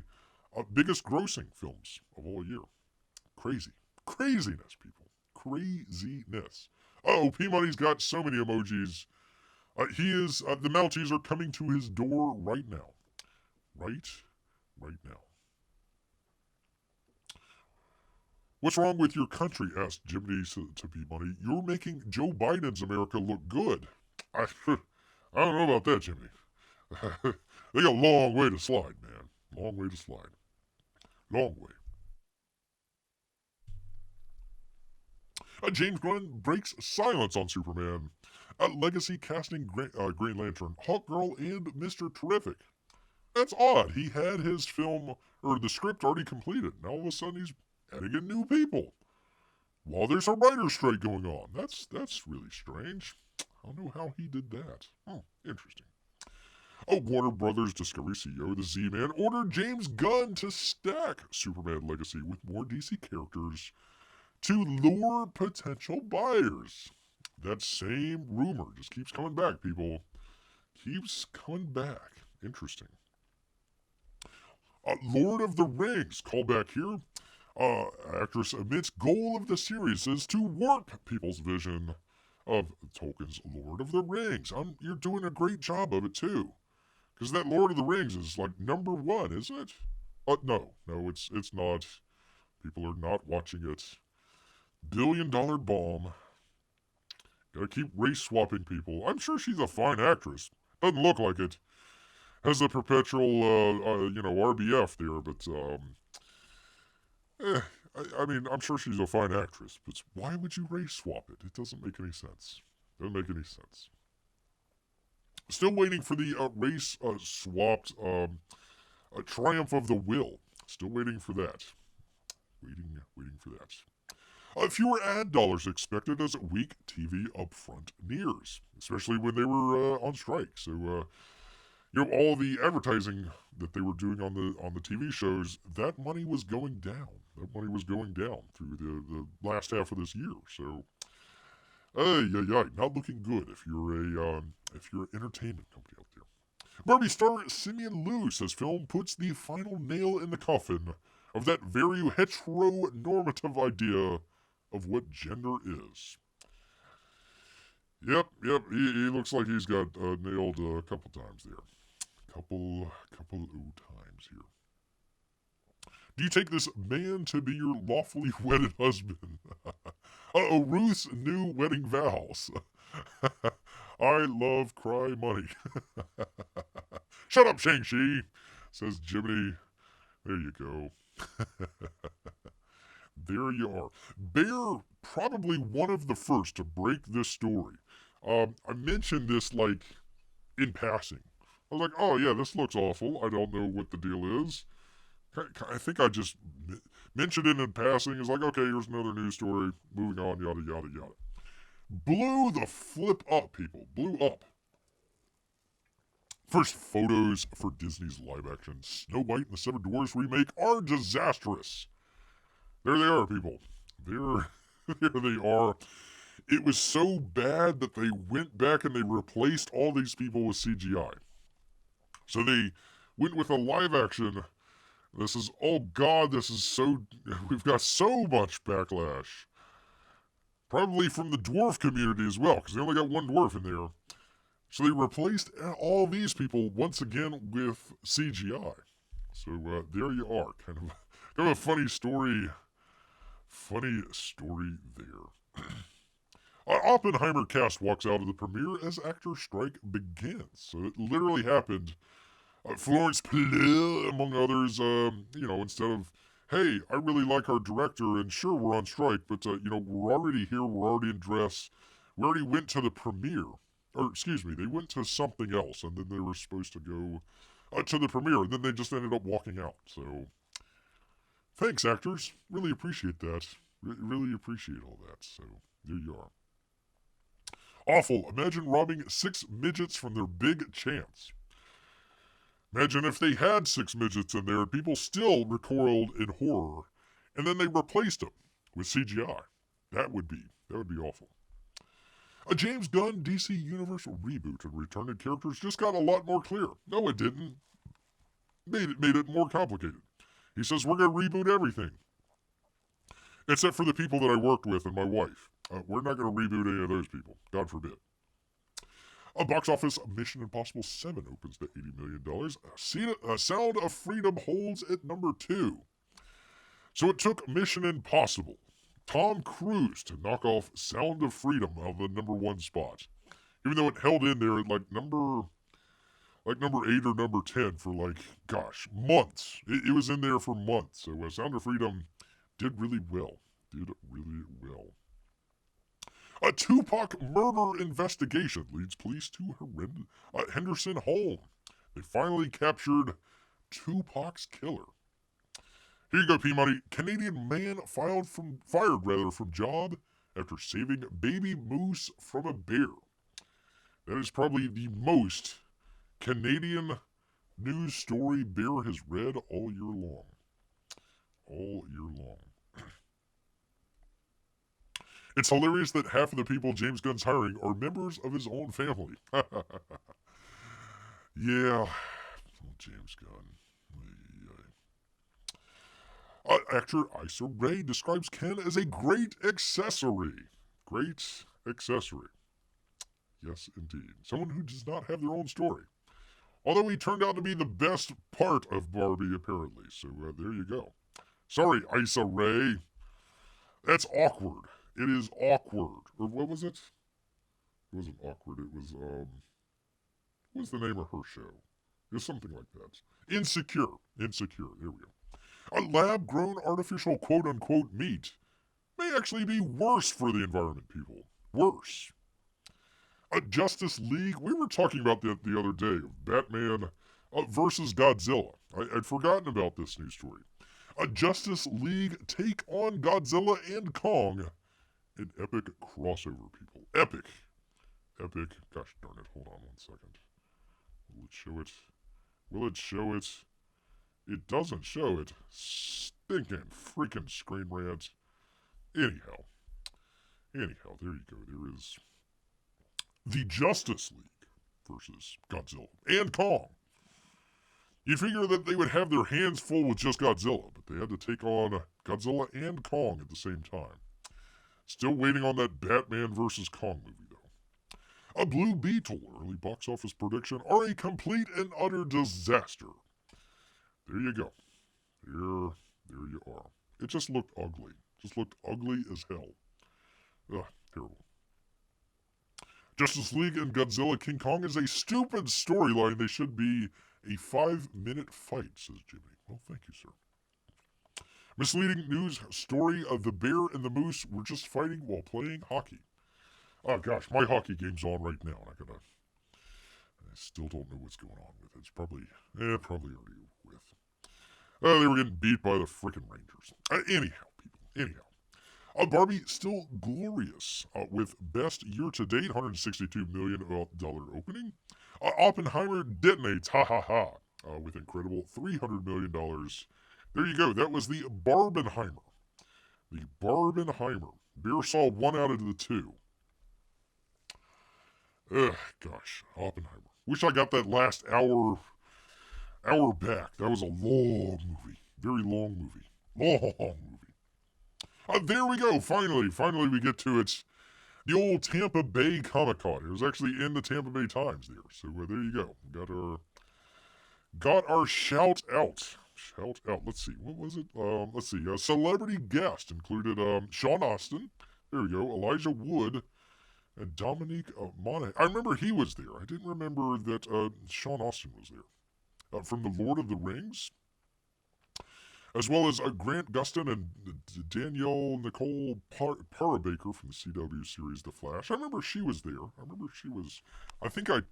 biggest grossing films of all year. Craziness, people. Craziness. P-Money's got so many emojis. The Mounties are coming to his door right now. Right now. What's wrong with your country? Asked Jiminy to P-Money. You're making Joe Biden's America look good. I don't know about that, Jimmy. They got a long way to slide, man. Long way. James Gunn breaks silence on Superman. Legacy casting Green Lantern, Hawkgirl, and Mr. Terrific. That's odd. He had his film, or the script already completed. Now all of a sudden he's adding in new people. While there's a writer's strike going on. That's really strange. I don't know how he did that. Interesting. Warner Brothers Discovery CEO, the Z-Man, ordered James Gunn to stack Superman Legacy with more DC characters to lure potential buyers. That same rumor just keeps coming back, people. Keeps coming back. Interesting. Lord of the Rings, callback here. Actress admits goal of the series is to warp people's vision of Tolkien's Lord of the Rings. You're doing a great job of it, too. Because that Lord of the Rings is like number one, isn't it? No, it's not. People are not watching it. $1 billion bomb. Gotta keep race swapping people. I'm sure she's a fine actress. Doesn't look like it. Has a perpetual, RBF there, but, I'm sure she's a fine actress, but why would you race swap it? It doesn't make any sense. Still waiting for the race swapped Triumph of the Will. Still waiting for that. Waiting for that. Fewer ad dollars expected as weak TV upfront nears, especially when they were on strike. So, all the advertising that they were doing on the TV shows, that money was going down. Through the last half of this year. So, not looking good if you're an entertainment company out there. Barbie star Simeon Liu says film puts the final nail in the coffin of that very heteronormative idea of what gender is. Yep. He looks like he's got nailed a couple times there. Couple times here. Do you take this man to be your lawfully wedded husband? Uh-oh, Ruth's new wedding vows. I love cry money. Shut up, Shang-Chi, says Jiminy. There you go. There you are. Bear, probably one of the first to break this story. I mentioned this, like, in passing. I was like, oh, yeah, this looks awful. I don't know what the deal is. I think I just mentioned it in passing. It's like, okay, here's another news story. Moving on, yada, yada, yada. Blew the flip up, people. Blew up. First, photos for Disney's live-action Snow White and the Seven Dwarfs remake are disastrous. There they are, people. There they are. It was so bad that they went back and they replaced all these people with CGI. So they went with a live-action. This is, oh God, this is so, we've got so much backlash. Probably from the dwarf community as well, because they only got one dwarf in there. So they replaced all these people once again with CGI. So there you are. Kind of a funny story. Funny story there. Oppenheimer cast walks out of the premiere as actor strike begins. So it literally happened. Florence Pugh, among others, instead of, hey, I really like our director, and sure, we're on strike, but, we're already here, we're already in dress. We already went to the premiere. Or, excuse me, they went to something else, and then they were supposed to go to the premiere, and then they just ended up walking out. So, thanks, actors. Really appreciate that. Really appreciate all that. So, there you are. Awful. Imagine robbing 6 midgets from their big chance. Imagine if they had 6 midgets in there and people still recoiled in horror, and then they replaced them with CGI. That would be awful. A James Gunn DC Universe reboot and returning characters just got a lot more clear. No, it didn't. Made it more complicated. He says, we're going to reboot everything. Except for the people that I worked with and my wife. We're not going to reboot any of those people. God forbid. A box office Mission Impossible 7 opens to $80 million. Sound of Freedom holds at number 2. So it took Mission Impossible, Tom Cruise, to knock off Sound of Freedom on the number 1 spot. Even though it held in there at number 8 or number 10 for months. It was in there for months. So Sound of Freedom did really well. A Tupac murder investigation leads police to Henderson home. They finally captured Tupac's killer. Here you go, P-Money. Canadian man fired from job after saving baby moose from a bear. That is probably the most Canadian news story Bear has read all year long. It's hilarious that half of the people James Gunn's hiring are members of his own family. Yeah, James Gunn. Actor Issa Rae describes Ken as a great accessory. Great accessory. Yes, indeed. Someone who does not have their own story. Although he turned out to be the best part of Barbie, apparently. So there you go. Sorry, Issa Rae. That's awkward. It is awkward. Or what was it? It wasn't awkward. It was, what was the name of her show? It was something like that. Insecure. There we go. A lab-grown artificial quote-unquote meat may actually be worse for the environment, people. Worse. A Justice League, we were talking about that the other day, Batman versus Godzilla. I'd forgotten about this news story. A Justice League take on Godzilla and Kong. An epic crossover, people. Epic. Gosh darn it, hold on 1 second. Will it show it? It doesn't show it. Stinking freaking screen rant. Anyhow, there you go. There is the Justice League versus Godzilla and Kong. You'd figure that they would have their hands full with just Godzilla, but they had to take on Godzilla and Kong at the same time. Still waiting on that Batman versus Kong movie, though. A Blue Beetle early box office prediction are a complete and utter disaster. There you go. There you are. It just looked ugly. Just looked ugly as hell. Ugh, terrible. Justice League and Godzilla King Kong is a stupid storyline. They should be a 5-minute fight, says Jimmy. Well, thank you, sir. Misleading news story of the bear and the moose were just fighting while playing hockey. Oh gosh, my hockey game's on right now, and I still don't know what's going on with it. It's probably already with. They were getting beat by the frickin' Rangers. Anyhow, people, anyhow. Barbie still glorious with best year-to-date $162 million opening. Oppenheimer detonates, ha ha ha, with incredible $300 million. There you go. That was the Barbenheimer. The Barbenheimer. Beer saw 1 out of the 2. Ugh, gosh, Oppenheimer. Wish I got that last hour back. That was a long movie. Very long movie. Long movie. There we go. Finally we get to it. The old Tampa Bay Comic-Con. It was actually in the Tampa Bay Times there. So there you go. Got our shout out. Shout out. Let's see. What was it? Let's see. Celebrity guest included Sean Austin. There we go. Elijah Wood. And Dominique Monaghan. I remember he was there. I didn't remember that Sean Austin was there. From The Lord of the Rings. As well as Grant Gustin and Danielle Nicole Parabaker from the CW series The Flash. I remember she was there. I think I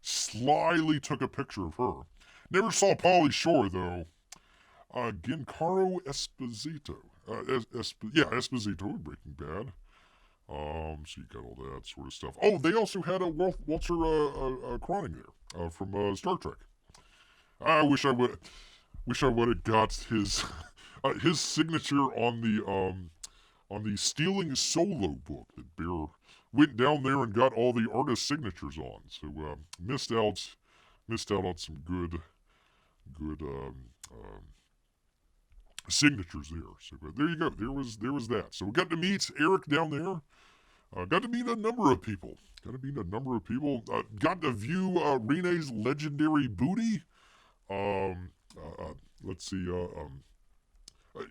slyly took a picture of her. Never saw Pauly Shore, though. Giancarlo Esposito. Esposito, Breaking Bad. So you got all that sort of stuff. Oh, they also had a Walter Cronin there from Star Trek. I wish I would have got his signature on the Stealing Solo book that Bear went down there and got all the artist signatures on. So missed out on some good signatures there. So there you go. There was that. So we got to meet Eric down there. Got to meet a number of people. Got to view Irenee's legendary booty. Let's see.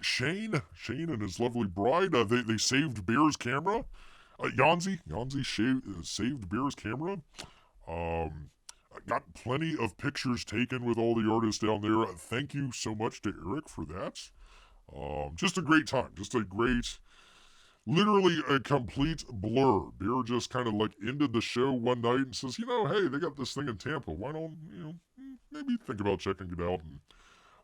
Shane and his lovely bride. They saved Bear's camera. Yanzi saved Bear's camera. Got plenty of pictures taken with all the artists down there. Thank you so much to Eric for that. Just a great time. Literally a complete blur. Bear just kind of ended the show one night and says, hey, they got this thing in Tampa. Why don't, maybe think about checking it out. And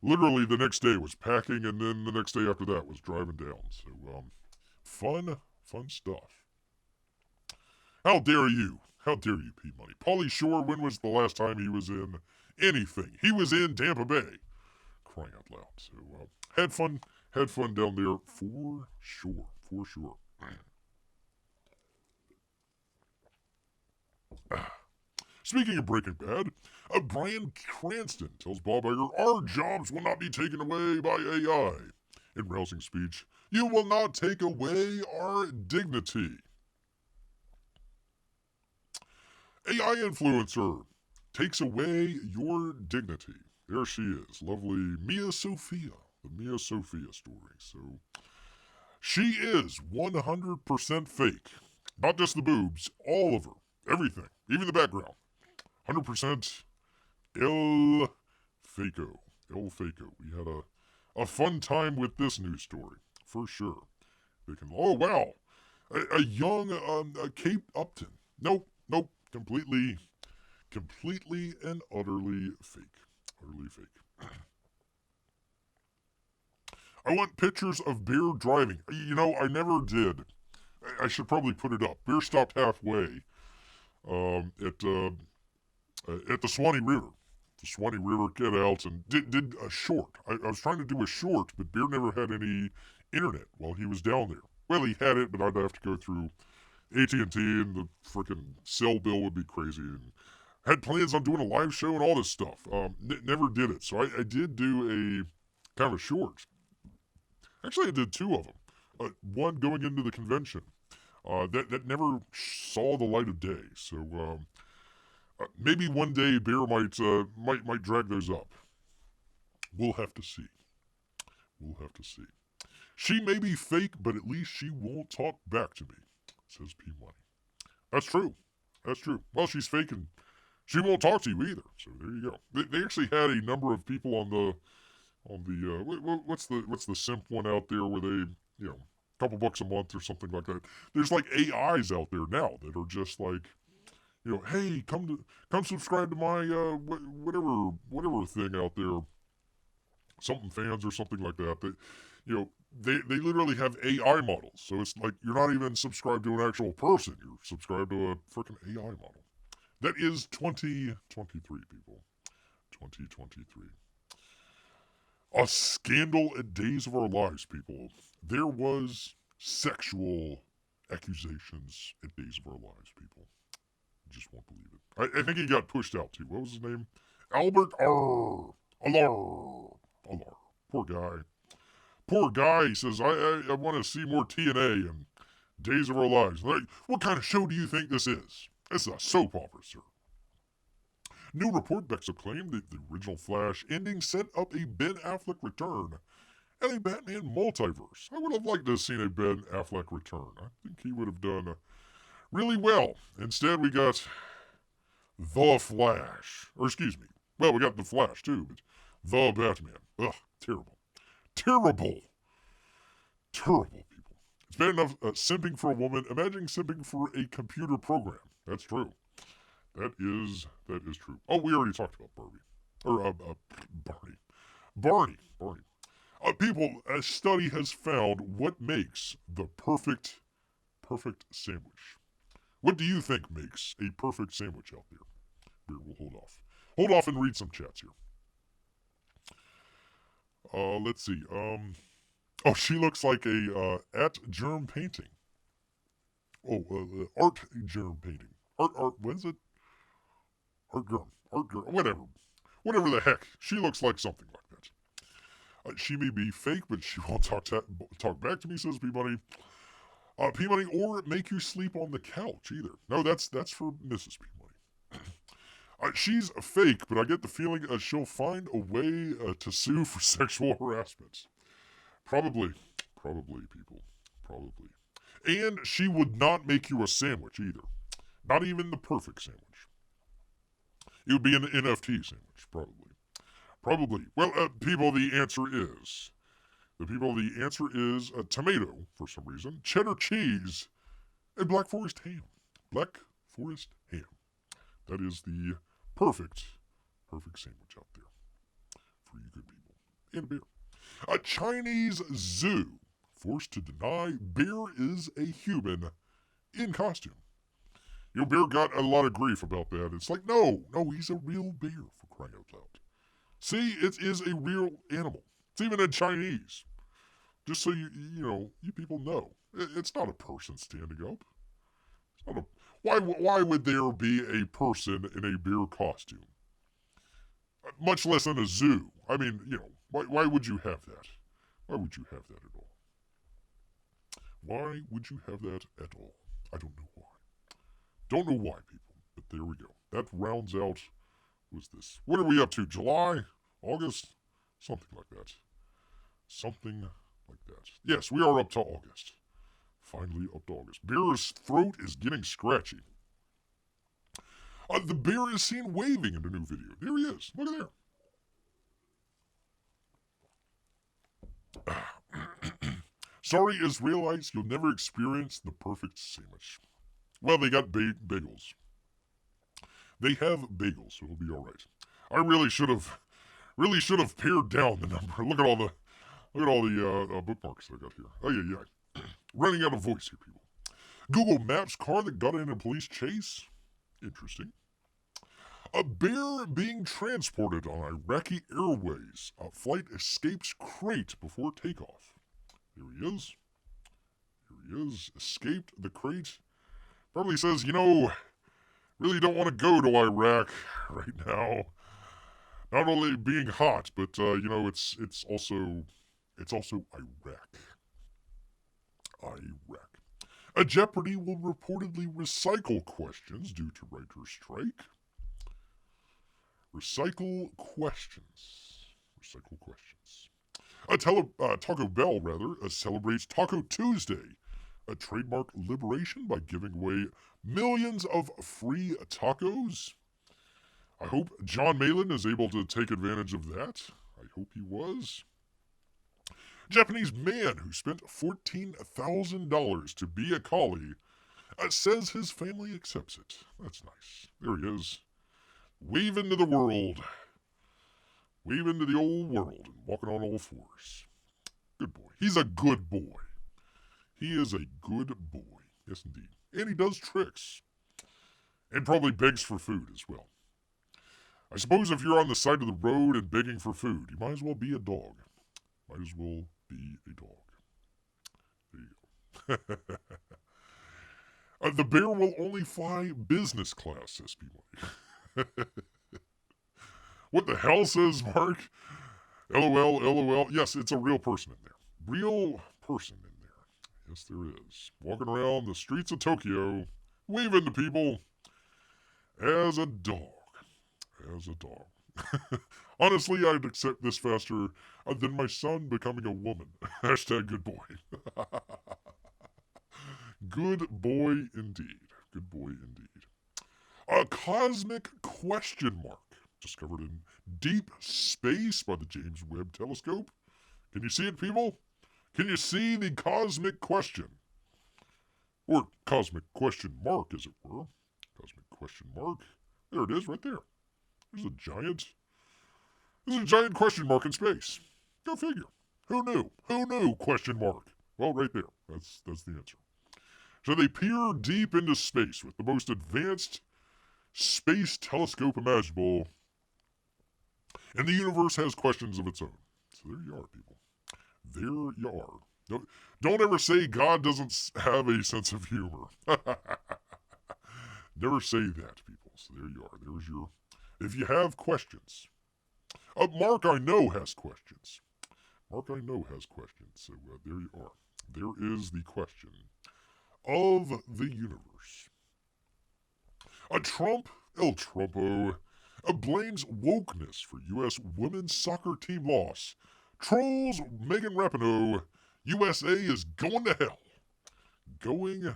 literally the next day was packing, and then the next day after that was driving down. So, fun stuff. How dare you, P-Money. Pauly Shore, when was the last time he was in anything? He was in Tampa Bay. Crying out loud. So, had fun down there for sure. Speaking of Breaking Bad, Bryan Cranston tells Bob Iger, our jobs will not be taken away by AI. In rousing speech, you will not take away our dignity. AI influencer takes away your dignity. There she is, lovely Mia Sophia, the Mia Sophia story. So, she is 100% fake. Not just the boobs, all of her, everything, even the background. 100% El Faco. We had a fun time with this news story, for sure. Oh, wow. A young Kate Upton. Nope. Completely and utterly fake. I want pictures of Bear driving. I never did. I should probably put it up. Bear stopped halfway at the Swanee River. The Swanee River, get out, and did a short. I was trying to do a short, but Bear never had any internet while he was down there. Well, he had it, but I'd have to go through AT&T, and the frickin' cell bill would be crazy. And had plans on doing a live show and all this stuff. Never did it. So I did do a kind of a short. Actually, I did 2 of them. One going into the convention. That never saw the light of day. So maybe one day Bear might drag those up. We'll have to see. She may be fake, but at least she won't talk back to me. says P Money. That's true. That's true. Well, she's fake and she won't talk to you either. So there you go. They actually had a number of people on the what's the simp one out there where they couple bucks a month or something like that. There's like AIs out there now that are just like, hey, come subscribe to my whatever thing out there, something fans or something like that. They literally have AI models, so it's like you're not even subscribed to an actual person. You're subscribed to a freaking AI model. That is 2023, people. 2023. A scandal at Days of Our Lives, people. There was sexual accusations at Days of Our Lives, people. You just won't believe it. I think he got pushed out, too. What was his name? Albert R. Alar. Poor guy. Poor guy. He says, I want to see more TNA and Days of Our Lives. Like, what kind of show do you think this is? It's a soap opera, sir. New report backs a claim that the original Flash ending set up a Ben Affleck return and a Batman multiverse. I would have liked to have seen a Ben Affleck return. I think he would have done really well. Instead, we got The Flash. Or excuse me. Well, we got The Flash, too, but The Batman. Ugh, terrible. Terrible. Terrible, people. It's bad enough simping for a woman. Imagine simping for a computer program. That's true. That is true. Oh, we already talked about Barbie. Or, Barney. People, a study has found what makes the perfect sandwich. What do you think makes a perfect sandwich out there? Here, we'll hold off. Hold off and read some chats here. Let's see. Oh, she looks like a at germ painting. Oh, art germ painting. Art, what is it? Art germ, whatever the heck. She looks like something like that. She may be fake, but she won't talk back to me, says P-Money. P-Money, or make you sleep on the couch, either. No, that's for Mrs. P-Money. She's fake, but I get the feeling she'll find a way to sue for sexual harassment. Probably, people. Probably. And she would not make you a sandwich, either. Not even the perfect sandwich. It would be an NFT sandwich, probably. Well, people, the answer is a tomato, for some reason, cheddar cheese, and Black Forest ham. Black Forest ham. That is the perfect sandwich out there for you good people. And a beer. A Chinese zoo forced to deny bear is a human in costume. Bear got a lot of grief about that. It's like, no, he's a real bear, for crying out loud. See, it is a real animal. It's even in Chinese. Just so you people know. It's not a person standing up. It's not why would there be a person in a bear costume? Much less in a zoo. I mean, why would you have that? Why would you have that at all? Why would you have that at all? I don't know why. Don't know why, people, but there we go. That rounds out, what's this? What are we up to? July? August? Something like that. Yes, we are up to August. Finally up to August. Bear's throat is getting scratchy. The bear is seen waving in the new video. There he is. Look at there. Sorry, Israelites, you'll never experience the perfect sandwich. Well, they got bagels. They have bagels, so it'll be all right. I really should have pared down the number. Look at all the bookmarks I got here. Oh yeah. Running out of voice here, people. Google Maps car that got in a police chase. Interesting. A bear being transported on Iraqi Airways. A flight escapes crate before takeoff. Here he is. Escaped the crate. Probably says, really don't want to go to Iraq right now. Not only being hot, but it's also Iraq. A Jeopardy will reportedly recycle questions due to writer's strike. Recycle questions. Taco Bell, celebrates Taco Tuesday a trademark liberation by giving away millions of free tacos. I hope John Malin is able to take advantage of that. I hope he was. Japanese man who spent $14,000 to be a collie says his family accepts it. That's nice. There he is. Waving to the world. Waving to the old world and walking on all fours. Good boy. He's a good boy. He is a good boy. Yes, indeed. And he does tricks. And probably begs for food as well. I suppose if you're on the side of the road and begging for food, you might as well be a dog. Might as well be a dog. There you go. The bear will only fly business class, says people. What the hell, says Mark? LOL, LOL. Yes, it's a real person in there. Real person in there. Yes, there is. Walking around the streets of Tokyo, waving to people as a dog. As a dog. Honestly, I'd accept this faster than my son becoming a woman. Hashtag good boy. Good boy indeed. Good boy indeed. A cosmic question mark discovered in deep space by the James Webb Telescope. Can you see it, people? Can you see the cosmic question? Or cosmic question mark, as it were. Cosmic question mark. There it is, right there. There's a giant question mark in space. Go figure. Who knew? Who knew? Question mark. Well, right there. That's the answer. So they peer deep into space with the most advanced space telescope imaginable, and the universe has questions of its own. So there you are, people. There you are. Don't ever say God doesn't have a sense of humor. Never say that, people. So there you are. There's your... If you have questions. Mark, I know, has questions. Mark, I know, has questions. So there you are. There is the question of the universe. Trump, El Trumpo, blames wokeness for U.S. women's soccer team loss. Trolls Megan Rapinoe, USA is going to hell. Going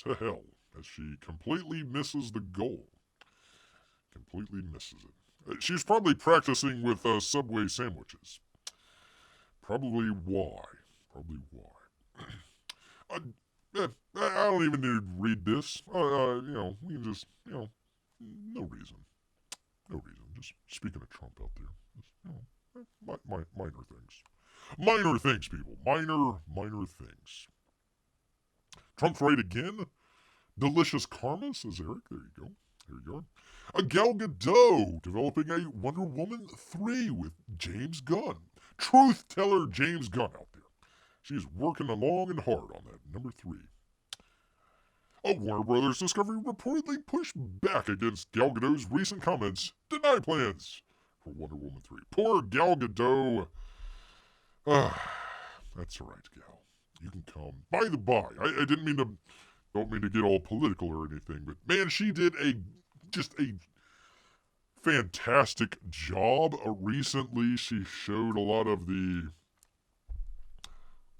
to hell as she completely misses the goal. Completely misses it. She's probably practicing with Subway sandwiches. Probably why. I don't even need to read this. We can just, no reason. No reason. Just speaking of Trump out there. Just, minor things. Minor things, people. Minor things. Trump's right again. Delicious karma, says Eric. There you go. There you go. A Gal Gadot developing a Wonder Woman 3 with James Gunn. Truth teller James Gunn out there. She's working long and hard on that. Number 3. A Warner Brothers Discovery reportedly pushed back against Gal Gadot's recent comments, deny plans for Wonder Woman 3. Poor Gal Gadot. That's alright, Gal. You can come. By the by, I don't mean to get all political or anything, but man, she did just a fantastic job. Recently, she showed a lot of the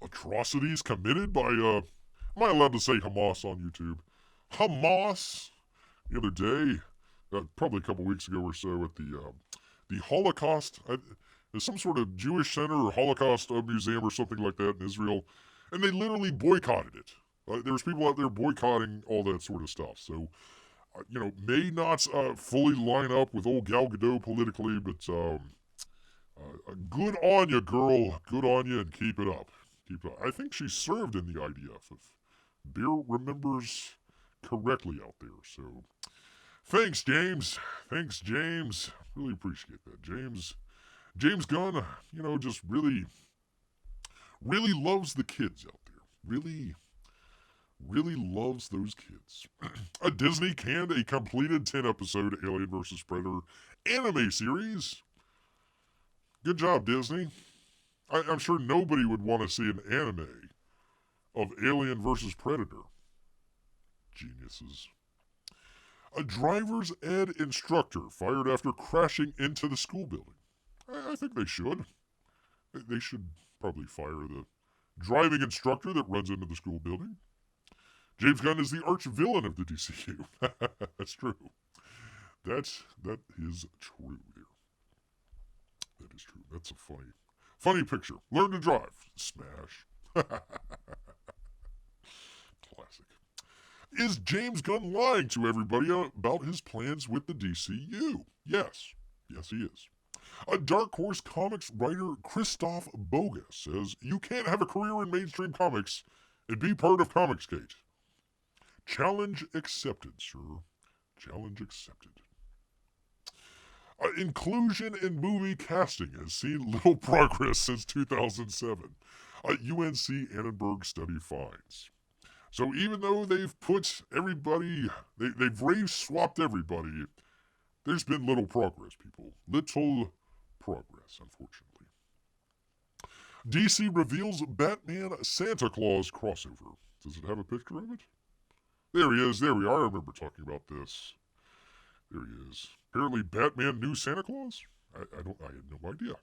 atrocities committed by, am I allowed to say Hamas on YouTube? Hamas, the other day, probably a couple weeks ago or so, at the Holocaust, there's some sort of Jewish center or Holocaust museum or something like that in Israel, and they literally boycotted it. There was people out there boycotting all that sort of stuff. So, may not fully line up with old Gal Gadot politically, but good on you, girl. Good on you, and keep it up. I think she served in the IDF, if Beer remembers correctly out there. So, thanks, James. Thanks, James. Really appreciate that. James Gunn, just really loves the kids out there. Really loves those kids. Disney canned a completed 10-episode Alien vs. Predator anime series. Good job, Disney. I'm sure nobody would want to see an anime of Alien vs. Predator. Geniuses. A driver's ed instructor fired after crashing into the school building. I think they should. They should probably fire the driving instructor that runs into the school building. James Gunn is the arch villain of the DCU. That's true. That is true there. That is true. That's a funny picture. Learn to drive. Smash. Classic. Is James Gunn lying to everybody about his plans with the DCU? Yes. Yes, he is. A Dark Horse Comics writer, Christoph Boga, says, you can't have a career in mainstream comics and be part of Comicsgate. Challenge accepted, sir. Challenge accepted. Inclusion in movie casting has seen little progress since 2007. UNC Annenberg study finds. So even though they've put everybody, they've race-swapped everybody, there's been little progress, people. Little progress, unfortunately. DC reveals Batman Santa Claus crossover. Does it have a picture of it? There he is. There we are. I remember talking about this. There he is. Apparently Batman knew Santa Claus? I had no idea.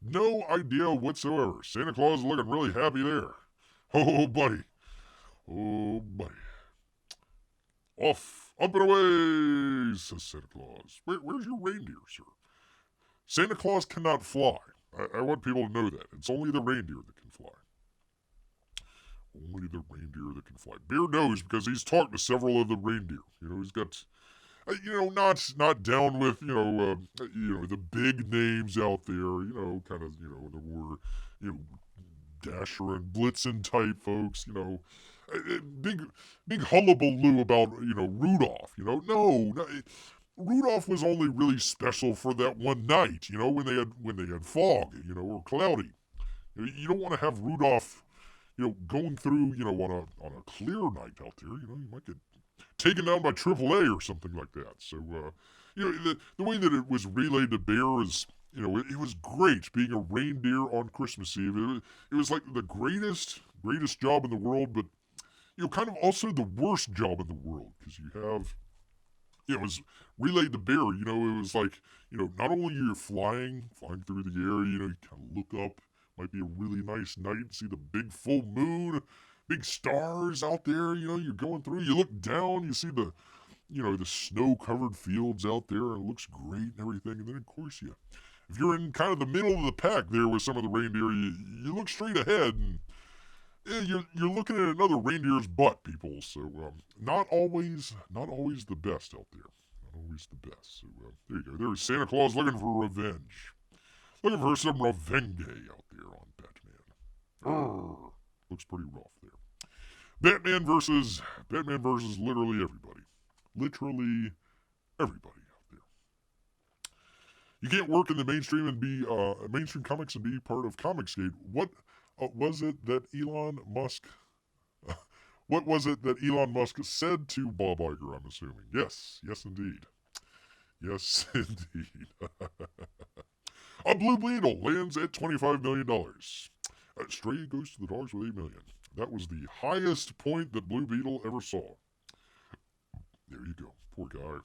No idea whatsoever. Santa Claus is looking really happy there. Oh, buddy. Oh, buddy. Up and away, says Santa Claus. Where's your reindeer, sir? Santa Claus cannot fly. I want people to know that. It's only the reindeer that can fly. Only the reindeer that can fly. Bear knows because he's talked to several of the reindeer. He's got, not down with, the big names out there, kind of, the more, Dasher and Blitzen type folks, big hullabaloo about, Rudolph, no, Rudolph was only really special for that one night, when they had fog, or cloudy. You don't want to have Rudolph, going through, on a clear night out there, you might get taken down by AAA or something like that. So, the way that it was relayed to Bear is, it was great being a reindeer on Christmas Eve. It was like the greatest job in the world, but, kind of also the worst job in the world, because you have, it was relayed to Bear, it was like, not only you're flying through the air, you kind of look up, might be a really nice night, see the big full moon, big stars out there, you're going through, you look down, you see the snow-covered fields out there, and it looks great and everything, and then of course if you're in kind of the middle of the pack there with some of the reindeer, you look straight ahead, and you're looking at another reindeer's butt, people, so not always the best out there. Not always the best. So there you go. There's Santa Claus looking for revenge. Looking for some revenge out there on Batman. Looks pretty rough there. Batman versus literally everybody. Literally everybody out there. You can't work in the mainstream and be mainstream comics and be part of Comicsgate. What was it that Elon Musk? What was it that Elon Musk said to Bob Iger? I'm assuming. Yes, indeed. Yes, indeed. A Blue Beetle lands at $25 million. Stray goes to the dogs with $8 million. That was the highest point that Blue Beetle ever saw. There you go. Poor guy.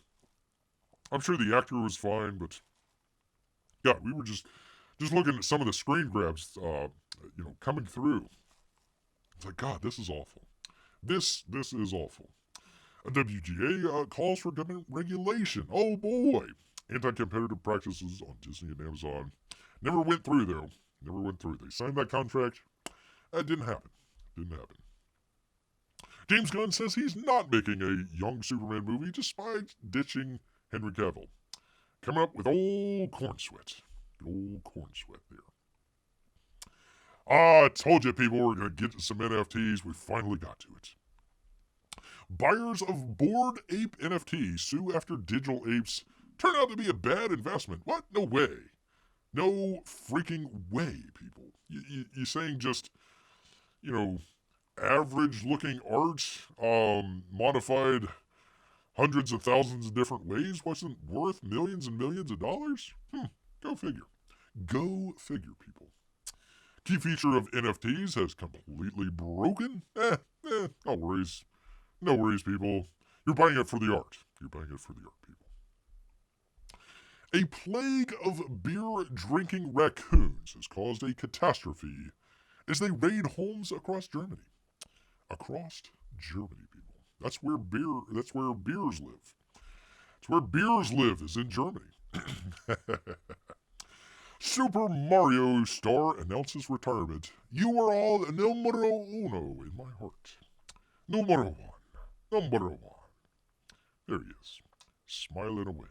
I'm sure the actor was fine, but yeah, we were just looking at some of the screen grabs, coming through. It's like, God, this is awful. This is awful. A WGA calls for government regulation. Oh boy. Anti-competitive practices on Disney and Amazon. Never went through, though. Never went through. They signed that contract. That didn't happen. James Gunn says he's not making a young Superman movie despite ditching Henry Cavill. Coming up with old Corn Sweat. Old Corn Sweat there. I told you people were going to get some NFTs. We finally got to it. Buyers of Bored Ape NFTs sue after digital apes turn out to be a bad investment. What? No way. No freaking way, people. You're saying just, average-looking art, modified hundreds of thousands of different ways wasn't worth millions and millions of dollars? Go figure. Go figure, people. Key feature of NFTs has completely broken? No worries. No worries, people. You're buying it for the art. You're buying it for the art, people. A plague of beer-drinking raccoons has caused a catastrophe as they raid homes across Germany. Across Germany, people. That's where beers live. It's where beers live, is in Germany. Super Mario star announces retirement. You are all numero uno in my heart. Numero one. Numero one. There he is, smiling away.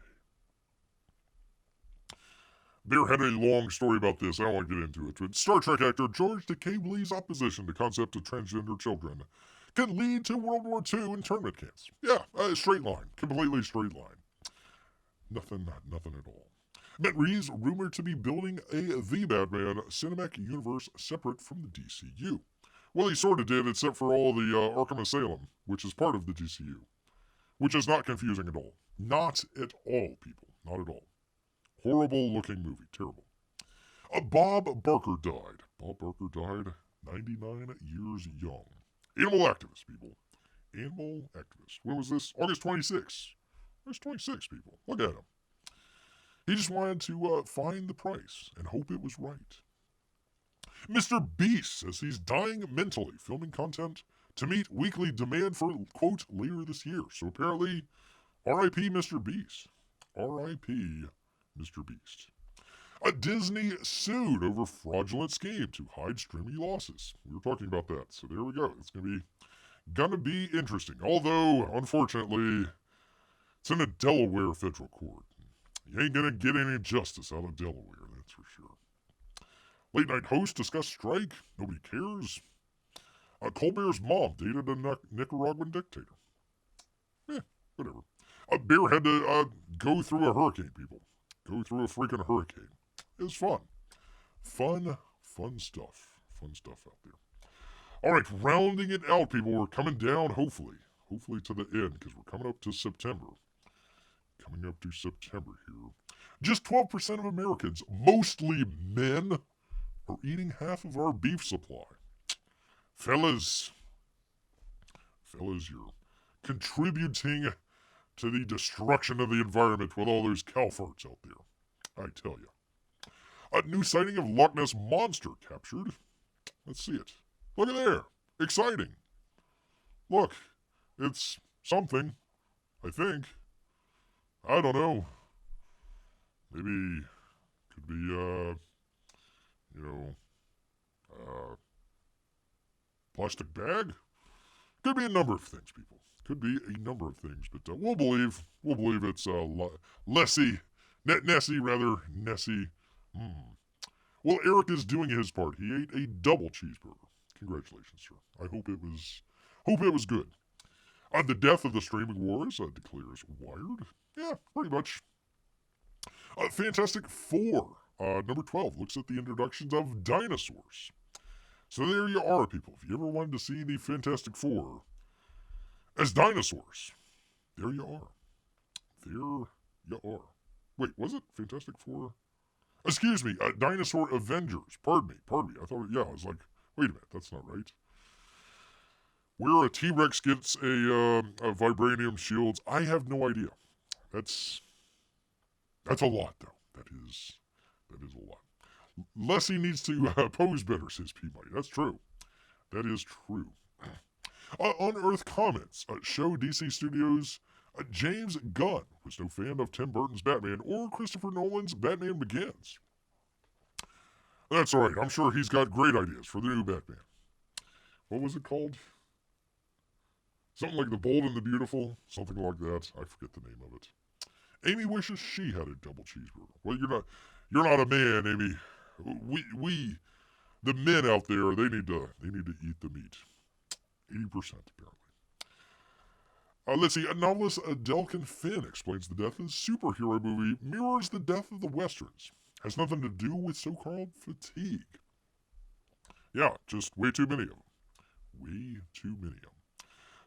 Bear had a long story about this. I don't want to get into it. But Star Trek actor George Takei's opposition to the concept of transgender children can lead to World War II internment camps. Yeah, straight line. Completely straight line. Nothing at all. Matt Reeves rumored to be building The Batman cinematic universe separate from the DCU. Well, he sort of did, except for all the Arkham Asylum, which is part of the DCU. Which is not confusing at all. Not at all, people. Not at all. Horrible looking movie. Terrible. Bob Barker died. Bob Barker died 99 years young. Animal activist, people. Animal activist. When was this? August 26. August 26, people. Look at him. He just wanted to find the price and hope it was right. Mr. Beast says he's dying mentally, filming content to meet weekly demand for, quote, later this year. So apparently, R.I.P. Mr. Beast. R.I.P. Mr. Beast. Disney sued over fraudulent scheme to hide streaming losses. We were talking about that, so there we go. It's gonna be interesting. Although, unfortunately, it's in a Delaware federal court. You ain't gonna get any justice out of Delaware, that's for sure. Late night host discussed strike. Nobody cares. Colbert's mom dated a Nicaraguan dictator. Whatever. Bear had to go through a hurricane, people. Go through a freaking hurricane. It was fun. Fun stuff. Fun stuff out there. All right, rounding it out, people. We're coming down, hopefully to the end, because we're coming up to September. Coming up to September here. Just 12% of Americans, mostly men, are eating half of our beef supply. Fellas, you're contributing to the destruction of the environment with all those cow farts out there. I tell you. A new sighting of Loch Ness Monster captured. Let's see it. Look at there. Exciting. Look, it's something, I think. I don't know. Maybe could be, plastic bag? Could be a number of things, people. Could be a number of things, but we'll believe it's Nessie. Well, Eric is doing his part. He ate a double cheeseburger. Congratulations, sir. I hope it was good. The death of the streaming wars declares Wired. Yeah, pretty much. Fantastic Four, number 12, looks at the introductions of dinosaurs. So there you are, people. If you ever wanted to see the Fantastic Four as dinosaurs, there you are. There you are. Wait, was it Fantastic Four? Excuse me, Dinosaur Avengers. Pardon me. I thought, I was like, wait a minute, that's not right. Where a T-Rex gets a vibranium shields, I have no idea. That's a lot, though. That is a lot. Leslie needs to pose better, says Peabody. That's true. That is true. Unearthed comments show DC Studios James Gunn was no fan of Tim Burton's Batman or Christopher Nolan's Batman Begins. That's right. I'm sure he's got great ideas for the new Batman. What was it called? Something like The Bold and the Beautiful. Something like that. I forget the name of it. Amy wishes she had a double cheeseburger. Well, you're not a man, Amy. We, the men out there, they need to eat the meat. 80% apparently. Let's see. Novelist Delkin Finn explains the death of the superhero movie mirrors the death of the westerns. Has nothing to do with so-called fatigue. Yeah, just way too many of them. Way too many of them.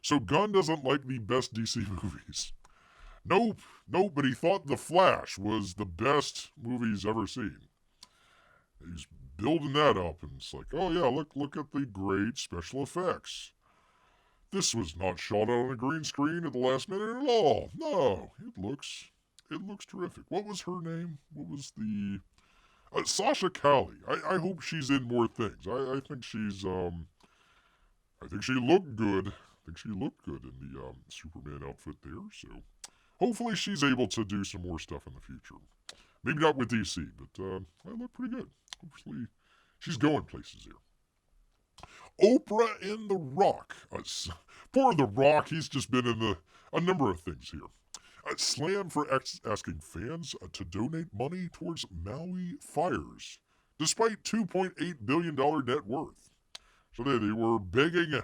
So Gunn doesn't like the best DC movies. Nope, but he thought The Flash was the best movie he's ever seen. He's building that up, and it's like, oh yeah, look at the great special effects. This was not shot on a green screen at the last minute at all. No, it looks terrific. What was her name? What was the... Sasha Cali. I hope she's in more things. I think she's, I think she looked good. think she looked good in the Superman outfit there, so hopefully she's able to do some more stuff in the future. Maybe not with DC, but I look pretty good. Hopefully she's going places here. Oprah and The Rock. Poor The Rock, he's just been in a number of things here. Slammed for asking fans to donate money towards Maui fires, despite $2.8 billion net worth. So they were begging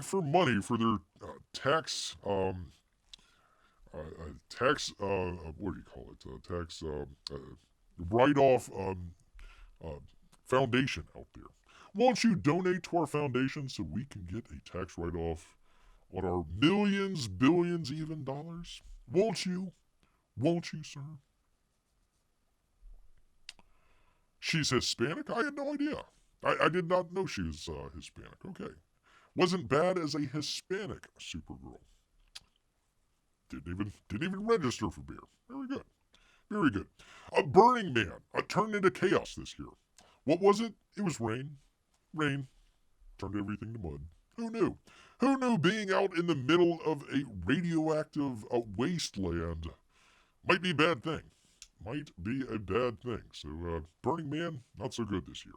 for money for their tax, what do you call it? Tax write-off foundation out there. Won't you donate to our foundation so we can get a tax write-off on our millions, billions, even dollars? Won't you? Won't you, sir? She's Hispanic? I had no idea. I did not know she was Hispanic. Okay. Wasn't bad as a Hispanic Supergirl. Didn't even register for beer. Very good. Very good. Burning Man turned into chaos this year. What was it? It was rain. Rain turned everything to mud. Who knew? Who knew being out in the middle of a radioactive wasteland might be a bad thing? Might be a bad thing. So, Burning Man, not so good this year.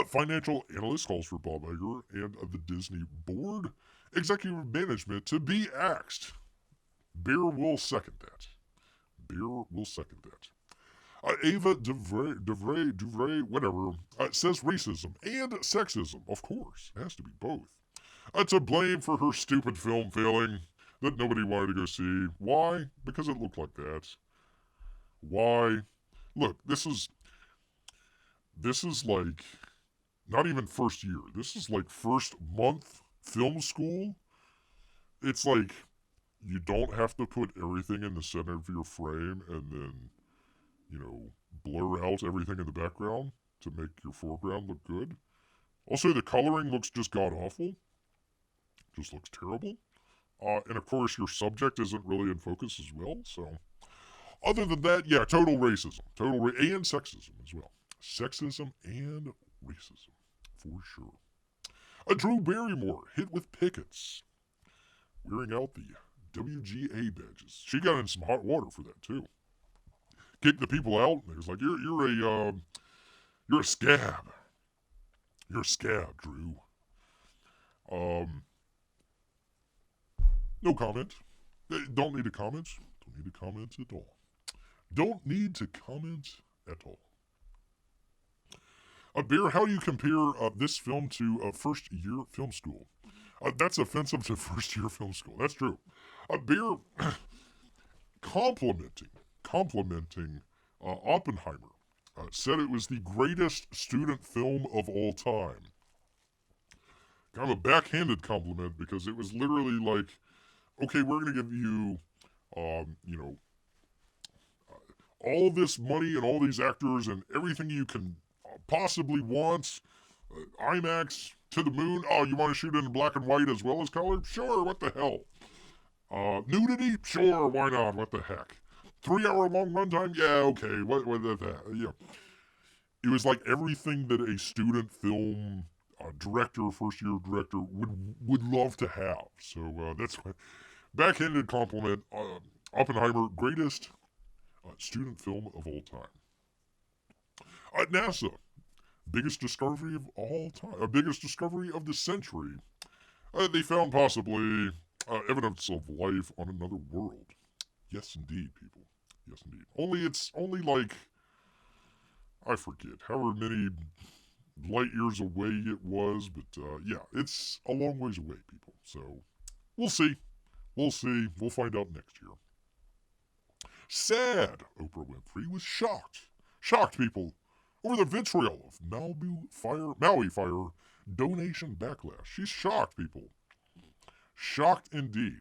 Financial analyst calls for Bob Iger and the Disney board executive management to be axed. Bear will second that. Bear will second that. Ava DuVray, whatever, says racism and sexism, of course. It has to be both. To blame for her stupid film failing that nobody wanted to go see. Why? Because it looked like that. Why? Look, this is like not even first year. This is like first month film school. It's like you don't have to put everything in the center of your frame and then, blur out everything in the background to make your foreground look good. Also, the coloring looks just god-awful. Just looks terrible. And of course, your subject isn't really in focus as well, so. Other than that, yeah, total racism. And sexism as well. Sexism and racism, for sure. Drew Barrymore hit with pickets, wearing out the WGA badges. She got in some hot water for that, too. Kicked the people out, and it was like, you're a scab. You're a scab, Drew. No comment. Don't need to comment. Don't need to comment at all. Don't need to comment at all. Bear, how do you compare this film to first-year film school? That's offensive to first-year film school. That's true. Bear complimenting Oppenheimer. Said it was the greatest student film of all time. Kind of a backhanded compliment because it was literally like, okay, we're going to give you, all this money and all these actors and everything you can possibly want. IMAX to the moon. Oh, you want to shoot in black and white as well as color? Sure, what the hell? Nudity? Sure, why not? What the heck? 3-hour long runtime? Yeah, okay. What yeah. It was like everything that a student film director, first-year director would love to have. So that's why. Backhanded compliment. Oppenheimer, greatest student film of all time. NASA, biggest discovery of all time. Biggest discovery of the century. They found possibly evidence of life on another world. Yes, indeed, people. Yes, indeed. It's only like, I forget, however many light years away it was, but yeah, it's a long ways away, people. So, we'll see. We'll see. We'll find out next year. Sad. Oprah Winfrey was shocked. Shocked, people, over the vitriol of Maui fire donation backlash. She's shocked, people. Shocked indeed.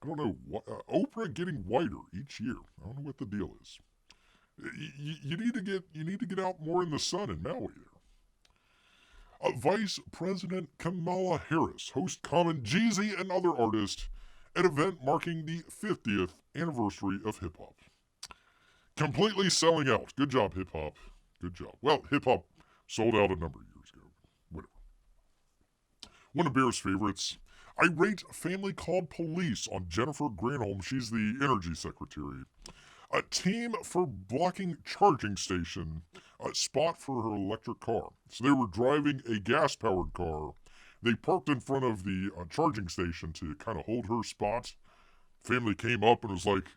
I don't know, Oprah getting whiter each year. I don't know what the deal is. You need to get out more in the sun in Maui there. Vice President Kamala Harris hosts Common, Jeezy, and other artists at event marking the 50th anniversary of hip-hop. Completely selling out. Good job, hip-hop. Good job. Well, hip-hop sold out a number of years ago. Whatever. One of Bear's favorites. Irate family called police on Jennifer Granholm. She's the energy secretary. A team for blocking charging station spot for her electric car. So they were driving a gas-powered car. They parked in front of the charging station to kind of hold her spot. Family came up and was like,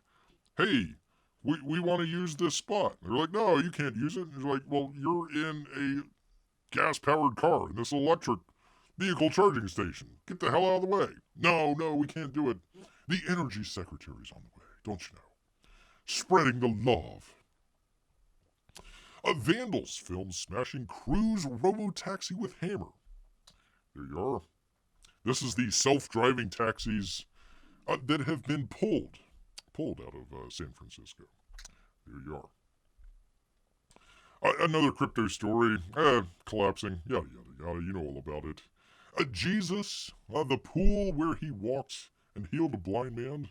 hey, we want to use this spot. They're like, no, you can't use it. And they're like, well, you're in a gas-powered car in this electric vehicle charging station. Get the hell out of the way. No, we can't do it. The energy secretary's on the way, don't you know? Spreading the love. A Vandals film smashing cruise robo-taxi with hammer. There you are. This is the self-driving taxis that have been pulled out of San Francisco. There you are. Another crypto story. Collapsing. Yada, yada, yada. You know all about it. Jesus, the pool where he walked and healed a blind man.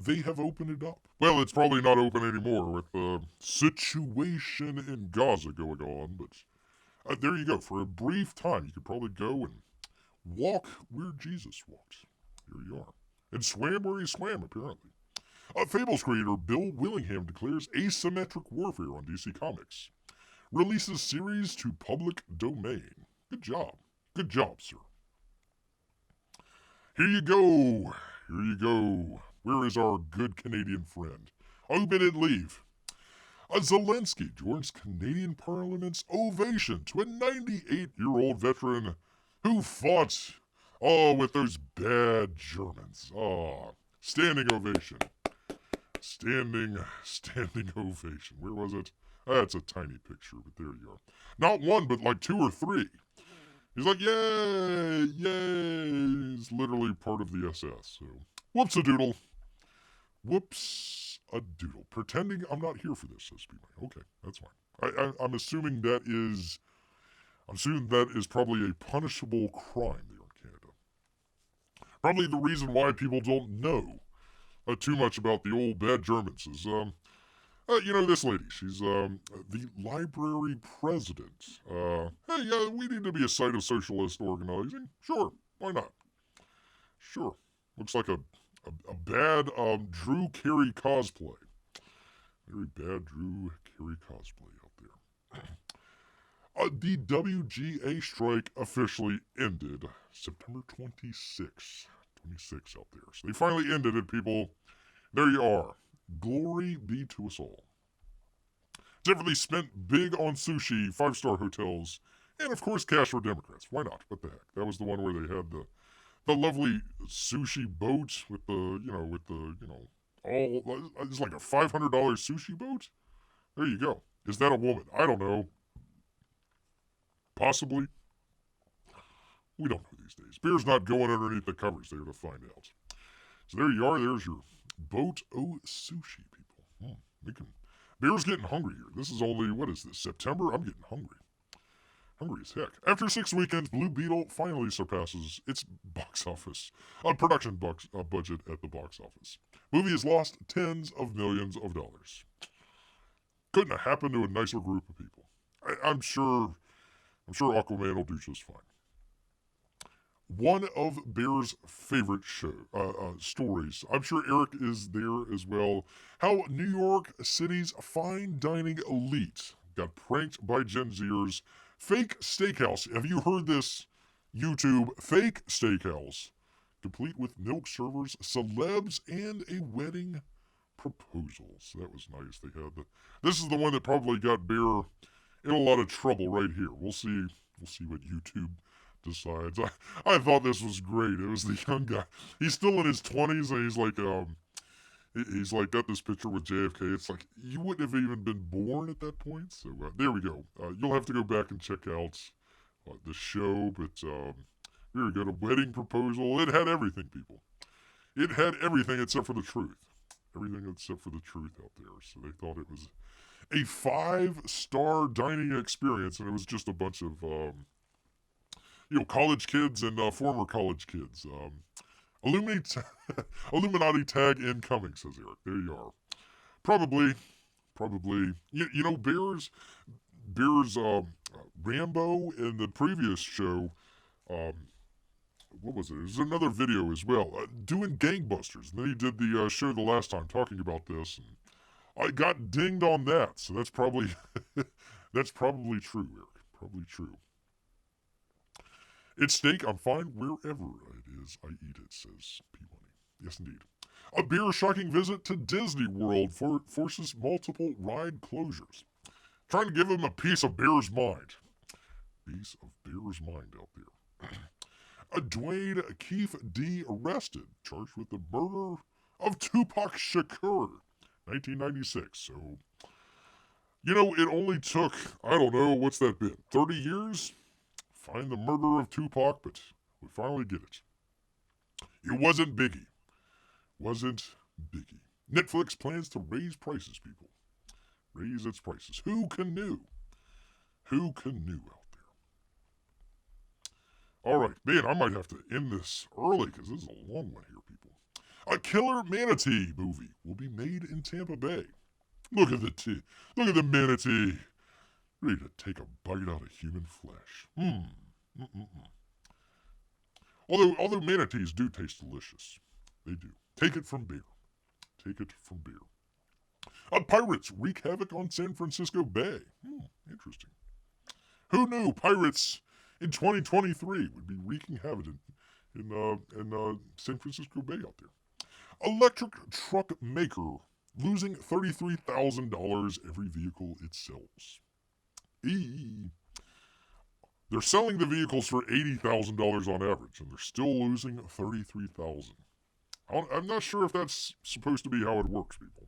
They have opened it up. Well, it's probably not open anymore with the situation in Gaza going on, but there you go. For a brief time, you could probably go and walk where Jesus walked. Here you are. And swam where he swam, apparently. Fables creator Bill Willingham declares asymmetric warfare on DC Comics. Releases series to public domain. Good job. Good job, sir. Here you go. Here you go. Where is our good Canadian friend? Who didn't leave? Zelensky joins Canadian Parliament's ovation to a 98-year-old veteran who fought, with those bad Germans. Standing ovation. Standing ovation. Where was it? That's a tiny picture, but there you are. Not one, but like two or three. He's like, yay, yay. He's literally part of the SS, so. Whoops-a-doodle. Whoops-a-doodle. Pretending I'm not here for this, says Speedman. Okay, that's fine. I'm assuming that is probably a punishable crime there in Canada. Probably the reason why people don't know too much about the old bad Germans is, this lady, she's the library president. Hey, we need to be a site of socialist organizing. Sure, why not? Sure. Looks like a bad Drew Carey cosplay. Very bad Drew Carey cosplay out there. The WGA strike officially ended September 26th. 26 out there. So they finally ended it, people. There you are. Glory be to us all. Definitely spent big on sushi, 5-star hotels, and of course cash for Democrats. Why not? What the heck? That was the one where they had the lovely sushi boat with it's like a $500 sushi boat? There you go. Is that a woman? I don't know. Possibly. We don't know these days. Bear's not going underneath the covers there to find out. So there you are. There's your boat o sushi, people. Bear's getting hungry here. This is only, what is this, September? I'm getting hungry. Hungry as heck. After 6 weekends, Blue Beetle finally surpasses its box office, production budget at the box office. Movie has lost tens of millions of dollars. Couldn't have happened to a nicer group of people. I'm sure Aquaman will do just fine. One of Bear's favorite stories. I'm sure Eric is there as well. How New York City's fine dining elite got pranked by Gen Zers. Fake steakhouse. Have you heard this? YouTube. Fake steakhouse. Complete with milk servers, celebs, and a wedding proposal. So that was nice. They had this is the one that probably got Bear in a lot of trouble right here. We'll see what YouTube decides. I thought this was great. It was the young guy. He's still in his 20s, and he's like got this picture with JFK. It's like you wouldn't have even been born at that point. So there we go. You'll have to go back and check out the show, but very good. A wedding proposal. It had everything, people. It had everything except for the truth. Everything except for the truth out there. So they thought it was a 5-star dining experience, and it was just a bunch of college kids and former college kids. Illuminati tag incoming, says Eric. There you are. Probably. Bear's Rambo in the previous show what was it? It was another video as well, doing gangbusters. And then he did the show the last time talking about this, and I got dinged on that. So that's probably that's probably true, Eric. Probably true. It's steak. I'm fine wherever it is. I eat it, says P Money. Yes, indeed. A beer shocking visit to Disney World forces multiple ride closures. Trying to give him a piece of Bear's mind. Piece of Bear's mind out there. Dwayne Keefe D. arrested, charged with the murder of Tupac Shakur, 1996. So, you know, it only took, I don't know, what's that been, 30 years? Find the murder of Tupac, but we finally get it. It wasn't Biggie. Wasn't Biggie. Netflix plans to raise prices, people. Raise its prices. Who can knew? Who can knew out there? Alright, man, I might have to end this early because this is a long one here, people. A killer manatee movie will be made in Tampa Bay. Look at the manatee. Ready to take a bite out of human flesh. Although manatees do taste delicious. They do. Take it from beer. Take it from beer. Pirates wreak havoc on San Francisco Bay. Interesting. Who knew pirates in 2023 would be wreaking havoc in San Francisco Bay out there? Electric truck maker losing $33,000 every vehicle it sells. They're selling the vehicles for $80,000 on average, and they're still losing $33,000. I'm not sure if that's supposed to be how it works, people.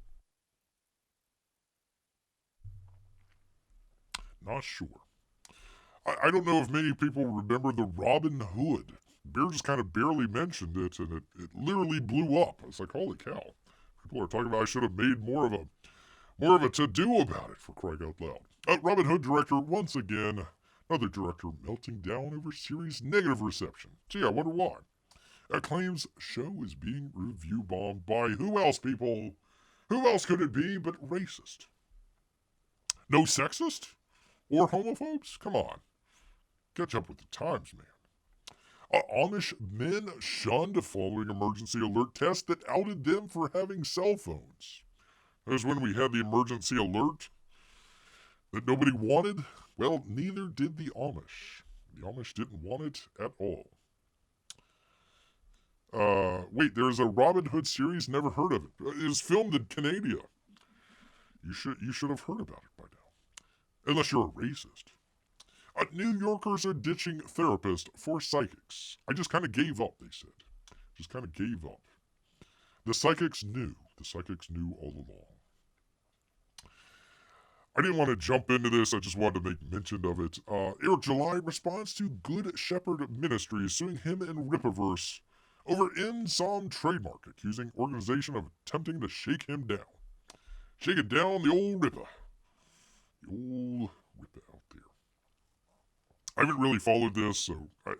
Not sure. I don't know if many people remember the Robin Hood. Bear just kind of barely mentioned it, and it literally blew up. It's like, holy cow. People are talking about I should have made more of a to-do about it, for crying out loud. Robin Hood director, once again, another director melting down over series' negative reception. Gee, I wonder why. Claims show is being review bombed by who else, people? Who else could it be but racist? No sexist? Or homophobes? Come on. Catch up with the times, man. Amish men shunned following emergency alert test that outed them for having cell phones. That was when we had the emergency alert that nobody wanted. Well, neither did the Amish. The Amish didn't want it at all. Wait, there's a Robin Hood series, never heard of it. It was filmed in Canada. You should have heard about it by now. Unless you're a racist. New Yorkers are ditching therapists for psychics. I just kind of gave up, they said. Just kind of gave up. The psychics knew. The psychics knew all along. I didn't want to jump into this. I just wanted to make mention of it. Eric July responds to Good Shepherd Ministries suing him and Rippaverse over InSom trademark, accusing organization of attempting to shake him down. Shake it down, the old Ripper. The old Ripper out there. I haven't really followed this, so I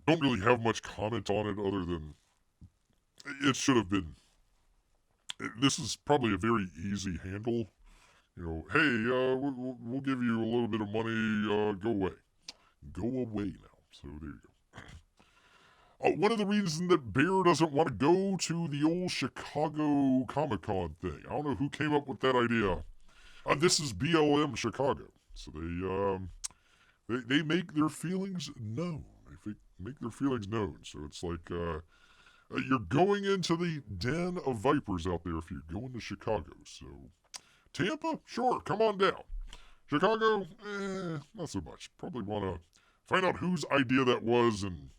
don't really have much comment on it other than it should have been. This is probably a very easy handle. You know, hey, we'll give you a little bit of money, go away. Go away now. So there you go. One of the reasons that Bear doesn't want to go to the old Chicago Comic-Con thing. I don't know who came up with that idea. This is BLM Chicago. So they make their feelings known. They make their feelings known. So it's like, you're going into the den of vipers out there if you're going to Chicago. So Tampa? Sure, come on down. Chicago? Not so much. Probably want to find out whose idea that was and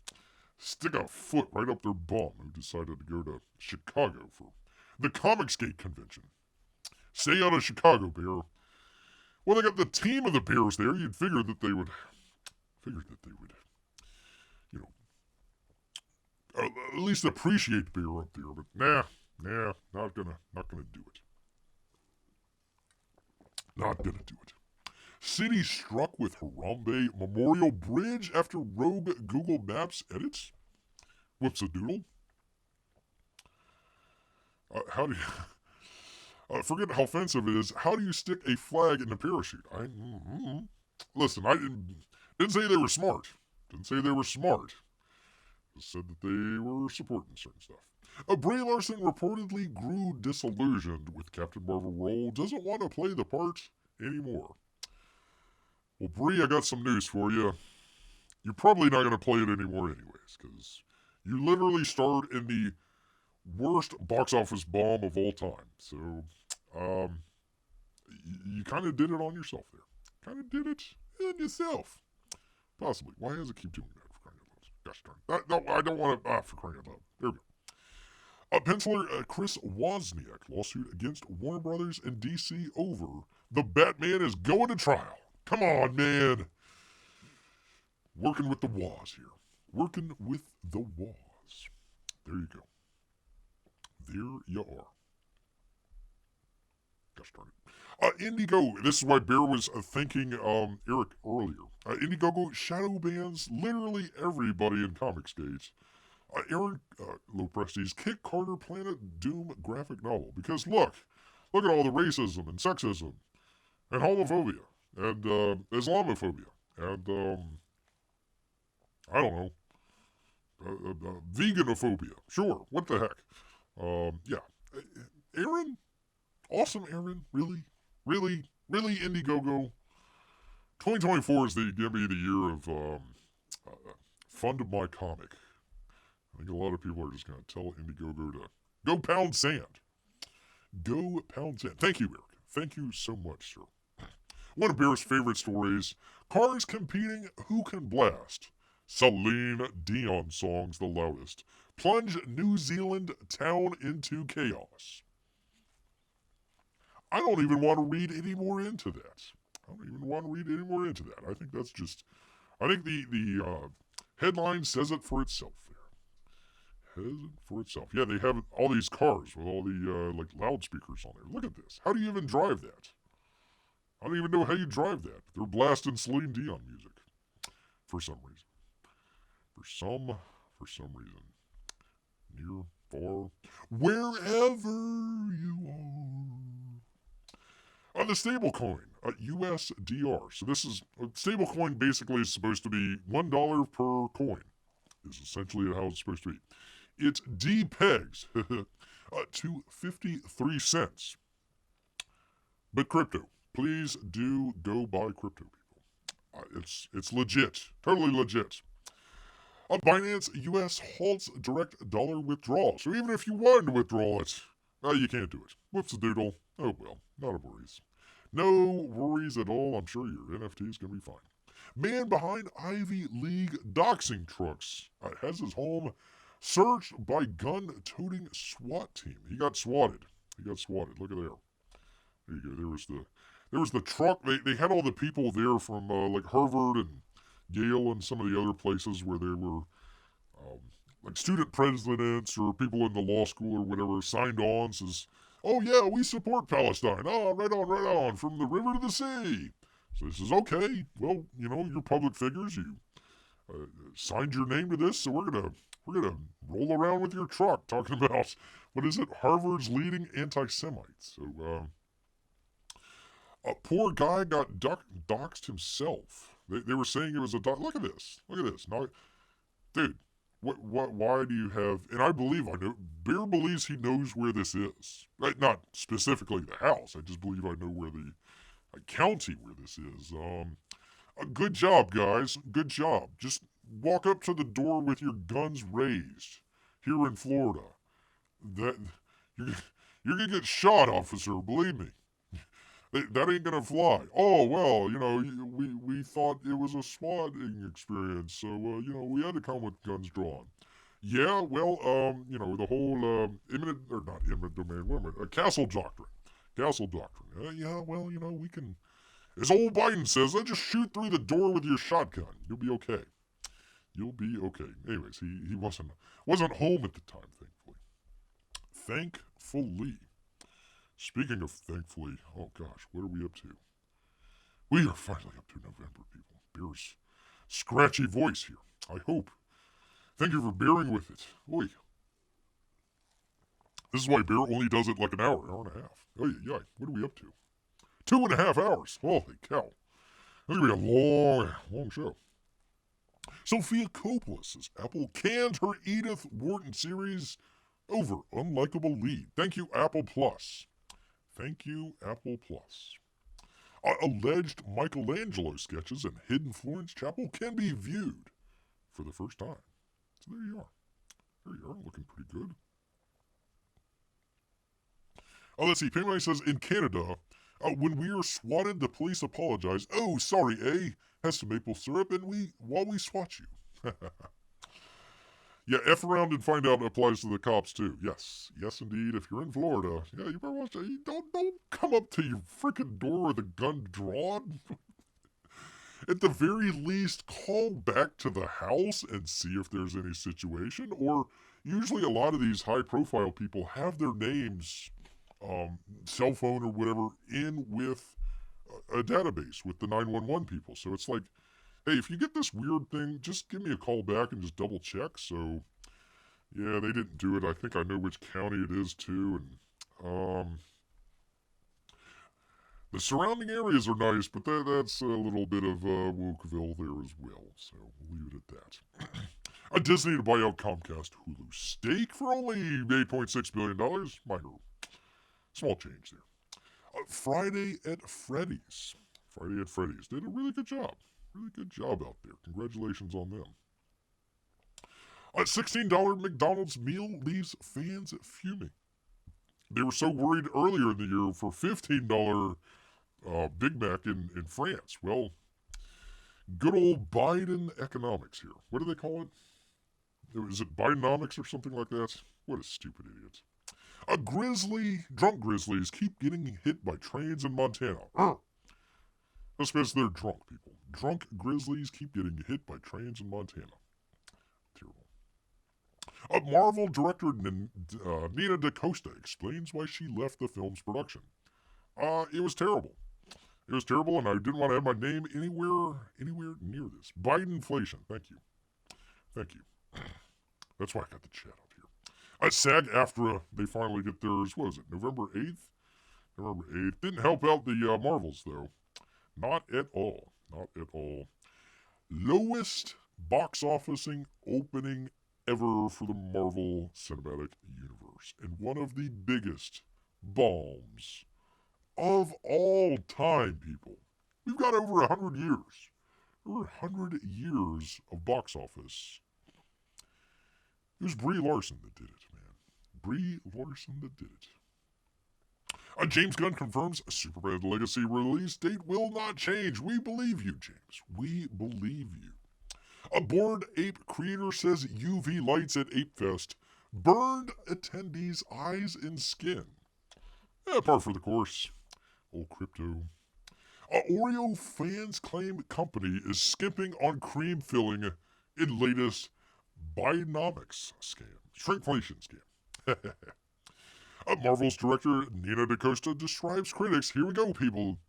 stick a foot right up their bum who decided to go to Chicago for the Comicsgate convention. Stay out of Chicago, Bear. Well, they got the team of the Bears there. You'd figure that they would, you know, at least appreciate Bear up there. But nah, not gonna do it. Not gonna do it. City struck with Harambe Memorial Bridge after rogue Google Maps edits? Whoops-a-doodle. How do you... forget how offensive it is. How do you stick a flag in a parachute? Listen, I didn't say they were smart. Didn't say they were smart. said that they were supporting certain stuff. Brie Larson reportedly grew disillusioned with Captain Marvel role, doesn't want to play the part anymore. Well, Brie, I got some news for you. You're probably not going to play it anymore anyways, because you literally starred in the worst box office bomb of all time. So, you kind of did it on yourself there. Kind of did it on yourself. Possibly. Why does it keep doing that, for crying out loud? Gosh darn. No, I don't want to. For crying out loud. There we go. Penciler Chris Wozniak lawsuit against Warner Brothers and DC over the Batman is going to trial. Come on, man. Working with the Woz here. Working with the Woz. There you go. There you are. Gosh darn it. Indiegogo. This is why Bear was thanking Eric earlier. Indiegogo shadow bans literally everybody in Comicsgate. Aaron LOPRESTI's Kit Carter Planet Doom graphic novel. Because look at all the racism and sexism and homophobia and Islamophobia and I don't know, veganophobia. Sure, what the heck? Yeah, Aaron, awesome Aaron, really Indiegogo. 2024 is going to be the year of fund my comic. I think a lot of people are just going to tell Indiegogo to go pound sand. Go pound sand. Thank you, Eric. Thank you so much, sir. One of Bear's favorite stories, cars competing who can blast Celine Dion songs the loudest. Plunge New Zealand town into chaos. I don't even want to read any more into that. I think that's just, I think the headline says it for itself. Yeah, they have all these cars with all the like loudspeakers on there. Look at this. How do you even drive that? I don't even know how you drive that. They're blasting Celine Dion music for some reason. For some reason. Near, far, wherever you are. On the stablecoin, USDR. So this is a stablecoin. Basically is supposed to be $1 per coin. Is essentially how it's supposed to be. It depegs to 53 cents. But crypto, please do go buy crypto, people. It's legit, totally legit. Binance US halts direct dollar withdrawal. So even if you wanted to withdraw it, you can't do it. Whoops a doodle. Oh well, not a worries. No worries at all. I'm sure your NFT is going to be fine. Man behind Ivy League doxing trucks has his home searched by gun-toting SWAT team. He got swatted. Look at there. There you go. There was the truck. They had all the people there from like Harvard and Yale and some of the other places where they were like student presidents or people in the law school or whatever signed on, says, oh yeah, we support Palestine. Oh, right on, from the river to the sea. So he says, okay, well, you know, you're public figures. You signed your name to this, so we're gonna roll around with your truck talking about, what is it, Harvard's leading anti-Semites. So a poor guy got doxed himself. They were saying it was a look at this. Now, dude, why do you have, and I know, Bear believes he knows where this is. Right, not specifically the house, I just believe I know where the county where this is. Good job, guys. Good job. Just walk up to the door with your guns raised here in Florida. That you're gonna get shot, officer. Believe me. That ain't gonna fly. Oh well, you know, we thought it was a swatting experience, so you know, we had to come with guns drawn. Yeah, well, you know, the whole imminent or not imminent domain, wait a minute, castle doctrine. Yeah, well, you know, we can. As old Biden says, let's just shoot through the door with your shotgun. You'll be okay. Anyways, he wasn't home at the time, thankfully. Speaking of thankfully, oh gosh, what are we up to? We are finally up to November, people. Bear's scratchy voice here. I hope. Thank you for bearing with it. Oy. This is why Bear only does it like an hour and a half. Oh yeah, what are we up to? 2.5 hours. Holy cow. This is going to be a long show. Sophia Coppola says Apple canned her Edith Wharton series over unlikable lead. Thank you, Apple Plus. Thank you, Apple Plus. Alleged Michelangelo sketches in Hidden Florence Chapel can be viewed for the first time. So there you are. There you are, looking pretty good. Let's see. Paymoney says, in Canada, when we are swatted, the police apologize. Oh, sorry, eh? Has some maple syrup, and while we swat you. Yeah, F around and find out applies to the cops, too. Yes. Yes, indeed. If you're in Florida, yeah, you better watch that. Don't come up to your freaking door with a gun drawn. At the very least, call back to the house and see if there's any situation. Or usually a lot of these high-profile people have their names, cell phone or whatever, in with a database with the 911 people. So it's like, hey, if you get this weird thing, just give me a call back and just double check. So, yeah, they didn't do it. I think I know which county it is, too. And, the surrounding areas are nice, but that's a little bit of Wokeville there as well. So, we'll leave it at that. Disney to buy out Comcast Hulu stake for only $8.6 billion. Minor. Small change there. Friday at Freddy's. Friday at Freddy's did a really good job. Really good job out there. Congratulations on them. A $16 McDonald's meal leaves fans fuming. They were so worried earlier in the year for $15 Big Mac in France. Well, good old Biden economics here. What do they call it? Is it Bidenomics or something like that? What a stupid idiot. Drunk grizzlies keep getting hit by trains in Montana. That's because they're drunk, people. Drunk grizzlies keep getting hit by trains in Montana. Terrible. Marvel director Nina DaCosta explains why she left the film's production. It was terrible. It was terrible, and I didn't want to have my name anywhere near this. Bidenflation. Thank you. Thank you. That's why I got the chat up here. SAG-AFTRA, they finally get theirs, what is it, November 8th? November 8th. Didn't help out the Marvels, though. Not at all. Not at all. Lowest box officing opening ever for the Marvel Cinematic Universe. And one of the biggest bombs of all time, people. We've got over 100 years. Over 100 years of box office. It was Brie Larson that did it, man. Brie Larson that did it. James Gunn confirms Superman Legacy release date will not change. We believe you, James. We believe you. A Bored Ape creator says UV lights at Ape Fest burned attendees' eyes and skin. Par for the course. Old crypto. Oreo fans claim company is skimping on cream filling in latest Bidenomics scam. Shrinkflation scam. Marvel's director Nina DaCosta describes critics, here we go, people,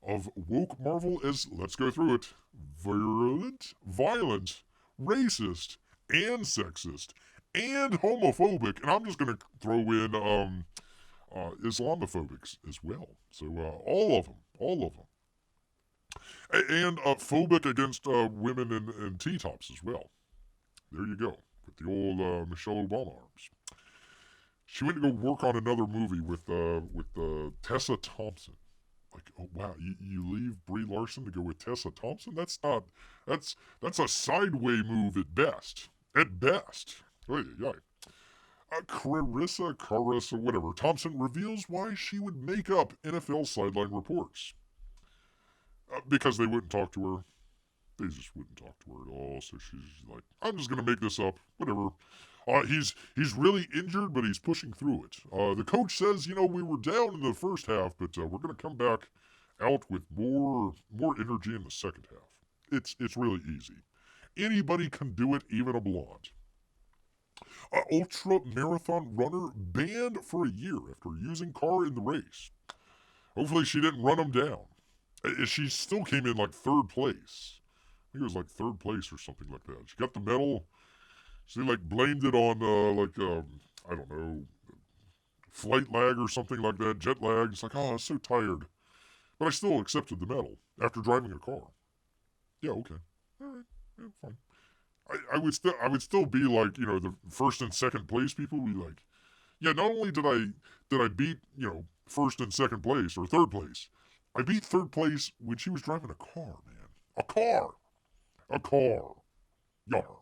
of woke Marvel as, let's go through it, virulent, violent, racist, and sexist, and homophobic, and I'm just going to throw in Islamophobics as well. So all of them. And phobic against women in T-tops as well. There you go, with the old Michelle Obama arms. She went to go work on another movie with Tessa Thompson. Like, oh wow, you leave Brie Larson to go with Tessa Thompson? That's a sideway move at best. At best. Carissa, whatever. Thompson reveals why she would make up NFL sideline reports. Because they wouldn't talk to her. They just wouldn't talk to her at all. So she's like, I'm just gonna make this up. Whatever. He's really injured, but he's pushing through it. The coach says, we were down in the first half, but we're going to come back out with more energy in the second half. It's really easy. Anybody can do it, even a blonde. Ultra marathon runner banned for a year after using car in the race. Hopefully she didn't run him down. She still came in like third place. I think it was like third place or something like that. She got the medal. She blamed it on I don't know, flight lag or something like that, jet lag. It's like, oh, I was so tired. But I still accepted the medal after driving a car. Yeah, okay. All right. Yeah, fine. I would still be like, you know, the first and second place people would be like, yeah, not only did I beat, you know, first and second place or third place, I beat third place when she was driving a car, man. A car. A car. Yar.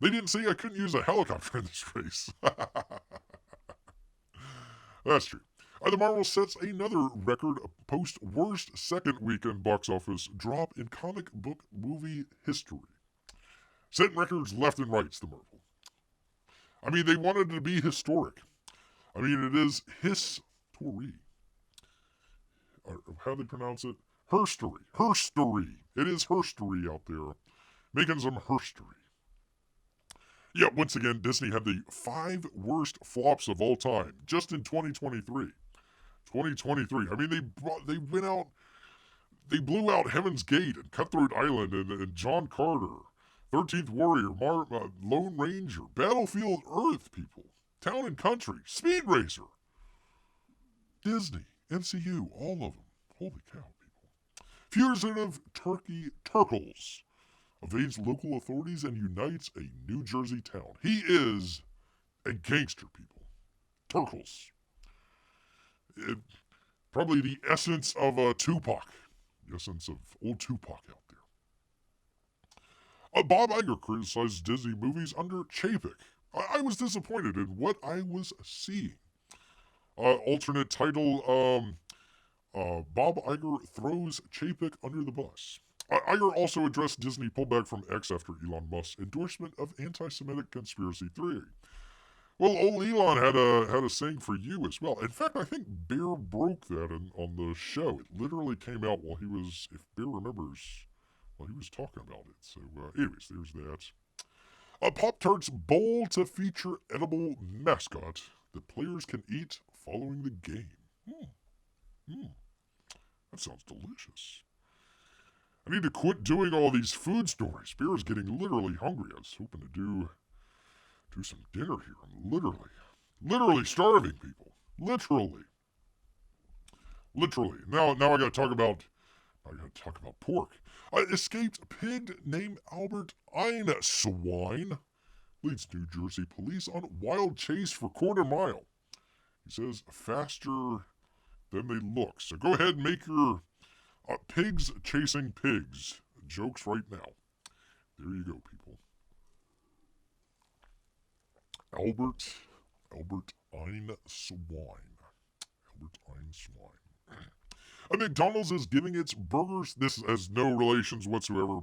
They didn't say I couldn't use a helicopter in this race. That's true. The Marvel sets another record post worst second weekend box office drop in comic book movie history. Setting records left and right, the Marvel. I mean, they wanted it to be historic. I mean, it is history. How do they pronounce it? Herstory. Herstory. It is herstory out there. Making some herstory. Yeah, once again, Disney had the 5 worst flops of all time, just in 2023. 2023. I mean, they went out, they blew out Heaven's Gate and Cutthroat Island and John Carter, 13th Warrior, Lone Ranger, Battlefield Earth, people, Town and Country, Speed Racer, Disney, MCU, all of them. Holy cow, people. Fugitive Turkey Turkles evades local authorities and unites a New Jersey town. He is a gangster, people. Turkles. Probably the essence of Tupac. The essence of old Tupac out there. Bob Iger criticized Disney movies under Chapek. I was disappointed in what I was seeing. Alternate title, Bob Iger throws Chapek under the bus. Iger also addressed Disney pullback from X after Elon Musk's endorsement of anti-Semitic conspiracy theory. Well, old Elon had a saying for you as well. In fact, I think Bear broke that on the show. It literally came out while he was, if Bear remembers, while he was talking about it. So, anyways, there's that. Pop-Tarts bowl to feature edible mascot that players can eat following the game. That sounds delicious. I need to quit doing all these food stories. Bear is getting literally hungry. I was hoping to do some dinner here. I'm literally starving, people. Literally. Now I gotta talk about pork. Escaped pig named Albert Einswine leads New Jersey police on wild chase for quarter mile. He says faster than they look. So go ahead and make your pigs chasing pigs jokes right now. There you go, people. Albert Einswine. McDonald's is giving its burgers, this has no relations whatsoever,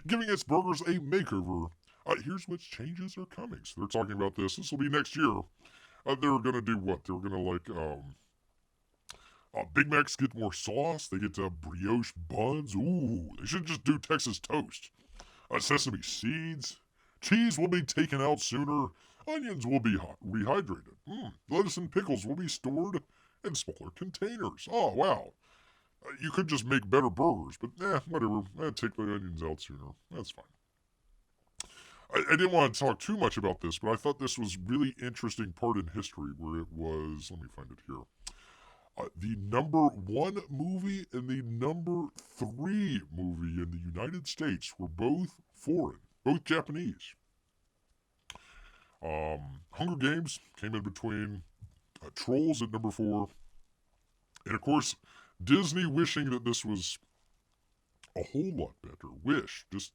giving its burgers a makeover. Here's which changes are coming. So they're talking about this. This will be next year. They're going to do what? They're going to Big Macs get more sauce. They get brioche buns. Ooh, they should just do Texas toast. Sesame seeds. Cheese will be taken out sooner. Onions will be rehydrated. Lettuce and pickles will be stored in smaller containers. Oh, wow. You could just make better burgers, but whatever. Take the onions out sooner. That's fine. I didn't want to talk too much about this, but I thought this was really interesting part in history where it was, let me find it here. The number 1 movie and the number 3 movie in the United States were both foreign, both Japanese. Hunger Games came in between. Trolls at number 4. And of course, Disney wishing that this was a whole lot better. Wish. Just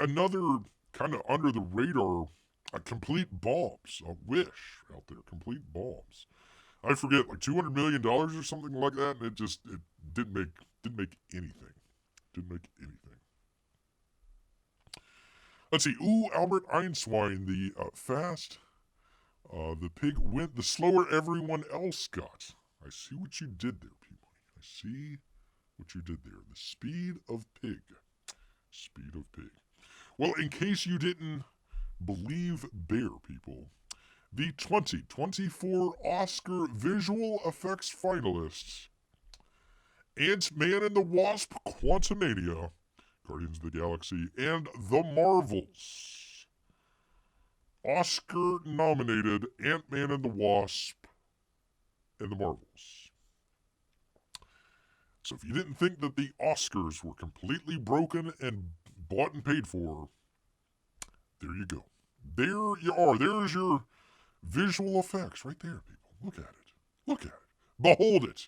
another kind of under the radar, complete bombs. A wish out there. Complete bombs. I forget, like $200 million or something like that, and it didn't make anything. Didn't make anything. Let's see. Albert Einswine, the fast, the pig went, the slower everyone else got. I see what you did there, people. I see what you did there. The speed of pig. Speed of pig. Well, in case you didn't believe Bear, people, the 2024 Oscar Visual Effects finalists, Ant-Man and the Wasp: Quantumania, Guardians of the Galaxy, and The Marvels. Oscar-nominated Ant-Man and the Wasp and The Marvels. So if you didn't think that the Oscars were completely broken and bought and paid for, there you go. There you are. There's your visual effects right there, people. Look at it. Look at it. Behold it.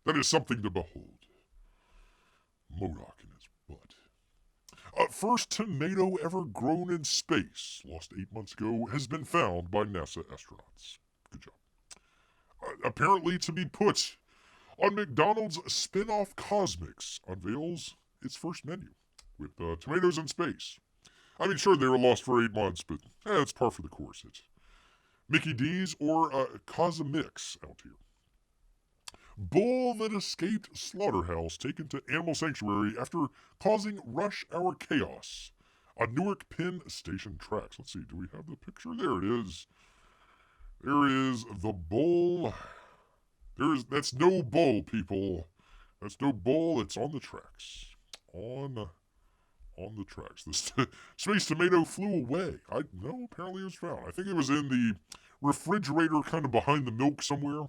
That is something to behold. MODOK in his butt. First tomato ever grown in space, lost 8 months ago, has been found by NASA astronauts. Good job. Apparently to be put on McDonald's spin-off Cosmics, unveils its first menu with tomatoes in space. I mean, sure, they were lost for 8 months, but it's par for the course. It's Mickey D's or Cosmix out here. Bull that escaped slaughterhouse taken to animal sanctuary after causing rush hour chaos on Newark Penn Station tracks. Let's see, do we have the picture? There it is. There is the bull. That's no bull, people. That's no bull. It's on the tracks. On the tracks. The space tomato flew away. No, apparently it was found. I think it was in the refrigerator kind of behind the milk somewhere.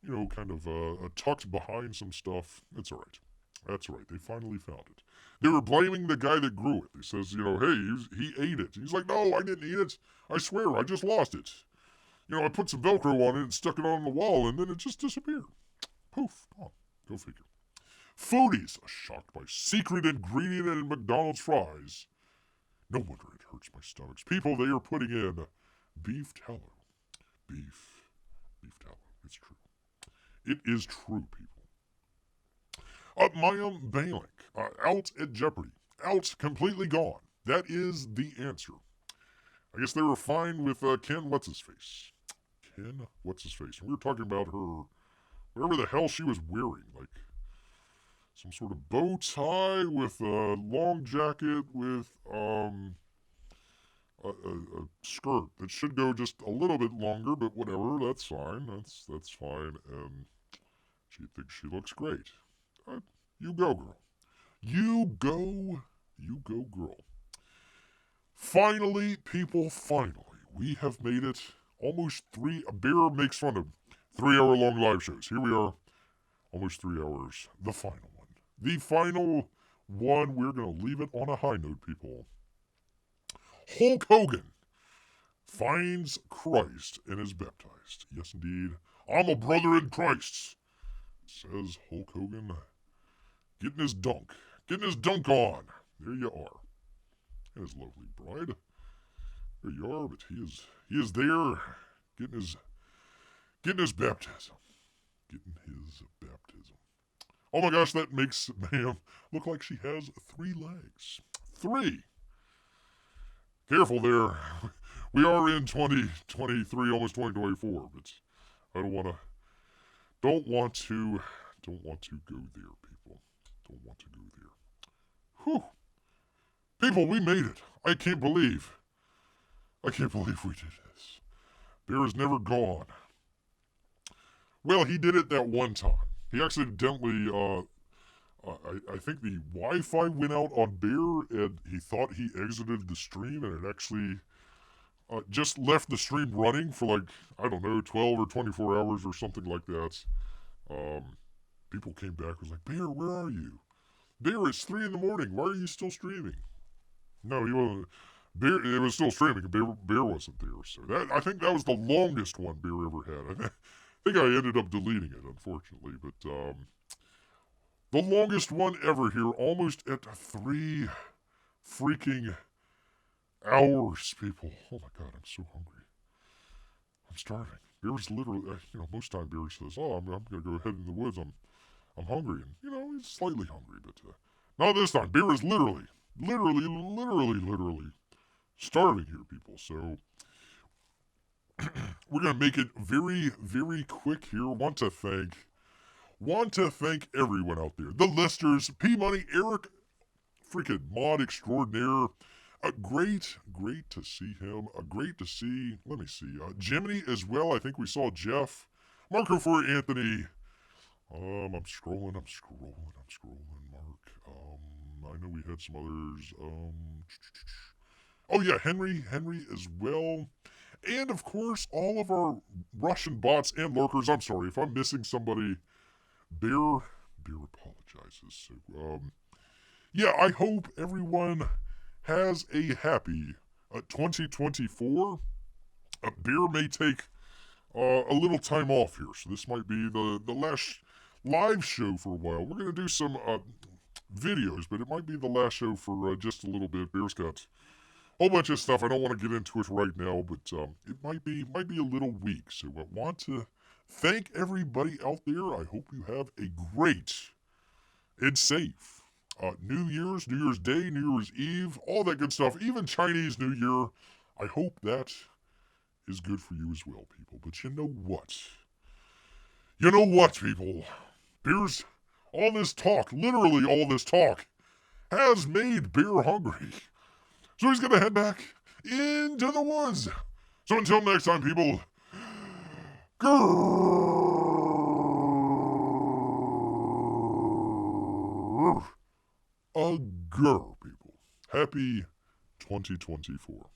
You know, kind of tucked behind some stuff. It's all right. That's all right. They finally found it. They were blaming the guy that grew it. They says, hey, he ate it. He's like, no, I didn't eat it. I swear, I just lost it. I put some Velcro on it and stuck it on the wall, and then it just disappeared. Poof. Oh, go figure. Foodies are shocked by secret ingredient in McDonald's fries. No wonder it hurts my stomach. People, they are putting in beef tallow. Beef tallow. It's true. It is true, people. Maya Bailink, out at Jeopardy. Out, completely gone. That is the answer. I guess they were fine with Ken What's-His-Face. Ken What's-His-Face. We were talking about her, whatever the hell she was wearing. Like, some sort of bow tie with a long jacket with a skirt that should go just a little bit longer, but whatever, that's fine. That's fine. And she thinks she looks great. You go, girl. You go, girl. Finally, people, finally, we have made it. Almost Bear makes fun of 3-hour-long live shows. Here we are, almost 3 hours. The final one. The final one. We're going to leave it on a high note, people. Hulk Hogan finds Christ and is baptized. Yes, indeed. I'm a brother in Christ, says Hulk Hogan. Getting his dunk on. There you are. And his lovely bride. There you are, but he is there getting his baptism. Getting his baptism. Oh my gosh, that makes ma'am look like she has 3 legs. 3. Careful there. We are in 2023, almost 2024, but I don't want to go there, people. Don't want to go there. Whew. People, we made it. I can't believe we did this. Bear is never gone. Well, he did it that one time. He accidentally, I think the Wi-Fi went out on Bear, and he thought he exited the stream, and it actually just left the stream running for 12 or 24 hours or something like that. People came back, was like, Bear, where are you? Bear, it's 3 in the morning. Why are you still streaming? No, he wasn't. Bear, it was still streaming. Bear wasn't there. So I think that was the longest one Bear ever had. I think I ended up deleting it, unfortunately. But the longest one ever here, almost at 3 freaking hours, people. Oh my God, I'm so hungry. I'm starving. Bear's literally, most time Bear says, "Oh, I'm going to go ahead in the woods. I'm hungry," and he's slightly hungry, but not this time. Bear is literally starving here, people. So we're going to make it very, very quick here. Want to thank everyone out there. The listers, P-Money, Eric, freaking mod extraordinaire. Great to see him. Great to see, let me see, Jiminy as well. I think we saw Jeff. Marco for Anthony. I'm scrolling, Mark. I know we had some others. Oh yeah, Henry as well. And of course, all of our Russian bots and lurkers. I'm sorry if I'm missing somebody. Bear Beer apologizes. So, yeah, I hope everyone has a happy 2024. Beer may take a little time off here, so this might be the last live show for a while. We're going to do some videos, but it might be the last show for just a little bit. Beer's got a whole bunch of stuff. I don't want to get into it right now, but it might be a little weak. So I want to thank everybody out there. I hope you have a great and safe New Year's Day, New Year's Eve, all that good stuff. Even Chinese New Year. I hope that is good for you as well, people. But you know what? You know what, people? Beer's all this talk, literally all this talk, has made Beer hungry. So he's going to head back into the woods. So until next time, people, grrr, a grrr, people. Happy 2024.